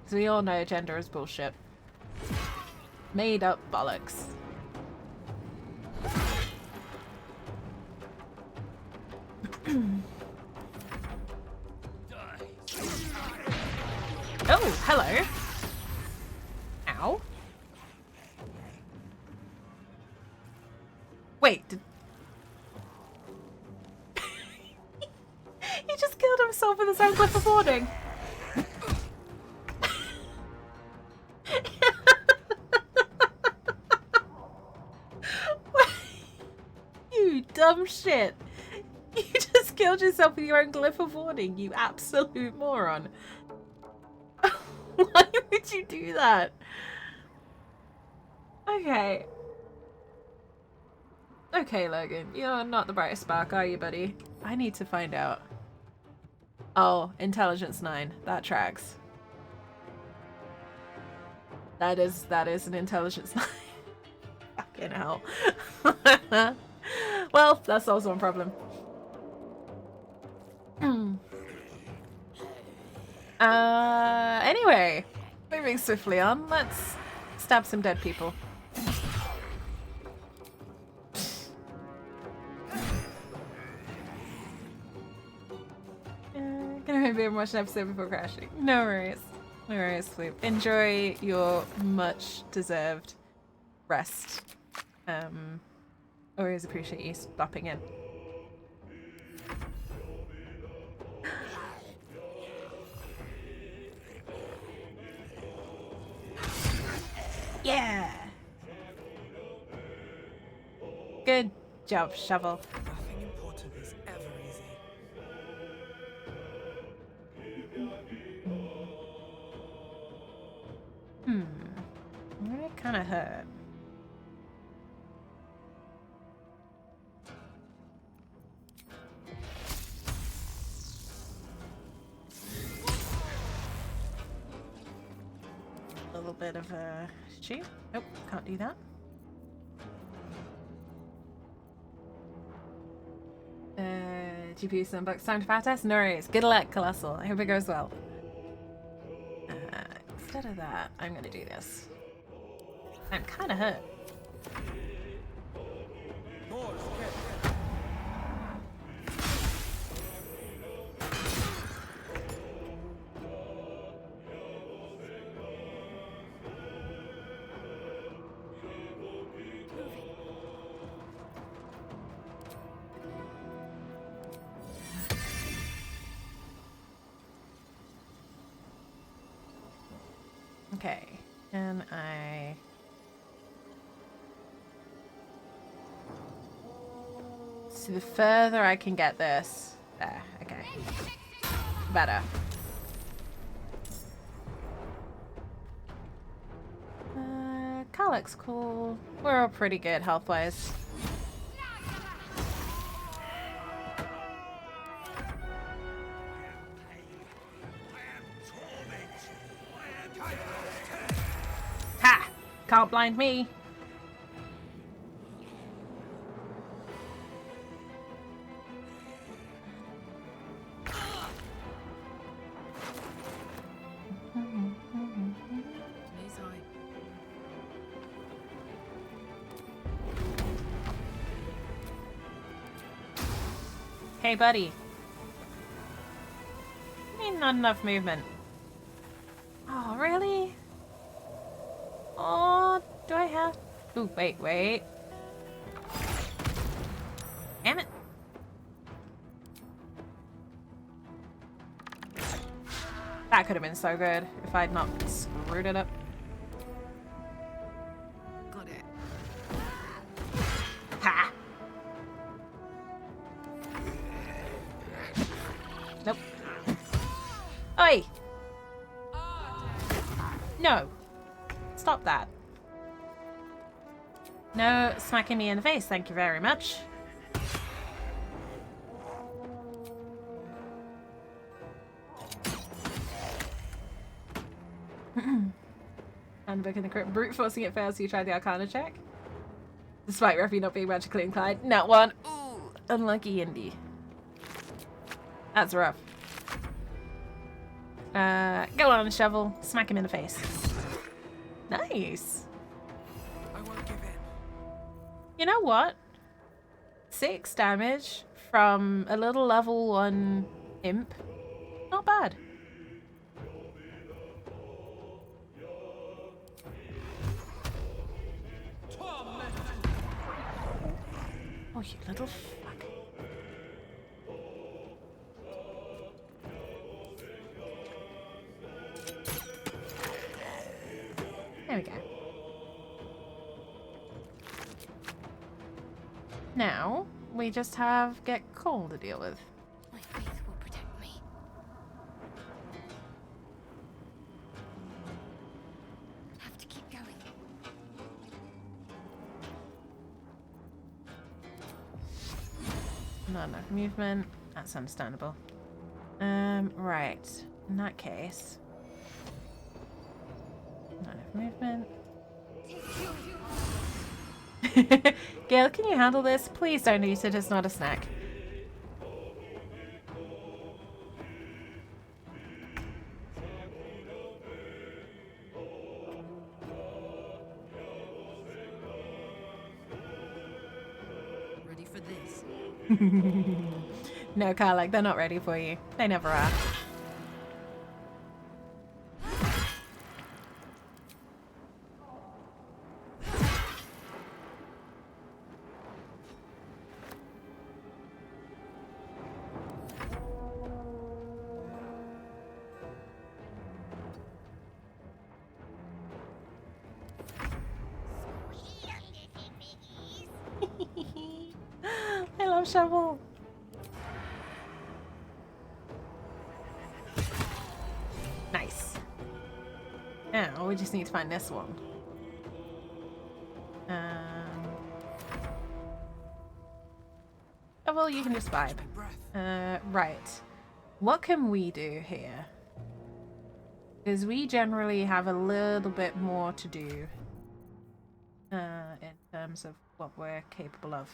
Because we all know gender is bullshit. Made up bollocks. Oh, hello. Ow. Wait, did... He just killed himself with his own clip of boarding. You dumb shit. You just killed yourself with your own glyph of warning, you absolute moron. Why would you do that? Okay. Okay, Logan. You're not the brightest spark, are you, buddy? I need to find out. Oh, Intelligence 9. That tracks. That is an Intelligence 9. Fucking hell. Well, that solves one problem. Anyway, moving swiftly on, let's stab some dead people. Gonna maybe watch an episode before crashing. No worries. No worries, Sleep. Enjoy your much deserved rest. Always appreciate you stopping in. Yeah! Good job, Shovel. Nothing important is ever easy. It kind of hurt. A little bit of a shoot. Nope, can't do that. GPU some books. Time to fat test? No worries. Good luck, Colossal. I hope it goes well. Instead of that, I'm gonna do this. I'm kinda hurt. Okay, and I... So the further I can get this... There, okay. Better. Car looks cool. We're all pretty good health-wise. Ha! Can't blind me. Hey, buddy. Not enough movement. Oh, really? Oh, do I have... Ooh, wait. Damn it. That could have been so good if I'd not screwed it up. Got it. Ha! Nope. Oi! No. Stop that. No smacking me in the face, thank you very much. Handbook in the crypt. Brute forcing it fails, so you try the Arcana check. Despite Ruffy not being magically inclined. Nat 1. Ooh, unlucky Indy. That's rough. Go on, shovel. Smack him in the face. Nice. I won't give in. You know what? 6 damage from a little level 1 imp. Not bad. Oh, you little fuck. There we go. Now, we just have Get Coal to deal with. My faith will protect me. Have to keep going. Not enough movement. That's understandable. Right. In that case. Not enough movement. Gail, can you handle this? Please don't eat it, it's not a snack. Ready for this? No, Karlak, they're not ready for you. They never are. I love Shovel. Nice. Now we just need to find this one. Oh, well, you can just vibe. Right. What can we do here? Because we generally have a little bit more to do in terms of what we're capable of.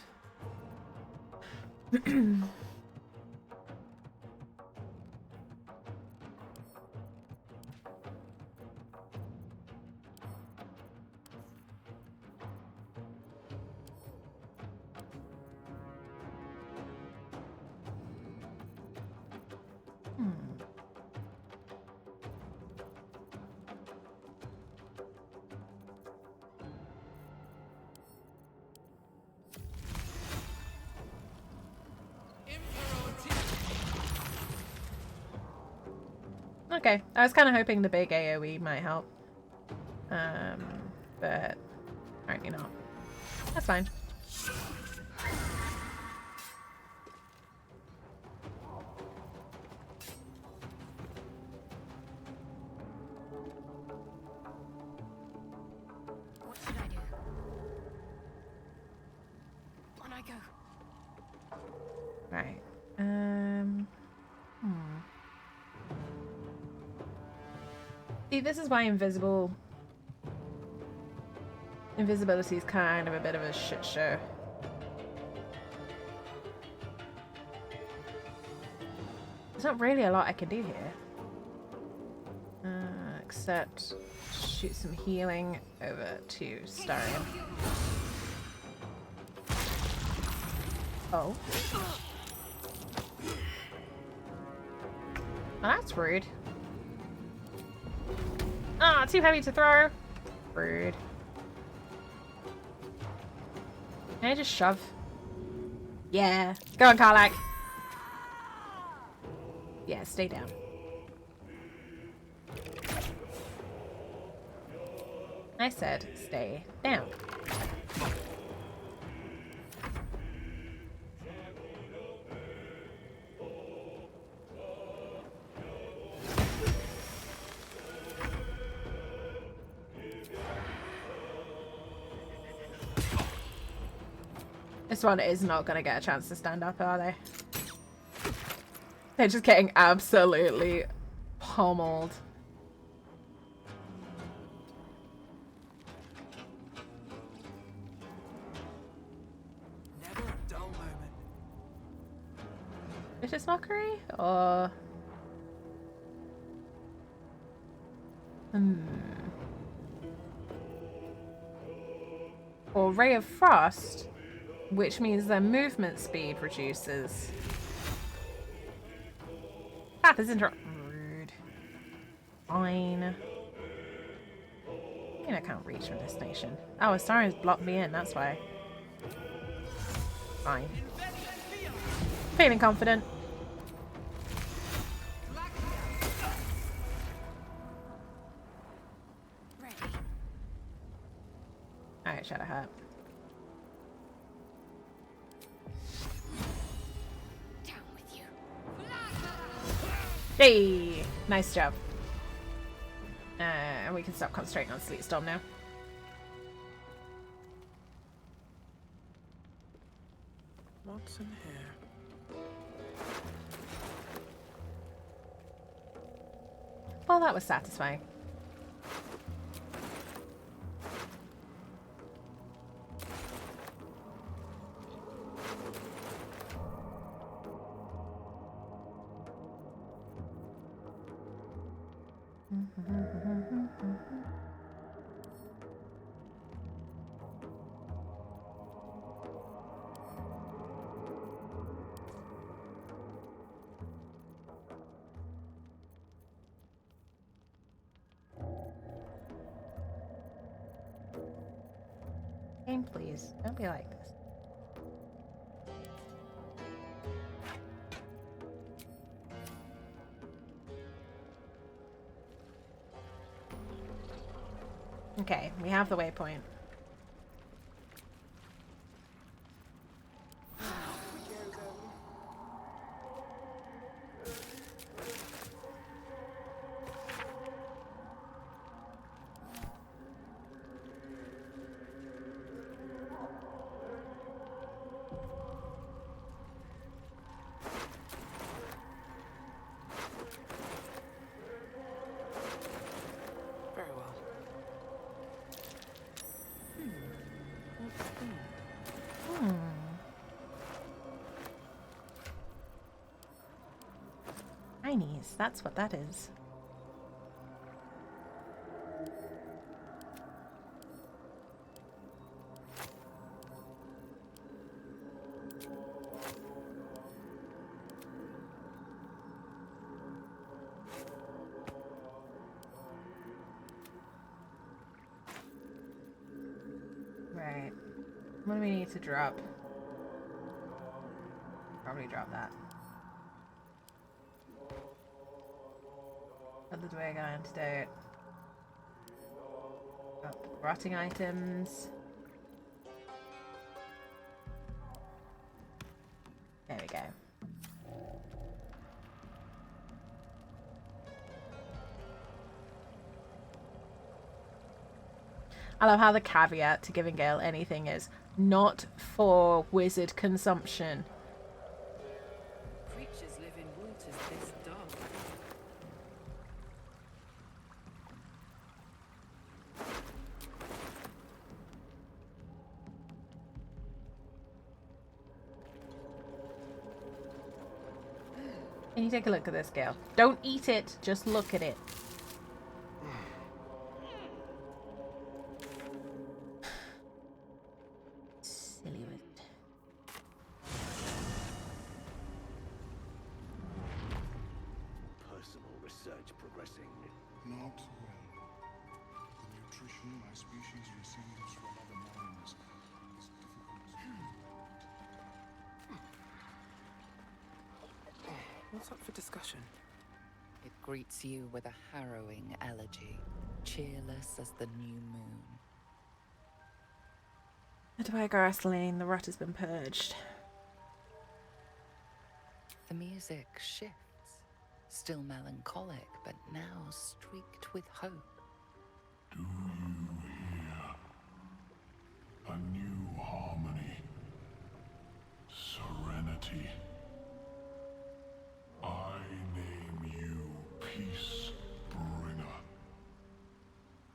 Okay, I was kind of hoping the big AoE might help. But apparently not. That's fine. What should I do? On I go. Right. See, this is why invisibility is kind of a bit of a shit show. There's not really a lot I can do here. Except shoot some healing over to Starion. Oh. Oh, that's rude. Ah, too heavy to throw. Rude. Can I just shove? Yeah. Go on, Karlach. Yeah, stay down. I said stay down. This one is not going to get a chance to stand up, are they? They're just getting absolutely pummeled. Never a dull moment. Vicious Mockery? Or... Or Ray of Frost, which means their movement speed reduces. Path is rude. Fine. I mean, I can't reach from this station. Oh, Astarion's blocked me in, that's why. Fine. Feeling confident. Alright, Shadowheart. Down with you. Hey! Nice job. And we can stop concentrating on Sleet Storm now. What's in here? Well, that was satisfying. Game, please. Don't be like this. Okay, we have the waypoint. Very well. Tinies, that's what that is. Right. What do we need to drop? Probably drop that. What did we go antidote? Rotting items. There we go. I love how the caveat to giving Gale anything is not for wizard consumption. Creatures live in waters this dark. Can you take a look at this, Gale? Don't eat it, just look at it. Silly wizard. Personal research progressing. Not well. The nutrition my species receives from other minds is difficult. What's up for discussion? It greets you with a harrowing elegy, cheerless as the new moon. Adwire Grassling, the rot has been purged. The music shifts, still melancholic, but now streaked with hope. Do you hear? A new harmony. Serenity. I name you Peace Bringer.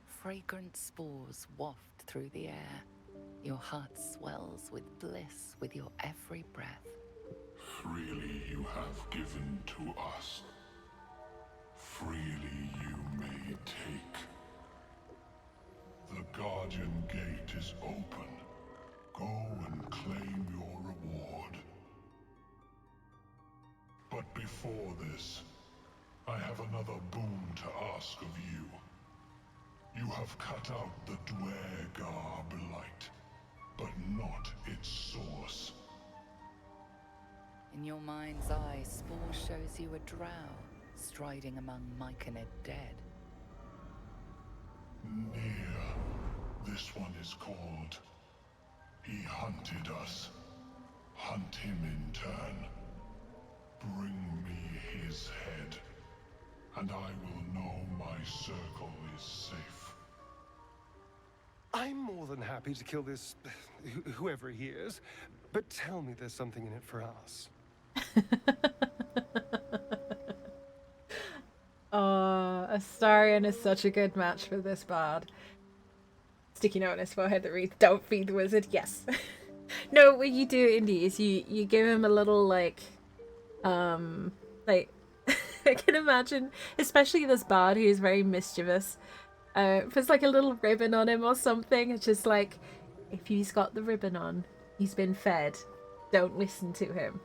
Fragrant spores waft through the air. Your heart swells with bliss with your every breath. Freely you have given to us. Freely you may take. The Guardian Gate is open. Go and claim your reward. But before this, I have another boon to ask of you. You have cut out the Dwergar blight, but not its source. In your mind's eye, Spore shows you a drow, striding among Myconid dead. Near. This one is called. He hunted us. Hunt him in turn. Bring me his head, and I will know my circle is safe. I'm more than happy to kill this, whoever he is, but tell me there's something in it for us. Oh, Astarion is such a good match for this bard. Sticky note on his forehead that reads, "Don't feed the wizard." Yes. No, what you do, Indy, is you give him a little, like, I can imagine, especially this bard who's very mischievous, puts like a little ribbon on him or something. It's just like, if he's got the ribbon on, he's been fed. Don't listen to him.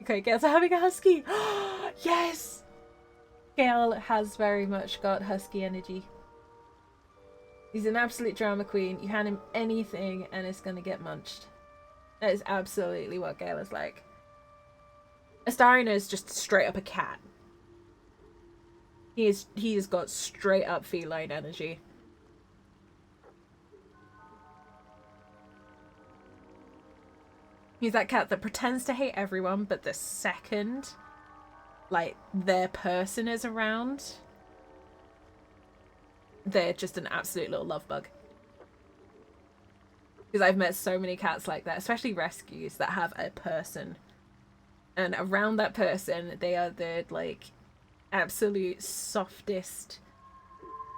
Okay, Gale's having a husky. Yes! Gale has very much got husky energy. He's an absolute drama queen. You hand him anything and it's gonna get munched. That is absolutely what Gale is like. Astarion is just straight up a cat. He has got straight up feline energy. He's that cat that pretends to hate everyone, but the second, like, their person is around, they're just an absolute little love bug. Because I've met so many cats like that, especially rescues that have a person. And around that person, they are the, like, absolute softest,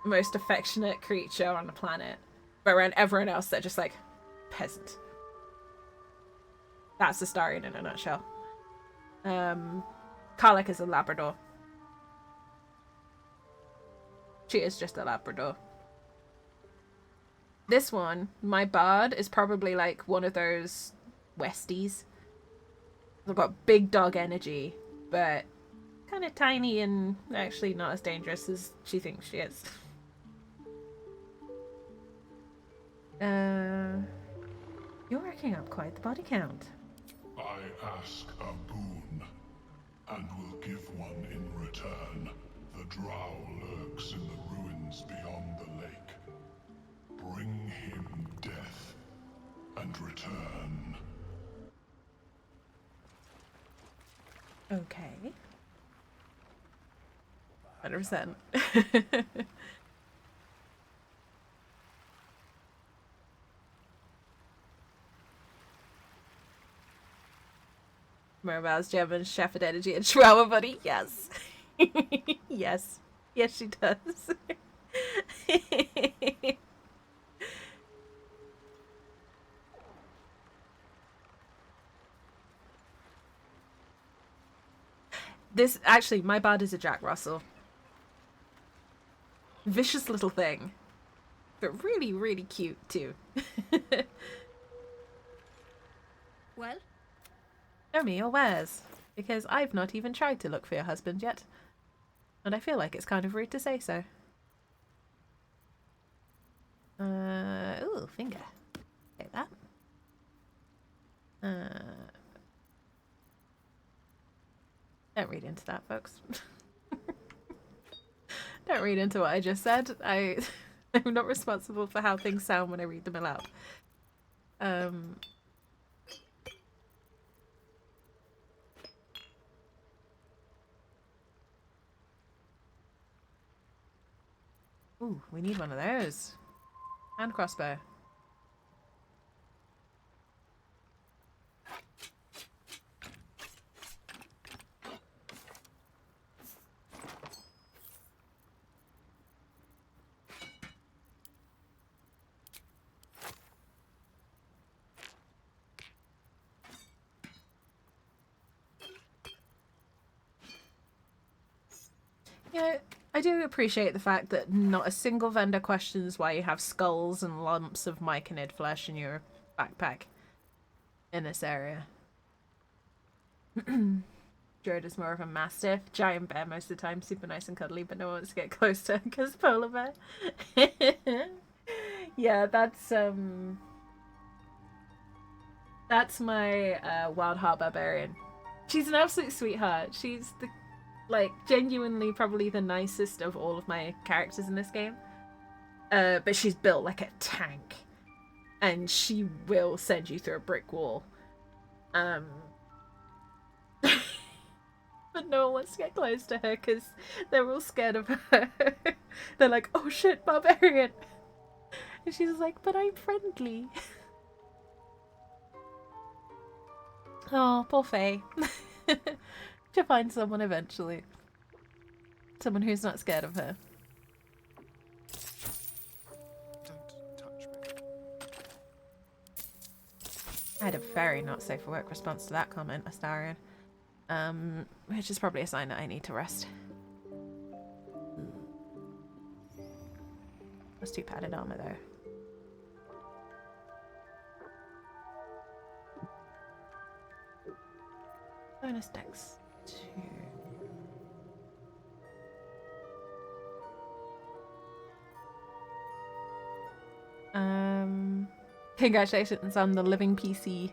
most affectionate creature on the planet. But around everyone else, they're just like, peasant. That's Astarion in a nutshell. Karlach is a Labrador. She is just a Labrador. This one, my bard, is probably like one of those Westies. They've got big dog energy, but kind of tiny and actually not as dangerous as she thinks she is. You're racking up quite the body count. I ask a boon, and will give one in return. The drow lurks in the ruins beyond the lake. Bring him death and return. Okay. 100%. Mermail's German Shepherd energy and trauma buddy. Yes. Yes. Yes, she does. This, actually, my bard is a Jack Russell. Vicious little thing. But really, really cute, too. Well? Show me your wares. Because I've not even tried to look for your husband yet. And I feel like it's kind of rude to say so. Ooh, finger. Take that. Don't read into that, folks. Don't read into what I just said. I'm not responsible for how things sound when I read them aloud. Ooh, we need one of those. And crossbow. Yeah, I do appreciate the fact that not a single vendor questions why you have skulls and lumps of myconid flesh in your backpack in this area. Druid is more of a mastiff. Giant bear most of the time, super nice and cuddly, but no one wants to get close to her because polar bear. Yeah, that's my wild heart barbarian. She's an absolute sweetheart. She's the genuinely probably the nicest of all of my characters in this game. But she's built like a tank. And she will send you through a brick wall. But no one wants to get close to her because they're all scared of her. They're like, oh shit, barbarian. And she's like, but I'm friendly. Oh, poor Faye. She'll find someone eventually. Someone who's not scared of her. Don't touch me. I had a very not safe for work response to that comment, Astarion. Which is probably a sign that I need to rest. That's 2 padded armor though. Bonus dex 2. Congratulations on the living PC.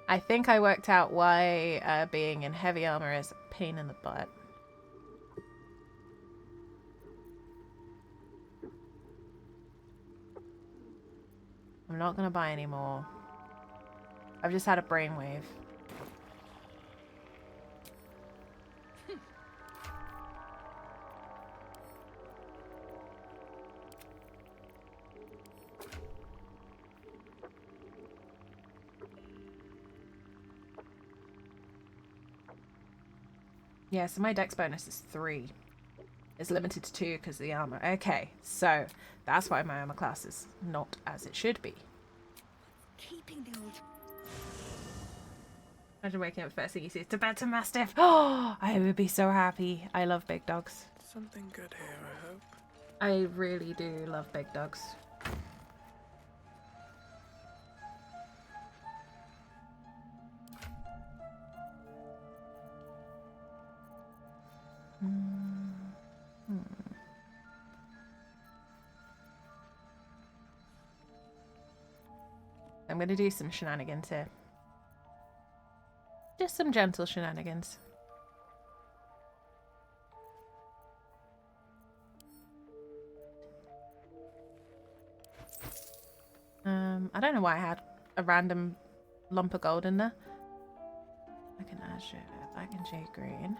I think I worked out why being in heavy armor is a pain in the butt. I'm not gonna buy any more. I've just had a brainwave. Yeah, so my dex bonus is 3. It's limited to 2 because of the armor. Okay, so that's why my armor class is not as it should be. Keeping the old... Imagine waking up first thing you see is Tibetan Mastiff. Oh, I would be so happy. I love big dogs. Something good here, I hope. I really do love big dogs. I'm gonna do some shenanigans here. Just some gentle shenanigans. I don't know why I had a random lump of gold in there. Black and azure, black and jade green.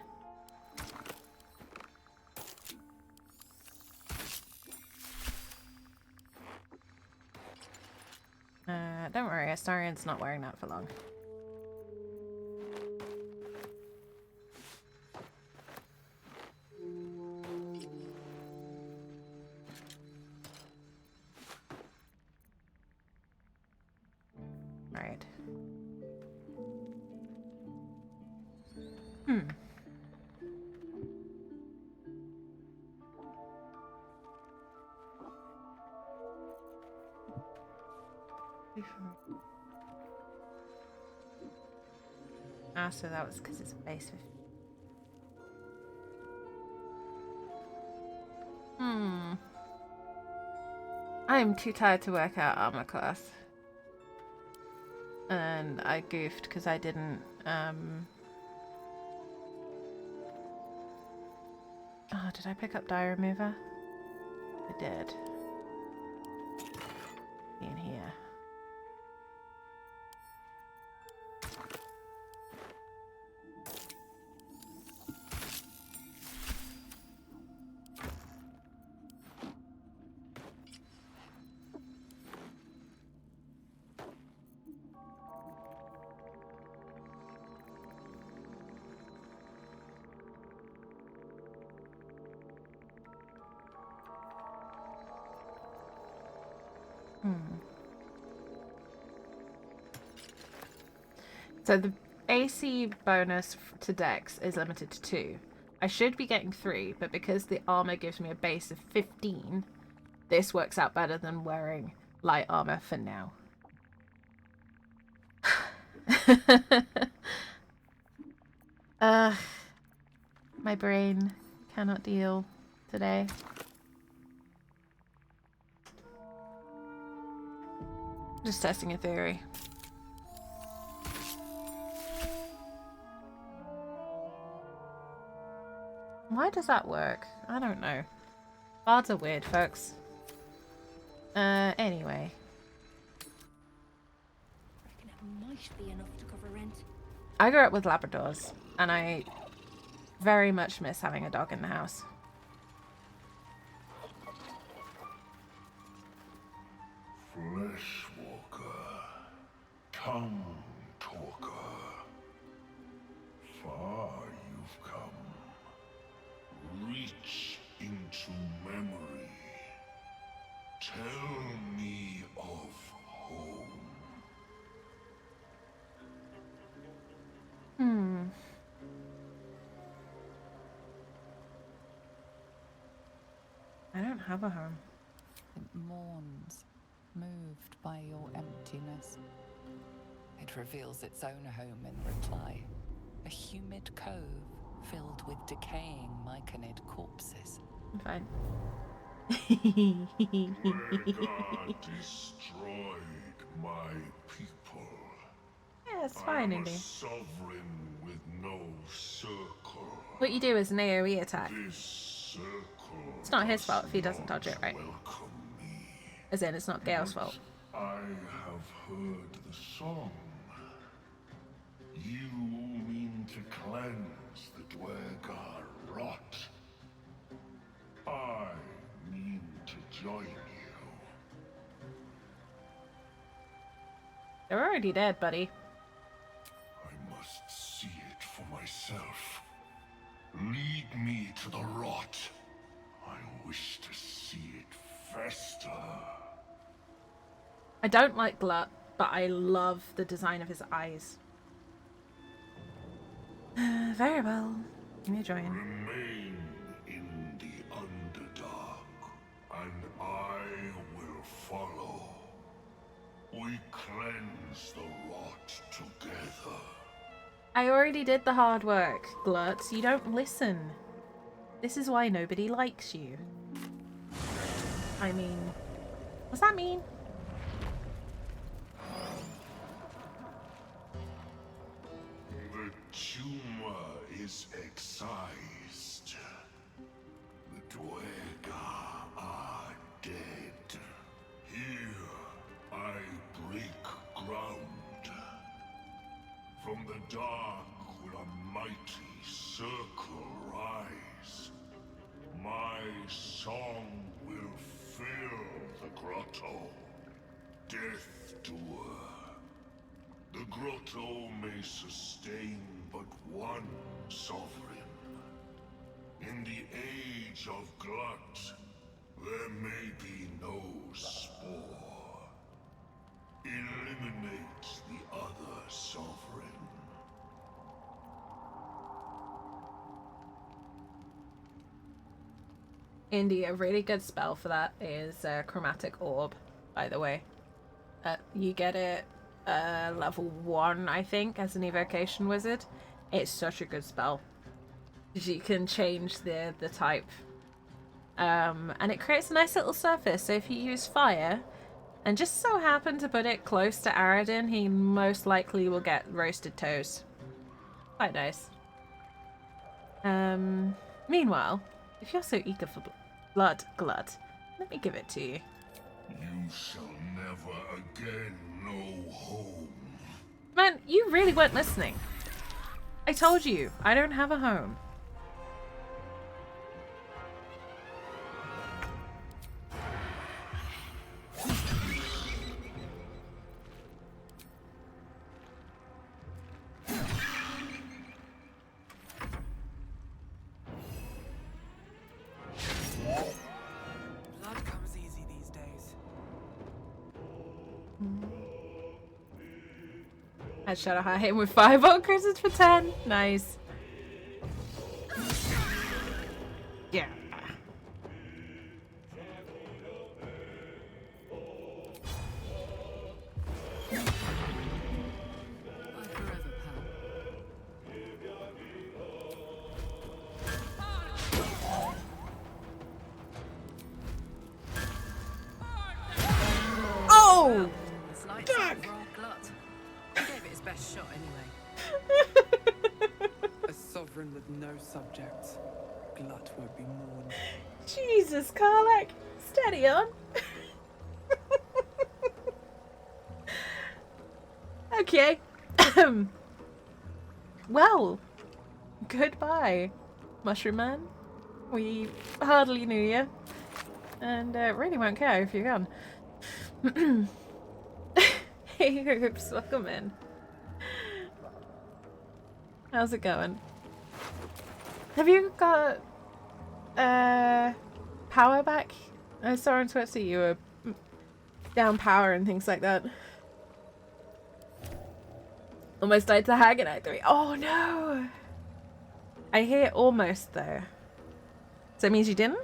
Don't worry, Astarion's not wearing that for long. Right. Ah, so that was because it's a base 50. I am too tired to work out armor class. And I goofed because I didn't, Oh, did I pick up die remover? I did. In here. So the AC bonus to Dex is limited to 2. I should be getting 3, but because the armor gives me a base of 15, this works out better than wearing light armor for now. My brain cannot deal today. Just testing a theory. Why does that work? I don't know. Bards are weird, folks. Anyway. Reckon it might be enough to cover rent. I grew up with Labradors, and I very much miss having a dog in the house. Fleshwalker, tongue talker. Far you've come. Reach into memory. Tell me of home. I don't have a home. It mourns, moved by your emptiness. It reveals its own home in reply. A humid cove filled with decaying myconid corpses. I'm fine. Rhaegar destroyed my people. Yeah, it's fine, I'm Indy. a sovereign with no circle. What you do is an AoE attack. This circle It's not his fault if he doesn't dodge it right. As in, it's not Gale's fault. I have heard the song. You mean to cleanse the Dwergar rot. I mean to join you. They're already dead, buddy. I must see it for myself. Lead me to the rot. I wish to see it fester. I don't like Glut, but I love the design of his eyes. Very well. Give me a join. Remain in the Underdark, and I will follow. We cleanse the rot together. I already did the hard work, Glut. You don't listen. This is why nobody likes you. I mean, what's that mean? is excised. The Dwega are dead. Here I break ground. From the dark will a mighty circle rise. My song will fill the grotto. Death Doer. The grotto may sustain but one sovereign. In the age of Glut, there may be no spore. Eliminate the other sovereign. Indy, a really good spell for that is Chromatic Orb, by the way. You get it level 1, I think, as an evocation wizard. It's such a good spell. You can change the type. And it creates a nice little surface, so if you use fire, and just so happen to put it close to Aradin, he most likely will get roasted toes. Quite nice. Meanwhile, if you're so eager for blood, Glut, let me give it to you. You shall never again know home. Man, you really weren't listening. I told you, I don't have a home. Blood comes easy these days. Headshot I hit him with 5 critted for 10. Nice. Yeah. Oh! It's like Glut. He gave it his best shot anyway. A sovereign with no subjects. Glut won't be mourned. Jesus, Karlak. Steady on. Okay. Well, goodbye, Mushroom Man. We hardly knew you, and really won't care if you're gone. Hey, Hoops, welcome in. How's it going? Have you got power back? I saw on Twitter you were down power and things like that. Almost died to Hag in Act 3. Oh no! I hear almost though. So that means you didn't?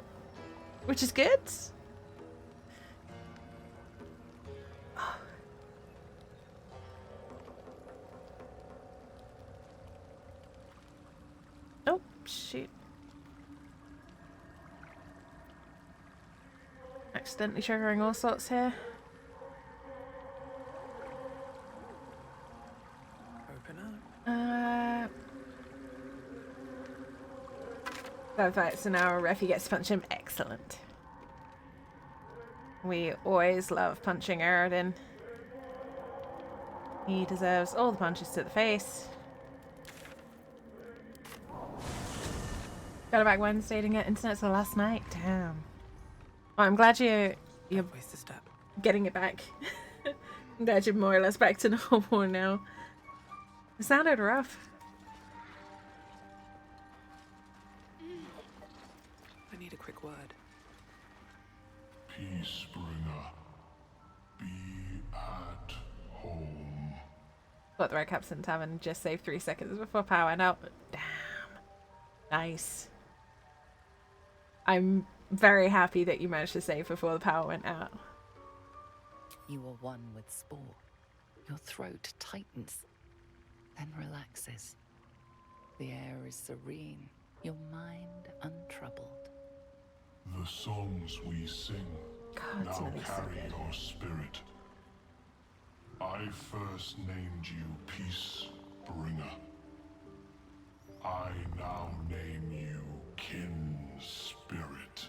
Which is good. Oh, shoot. Accidentally triggering all sorts here. Perfect, so now Refi gets to punch him. Excellent. We always love punching Aradin. He deserves all the punches to the face. Got it back Wednesday, didn't get internet till last night. Damn. Well, I'm glad you're getting it back. I'm glad you're more or less back to normal now. It sounded rough. I need a quick word. Peacebringer, be at home. Got the red caps in tavern, just saved 3 seconds before power went out. Damn. Nice. I'm very happy that you managed to save before the power went out. You are one with Spore. Your throat tightens, then relaxes. The air is serene, your mind untroubled. The songs we sing God, now really so carry good. your spirit. I first named you Peacebringer. I now name you Kin Spirit.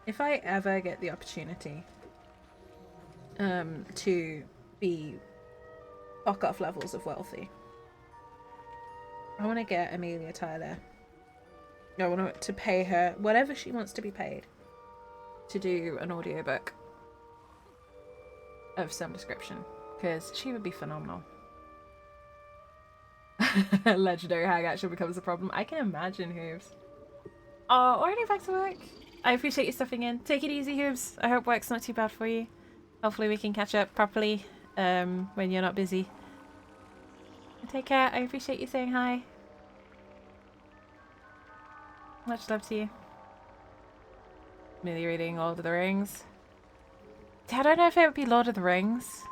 If I ever get the opportunity to be fuck off levels of wealthy, I want to get Amelia Tyler. I want to pay her whatever she wants to be paid to do an audiobook of some description, because she would be phenomenal. Legendary hag actually becomes a problem. I can imagine, Hooves. Oh, already back to work. I appreciate you stuffing in. Take it easy, Hooves. I hope work's not too bad for you. Hopefully we can catch up properly when you're not busy. Take care. I appreciate you saying hi. Much love to you. Merely reading Lord of the Rings. I don't know if it would be Lord of the Rings.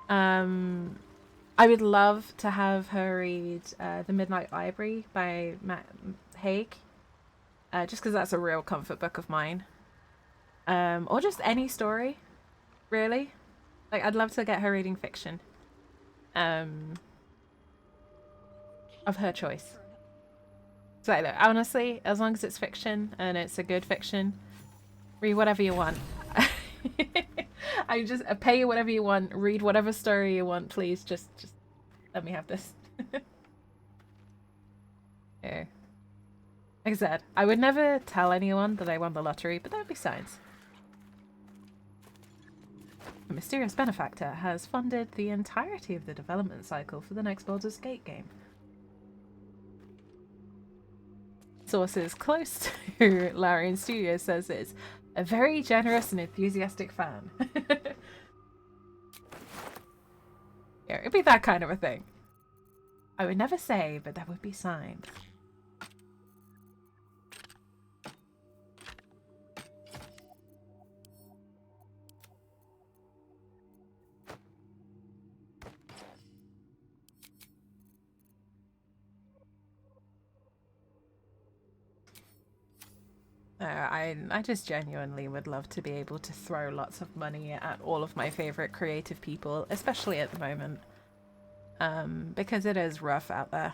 I would love to have her read The Midnight Library by Matt Haig. Just because that's a real comfort book of mine. Or just any story, really. Like, I'd love to get her reading fiction. Of her choice. So, look, honestly, as long as it's fiction and it's a good fiction, read whatever you want. I just pay you whatever you want, read whatever story you want, please. Just let me have this. Yeah. Like I said, I would never tell anyone that I won the lottery, but that would be science. A mysterious benefactor has funded the entirety of the development cycle for the next Baldur's Gate game. Sources close to Larian Studios says it's a very generous and enthusiastic fan. Yeah, it'd be that kind of a thing. I would never say, but that would be signed. I just genuinely would love to be able to throw lots of money at all of my favorite creative people, especially at the moment, because it is rough out there.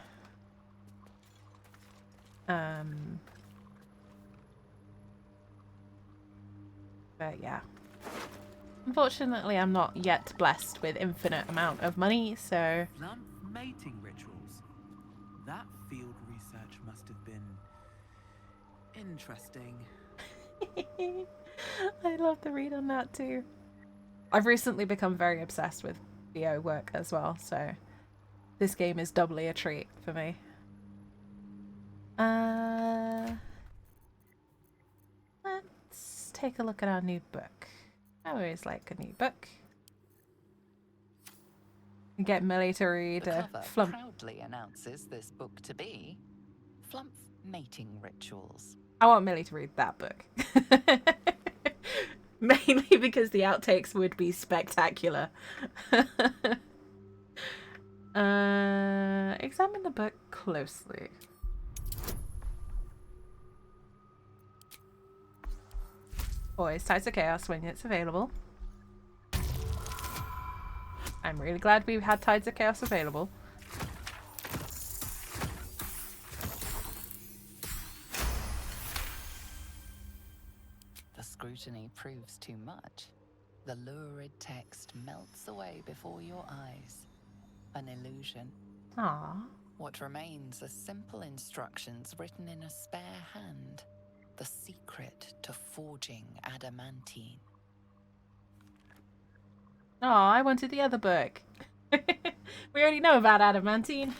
But yeah, unfortunately, I'm not yet blessed with infinite amount of money, so. Mating rituals. That field research must have been interesting. I'd love to read on that too. I've recently become very obsessed with VO work as well, so this game is doubly a treat for me. Let's take a look at our new book. I always like a new book. Get Millie to read The cover Flump. proudly announces this book to be Flump Mating Rituals. I want Millie to read that book. Mainly because the outtakes would be spectacular. Examine the book closely. Always Tides of Chaos when it's available. I'm really glad we've had Tides of Chaos available. The scrutiny proves too much. The lurid text melts away before your eyes. An illusion. Aww. What remains are simple instructions written in a spare hand. The secret to forging adamantine. Oh, I wanted the other book. We already know about adamantine.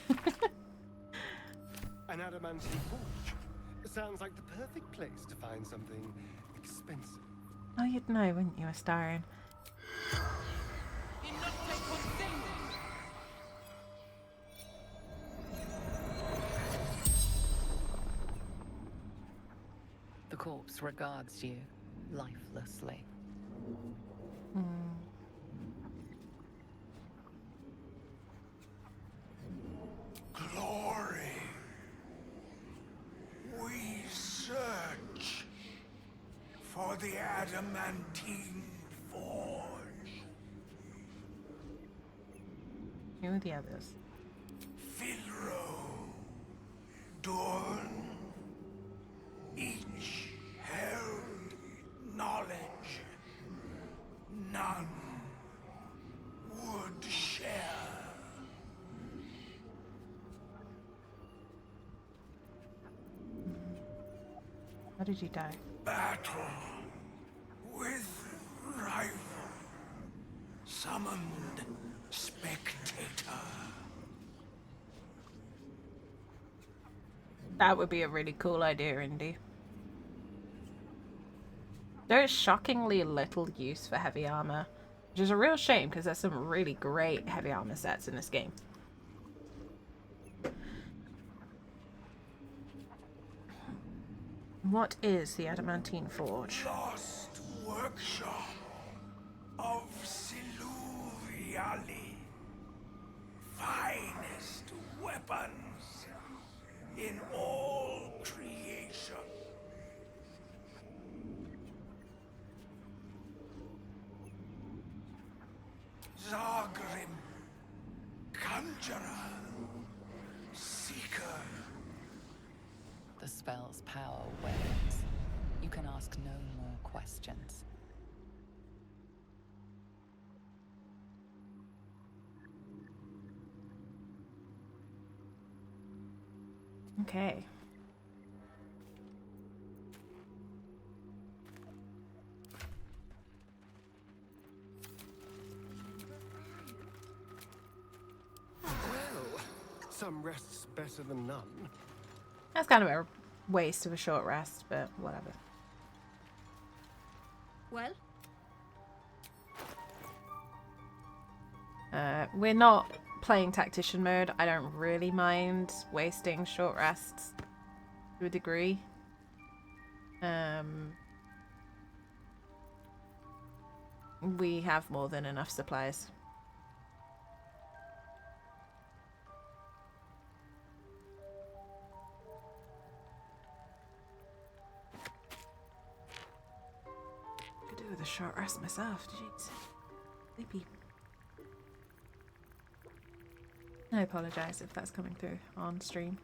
An adamantine forge. Sounds like the perfect place to find something expensive. Oh, you'd know, wouldn't you, Astarion? The corpse regards you lifelessly. Glory. We search for the adamantine forge. Who are the others? Dorn. Each held knowledge. None would share. How did you die? Battle with rival. Summoned spectator. That would be a really cool idea, Indy. There is shockingly little use for heavy armor, which is a real shame because there's some really great heavy armor sets in this game. What is the Adamantine Forge? Lost workshop of Siluviali. Finest weapons in all creation. Zagrim, Conjurer, Seeker. The spell's power wanes. You can ask no more questions. Okay. Well, some rest's better than none. That's kind of a waste of a short rest, but whatever. Well? We're not playing tactician mode. I don't really mind wasting short rests to a degree. We have more than enough supplies. Could do with a short rest myself. Jeez. Sleepy. I apologise if that's coming through on stream.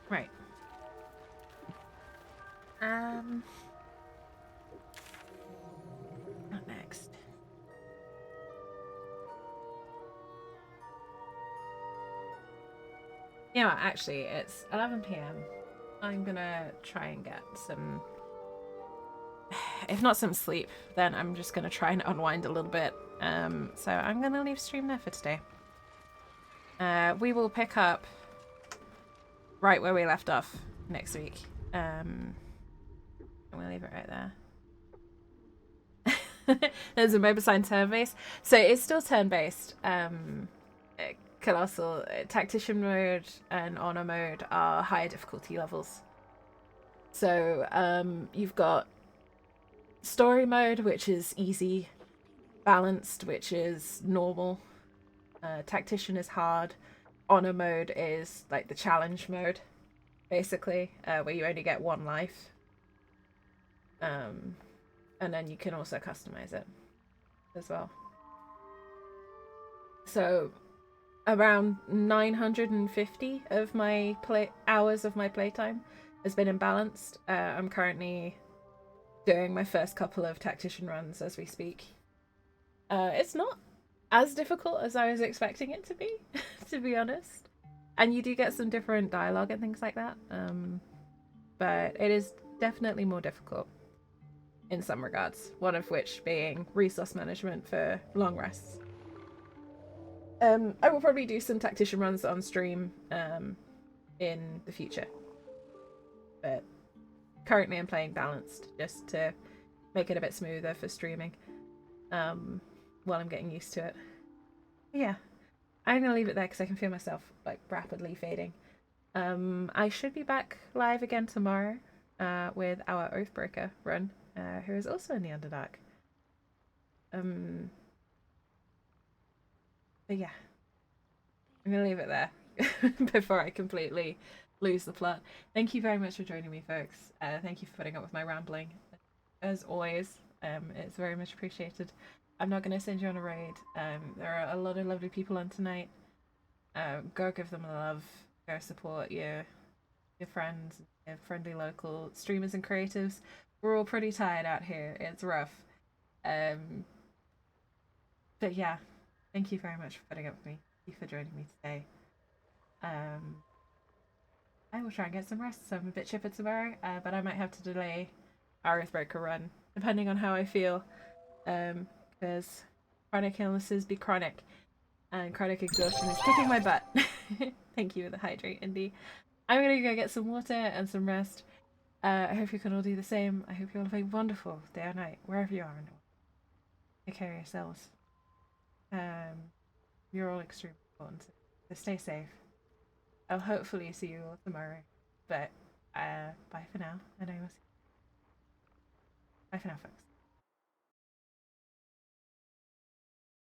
Right. What next? You know what, actually, it's 11 p.m. I'm gonna try and get some... If not some sleep, then I'm just gonna try and unwind a little bit. So I'm gonna leave stream there for today. We will pick up right where we left off next week. I'm gonna leave it right there. There's a mob assigned turn-based. So it's still turn-based. Colossal tactician mode and honor mode are higher difficulty levels. So you've got story mode, which is easy, balanced, which is normal, tactician is hard, honor mode is like the challenge mode, basically, where you only get one life, and then you can also customize it as well. So around 950 of my hours of my playtime has been imbalanced. I'm currently doing my first couple of tactician runs as we speak. It's not as difficult as I was expecting it to be, to be honest. And you do get some different dialogue and things like that. But it is definitely more difficult in some regards. One of which being resource management for long rests. I will probably do some tactician runs on stream in the future. But currently I'm playing balanced just to make it a bit smoother for streaming while I'm getting used to it. But yeah, I'm going to leave it there because I can feel myself like rapidly fading. I should be back live again tomorrow with our Oathbreaker run, who is also in the Underdark. But yeah, I'm gonna leave it there before I completely lose the plot. Thank you very much for joining me, folks. Thank you for putting up with my rambling. As always, it's very much appreciated. I'm not gonna send you on a raid. There are a lot of lovely people on tonight. Go give them a love. Go support your friends, your friendly local streamers and creatives. We're all pretty tired out here. It's rough. But yeah, thank you very much for putting up with me. Thank you for joining me today. I will try and get some rest. So I'm a bit chipper tomorrow, but I might have to delay our Earthbreaker run depending on how I feel. Because chronic illnesses be chronic, and chronic exhaustion is kicking my butt. Thank you for the hydrate, Indy. I'm gonna go get some water and some rest. I hope you can all do the same. I hope you all have a wonderful day or night, wherever you are in the world. Take care of yourselves. You're all extremely important, so stay safe. I'll hopefully see you all tomorrow. But bye for now, and I will see you. Bye for now, folks.